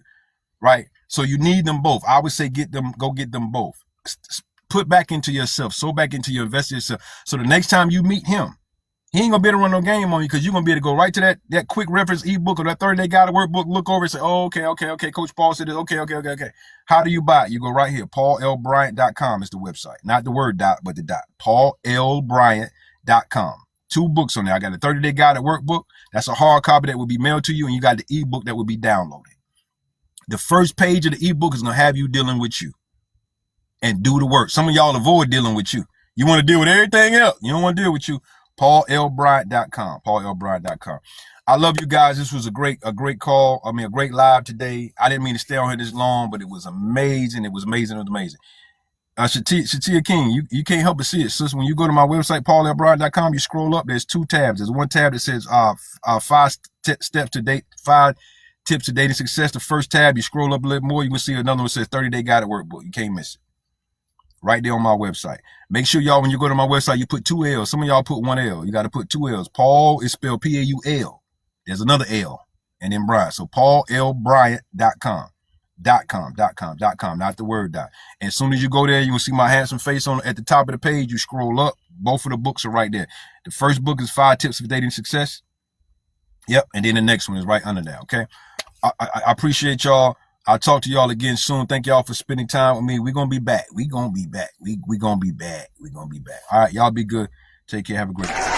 right? So you need them both. I would say go get them both. Put back into yourself, so back into your invest yourself. So the next time you meet him, he ain't gonna be able to run no game on you because you're gonna be able to go right to that quick reference ebook or that 30-day guide workbook, look over and say, oh, okay. Coach Paul said this. Okay. How do you buy it? You go right here. PaulLBryant.com is the website. Not the word dot, but the dot. PaulLBryant.com. 2 books on there. I got a 30-day guide workbook. That's a hard copy that will be mailed to you, and you got the ebook that will be downloaded. The first page of the ebook is gonna have you dealing with you and do the work. Some of y'all avoid dealing with you. You want to deal with everything else. You don't want to deal with you. PaulLBryant.com. PaulLBryant.com. I love you guys. This was a great call. I mean, a great live today. I didn't mean to stay on here this long, but it was amazing. It was amazing. Shatia King, you can't help but see it. Sis, when you go to my website, PaulLBryant.com, you scroll up, there's 2 tabs. There's one tab that says 5 tips to dating success. The first tab, you scroll up a little more, you can see another one that says 30-day guided workbook. You can't miss it. Right there on my website. Make sure y'all, when you go to my website, you put 2 L's. Some of y'all put 1 L. You got to put 2 L's. Paul is spelled P-A-U-L. There's another L and then Bryant. So PaulLBryant.com. .com, not the word dot. And as soon as you go there, you will see my handsome face on at the top of the page. You scroll up. Both of the books are right there. The first book is 5 Tips for Dating Success. Yep. And then the next one is right under that. Okay. I appreciate y'all. I'll talk to y'all again soon. Thank y'all for spending time with me. We're going to be back. We're going to be back. We're going to be back. All right. Y'all be good. Take care. Have a great day.